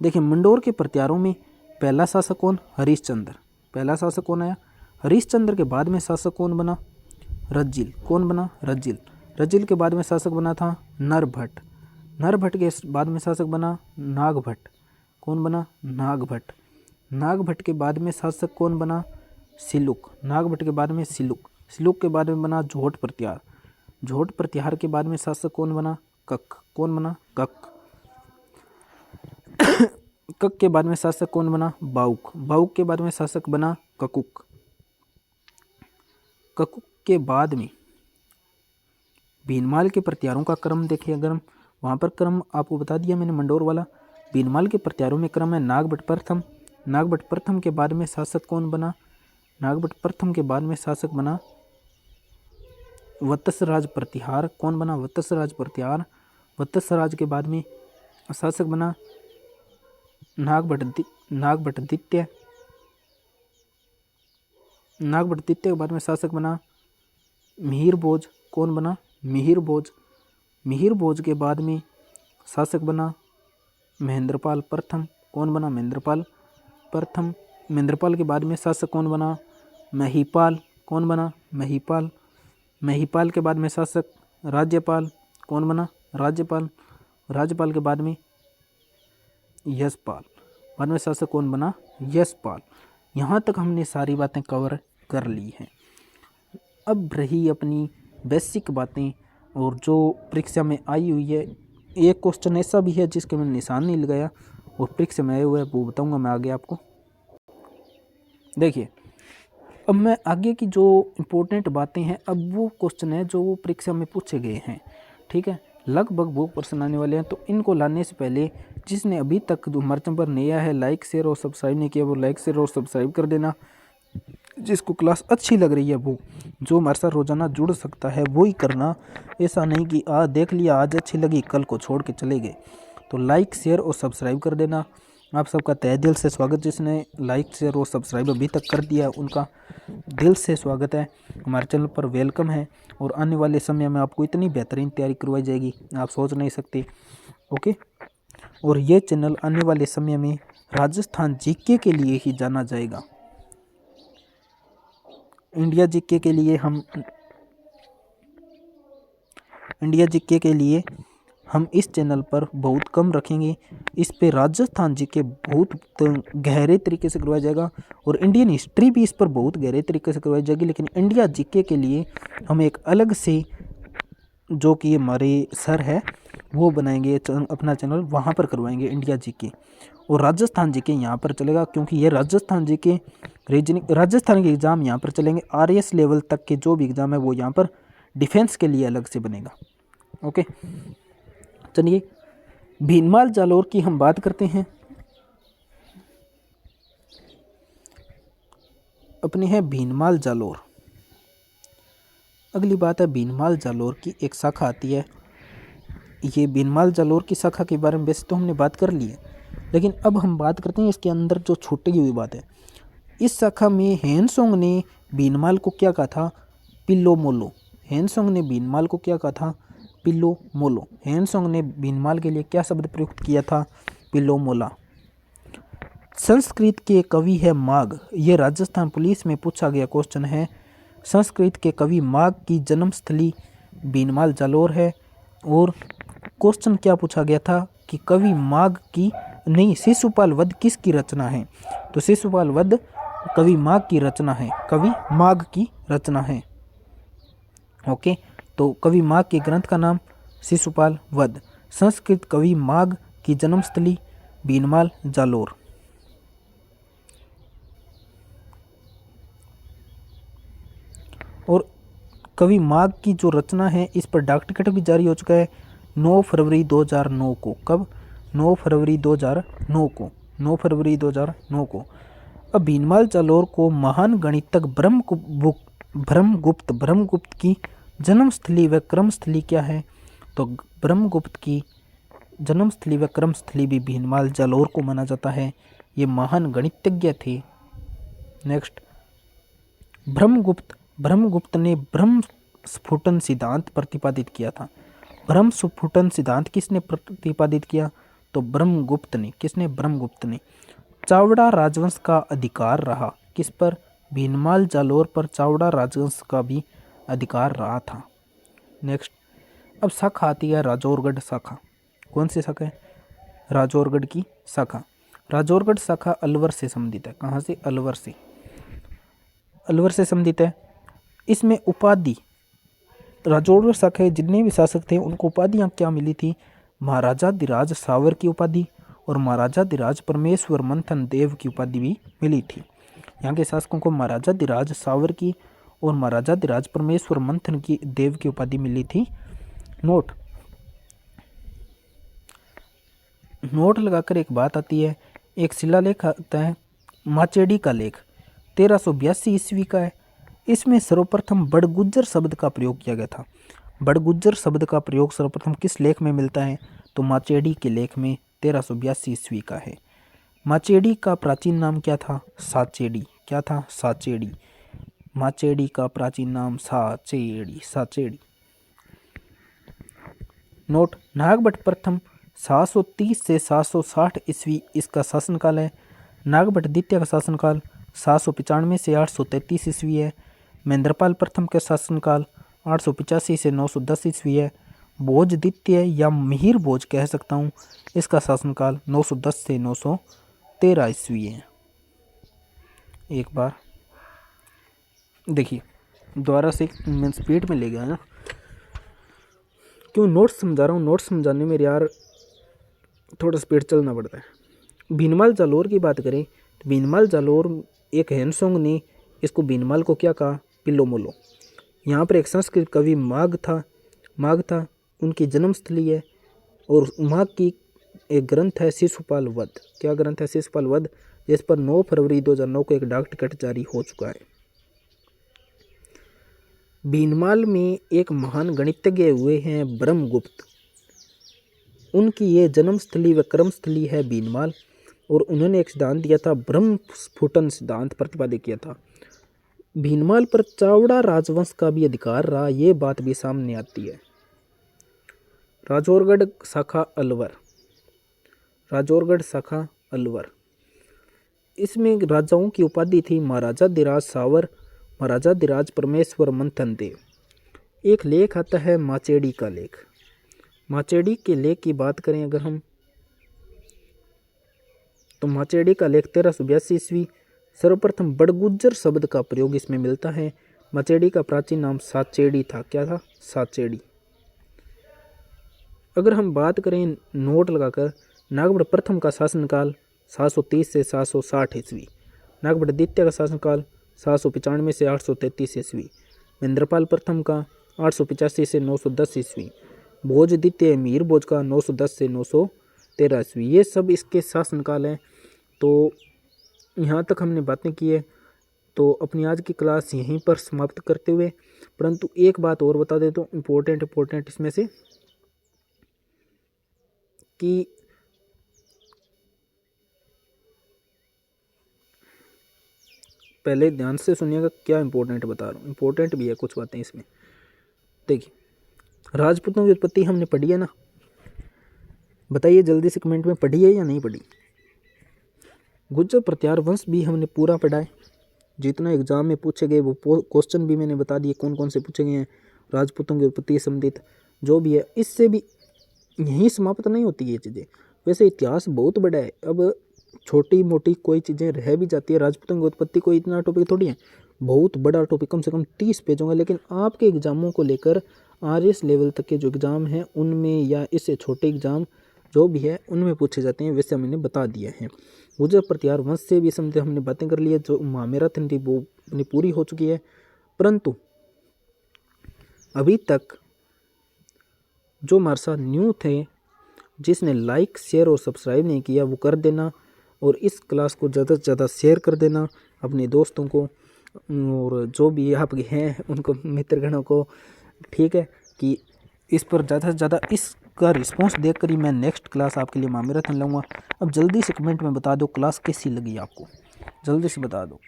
देखिए मंडोर के प्रतिहारों में पहला शासक कौन, हरिश्चंद्र। पहला शासक कौन आया, हरिश्चंद्र के बाद में शासक कौन बना, रज्जिल। कौन बना, रज्जिल। रज्जिल के बाद में शासक बना था नरभट्ट। नरभट्ट के बाद में शासक बना नागभट्ट। कौन बना, नागभट्ट। नागभट्ट के बाद में शासक कौन बना, सिलुक। नागभट्ट के बाद में सिलुक। सिलुक के बाद में बना झोट प्रतिहार। झोट प्रतिहार के बाद में शासक कौन बना, कक। कौन बना, कक। कक के बाद में शासक कौन बना, बाउक। बाउक के बाद में शासक बना ककुक। ककुक के बाद में भीनमाल के प्रतिहारों का क्रम देखिए, अगर हम वहाँ पर क्रम आपको बता दिया मैंने मंडोर वाला। भीनमाल के प्रतिहारों में क्रम है नागभट्ट प्रथम। नागभट्ट प्रथम के बाद में शासक कौन बना, नागभट्ट प्रथम के बाद में शासक बना वत्सराज प्रतिहार। कौन बना, वत्सराज प्रतिहार। वत्सराज के बाद में शासक बना नागभट्ट द्वितीय। नागभट्ट द्वितीय के बाद में शासक बना मिहिर भोज। कौन बना, मिहिर भोज। मिहिर भोज के बाद में शासक बना महेंद्रपाल प्रथम। कौन बना, महेंद्रपाल प्रथम। महेंद्रपाल के बाद में शासक कौन बना, महिपाल। कौन बना, महिपाल। महिपाल के बाद में शासक राज्यपाल। कौन बना, राज्यपाल। राज्यपाल के बाद में यशपाल। बाद में शासक कौन बना, यशपाल। यहाँ तक हमने सारी बातें कवर कर ली हैं। अब रही अपनी बेसिक बातें, और जो परीक्षा में आई हुई है, एक क्वेश्चन ऐसा भी है जिसके मैंने निशान नहीं लगाया और परीक्षा में आया हुआ है, वो बताऊंगा मैं आगे आपको। देखिए अब मैं आगे की जो इम्पोर्टेंट बातें हैं, अब वो क्वेश्चन है जो वो परीक्षा में पूछे गए हैं, ठीक है। लगभग वो प्रश्न आने वाले हैं, तो इनको लाने से पहले जिसने अभी तक जो हमारे चैनल पर नया है, लाइक शेयर और सब्सक्राइब नहीं किया, वो लाइक शेयर और सब्सक्राइब कर देना। जिसको क्लास अच्छी लग रही है, वो जो हमारे साथ रोजाना जुड़ सकता है वो ही करना। ऐसा नहीं कि आज देख लिया, आज अच्छी लगी, कल को छोड़ के चले गए। तो लाइक शेयर और सब्सक्राइब कर देना। आप सबका तहे दिल से स्वागत, जिसने लाइक शेयर और सब्सक्राइब अभी तक कर दिया उनका दिल से स्वागत है, हमारे चैनल पर वेलकम है। और आने वाले समय में आपको इतनी बेहतरीन तैयारी करवाई जाएगी, आप सोच नहीं सकते, ओके। और ये चैनल आने वाले समय में राजस्थान जीके के लिए ही जाना जाएगा। इंडिया जीके के लिए हम इस चैनल पर बहुत कम रखेंगे। इस पे राजस्थान जीके बहुत गहरे तरीके से करवाया जाएगा, और इंडियन हिस्ट्री भी इस पर बहुत गहरे तरीके से करवाई जाएगी। लेकिन इंडिया जीके के लिए हम एक अलग से, जो कि हमारे सर है वो बनाएंगे अपना चैनल, वहाँ पर करवाएंगे इंडिया जीके। और राजस्थान जीके यहाँ पर चलेगा, क्योंकि ये राजस्थान जीके राजस्थान के एग्ज़ाम यहाँ पर चलेंगे। RAS लेवल तक के जो भी एग्ज़ाम है वो यहाँ पर डिफेंस के लिए अलग से बनेगा, ओके। चलिए भीनमाल जालोर की हम बात करते हैं। अपनी है भीनमाल जालोर। अगली बात है भीनमाल जालोर की एक शाखा आती है। ये भीनमाल जालोर की शाखा के बारे में वैसे तो हमने बात कर ली है, लेकिन अब हम बात करते हैं इसके अंदर जो छूटी हुई बात है। इस शाखा में हेनसोंग ने भीनमाल को क्या कहा था, पिल्लो मोलो। हेनसोंग ने भीनमाल को क्या कहा था, पिल्लो मोलो। हेनसोंग ने भीनमाल के लिए क्या शब्द प्रयुक्त किया था, पिल्लो मोला। संस्कृत के कवि है माघ। ये राजस्थान पुलिस में पूछा गया क्वेश्चन है। संस्कृत के कवि माघ की जन्मस्थली भीनमाल जालोर है। और क्वेश्चन क्या पूछा गया था कि कवि माघ की नहीं, शिशुपाल वध किसकी रचना है। तो शिशुपाल वध कवि माघ की रचना है, कवि माघ की रचना है, ओके। तो कवि माघ के ग्रंथ का नाम शिशुपाल वध। संस्कृत कवि माघ की जन्मस्थली भीनमाल जालोर। और कवि माघ की जो रचना है इस पर डाक टिकट भी जारी हो चुका है 9 फरवरी 2009 को। कब? 9 फरवरी 2009 को। 9 फरवरी 2009 को। अब भीनमाल जालोर को महान गणितज्ञ ब्रह्मगुप्त की जन्मस्थली व क्रमस्थली क्या है? तो ब्रह्मगुप्त की जन्मस्थली व क्रमस्थली भी भीनमाल जालोर को माना जाता है। ये महान गणितज्ञ थे। नेक्स्ट, ब्रह्मगुप्त ने ब्रह्म स्फुटन सिद्धांत प्रतिपादित किया था। ब्रह्म स्फुटन सिद्धांत किसने प्रतिपादित किया? तो ब्रह्मगुप्त ने। किसने? ब्रह्मगुप्त ने। चावड़ा राजवंश का अधिकार रहा किस पर? भीनमाल जालोर पर चावड़ा राजवंश का भी अधिकार रहा था। नेक्स्ट, अब शाखा आती है राजौरगढ़ शाखा। कौन सी शाखा है? राजौरगढ़ की शाखा। राजौरगढ़ शाखा अलवर से संबंधित है। कहाँ से? अलवर से। अलवर से संबंधित है। इसमें उपाधि, राजौरगढ़ शाखा जितने भी शासक थे उनको उपाधियाँ क्या मिली थी? महाराजाधिराज सावर की उपाधि और महाराजाधिराज परमेश्वर मंथन देव की उपाधि भी मिली थी। यहाँ के शासकों को महाराजाधिराज सावर की और महाराजाधिराज परमेश्वर मंथन की देव की उपाधि मिली थी। नोट लगाकर एक बात आती है, एक शिलालेख आता है माचेडी का लेख 1382 ईस्वी का है। इसमें सर्वप्रथम बड़गुज्जर शब्द का प्रयोग किया गया था। बड़गुज्जर शब्द का प्रयोग सर्वप्रथम किस लेख में मिलता है? तो माचेडी के लेख में 1382 ईस्वी का है। माचेडी का प्राचीन नाम क्या था? साचेडी। क्या था? साचेडी। माचेडी का प्राचीन नाम साचेडी। नोट, नागभट्ट प्रथम 730 से 760 ईस्वी इसका शासनकाल है। नागभट्ट द्वितीय का शासनकाल 795 से 833 ईस्वी है। महेंद्रपाल प्रथम का शासनकाल 885 से 910 ईस्वी है। भोज द्वितीय या मिहिर भोज कह सकता हूँ, इसका शासनकाल 910 से 913 ईस्वी है। एक बार देखिए, दोबारा से मैं स्पीड में ले गया ना, क्यों नोट्स समझा रहा हूँ। नोट्स समझाने में यार थोड़ा स्पीड चलना पड़ता है। भीनमाल जालोर की बात करें तो भीनमाल जालोर एक हैंसोंग ने इसको भीनमाल को क्या कहा? पिल्लो मोलो। यहाँ पर एक संस्कृत कवि माघ था, उनकी जन्मस्थली है। और माघ की एक ग्रंथ है शिशुपाल वध। क्या ग्रंथ है? शिशुपाल वध, जिस पर 9 फरवरी 2009 को एक डाक टिकट जारी हो चुका है। भीनमाल में एक महान गणितज्ञ हुए हैं ब्रह्मगुप्त। उनकी ये जन्मस्थली व क्रमस्थली है भीनमाल, और उन्होंने एक सिद्धांत दिया था, ब्रह्म स्फुटन सिद्धांत प्रतिपादित किया था। भीनमाल पर चावड़ा राजवंश का भी अधिकार रहा, ये बात भी सामने आती है। राजौरगढ़ शाखा अलवर। राजौरगढ़ शाखा अलवर, इसमें राजाओं की उपाधि थी महाराजाधिराज सावर, महाराजाधिराज परमेश्वर मंथन देव। एक लेख आता है माचेडी का लेख। माचेडी के लेख की बात करें अगर हम, तो माचेडी का लेख 1382 ईस्वी। सर्वप्रथम बड़गुज्जर शब्द का प्रयोग इसमें मिलता है। माचेडी का प्राचीन नाम साचेडी था। क्या था? साचेडी। अगर हम बात करें नोट लगाकर, नागभट्ट प्रथम का शासनकाल 730 से 760 ईस्वी। नागभट्ट द्वितीय का शासनकाल 795 से 833 ईस्वी। महेंद्रपाल प्रथम का 885 से 910 ईस्वी। भोज द्वितीय मीर भोज का 910 से 913 ईस्वी। ये सब इसके शासनकाल हैं। तो यहाँ तक हमने बातें की है, तो अपनी आज की क्लास यहीं पर समाप्त करते हुए, परंतु एक बात और बता देता हूँ इम्पोर्टेंट इसमें से, कि पहले ध्यान से सुनिएगा क्या इंपॉर्टेंट बता रहा हूँ। इंपॉर्टेंट भी है कुछ बातें इसमें। देखिए, राजपूतों की उत्पत्ति हमने पढ़ी है ना, बताइए जल्दी से कमेंट में, पढ़ी है या नहीं पढ़ी। गुर्जर प्रत्यार वंश भी हमने पूरा पढ़ा है। जितना एग्जाम में पूछे गए वो क्वेश्चन भी मैंने बता दिए कौन कौन से पूछे गए हैं। राजपूतों की उत्पत्ति संबंधित जो भी है, इससे भी यहीं समाप्त नहीं होती ये चीज़ें। वैसे इतिहास बहुत बड़ा है, अब छोटी मोटी कोई चीज़ें रह भी जाती है। राजपूतों की उत्पत्ति कोई इतना टॉपिक थोड़ी है, बहुत बड़ा टॉपिक, कम से कम 30 पेज होंगे। लेकिन आपके एग्जामों को लेकर आरएस लेवल तक के जो एग्ज़ाम हैं उनमें, या इससे छोटे एग्ज़ाम जो भी है उनमें पूछे जाते हैं। वैसे मैंने बता दिया है। गुर्जर प्रत्यार वंश से भी समझे हमने बातें कर ली है। जो महामेराथन थी वो अपनी पूरी हो चुकी है, परंतु अभी तक जो हमारे साथ न्यू थे, जिसने लाइक शेयर और सब्सक्राइब नहीं किया वो कर देना, और इस क्लास को ज़्यादा से ज़्यादा शेयर कर देना अपने दोस्तों को, और जो भी आपके हैं उनको, मित्रगणों को। ठीक है कि इस पर ज़्यादा से ज़्यादा इसका रिस्पांस देखकर ही मैं नेक्स्ट क्लास आपके लिए महामैराथन लाऊंगा। अब जल्दी से कमेंट में बता दो क्लास कैसी लगी आपको, जल्दी से बता दो।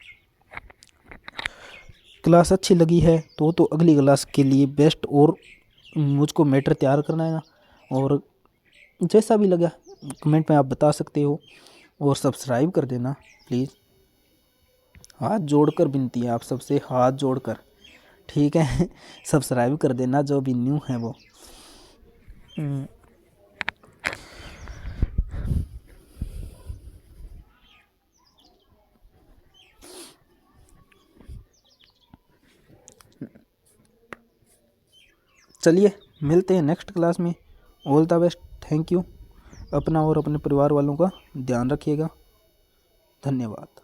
क्लास अच्छी लगी है तो अगली क्लास के लिए बेस्ट और मुझको मैटर तैयार करना है ना, और जैसा भी लगा कमेंट में आप बता सकते हो, और सब्सक्राइब कर देना प्लीज़। हाथ जोड़कर विनती है आप सबसे, हाथ जोड़कर, ठीक है। सब्सक्राइब कर देना जो भी न्यू है वो। चलिए मिलते हैं नेक्स्ट क्लास में। All the best, thank you. अपना और अपने परिवार वालों का ध्यान रखिएगा। धन्यवाद।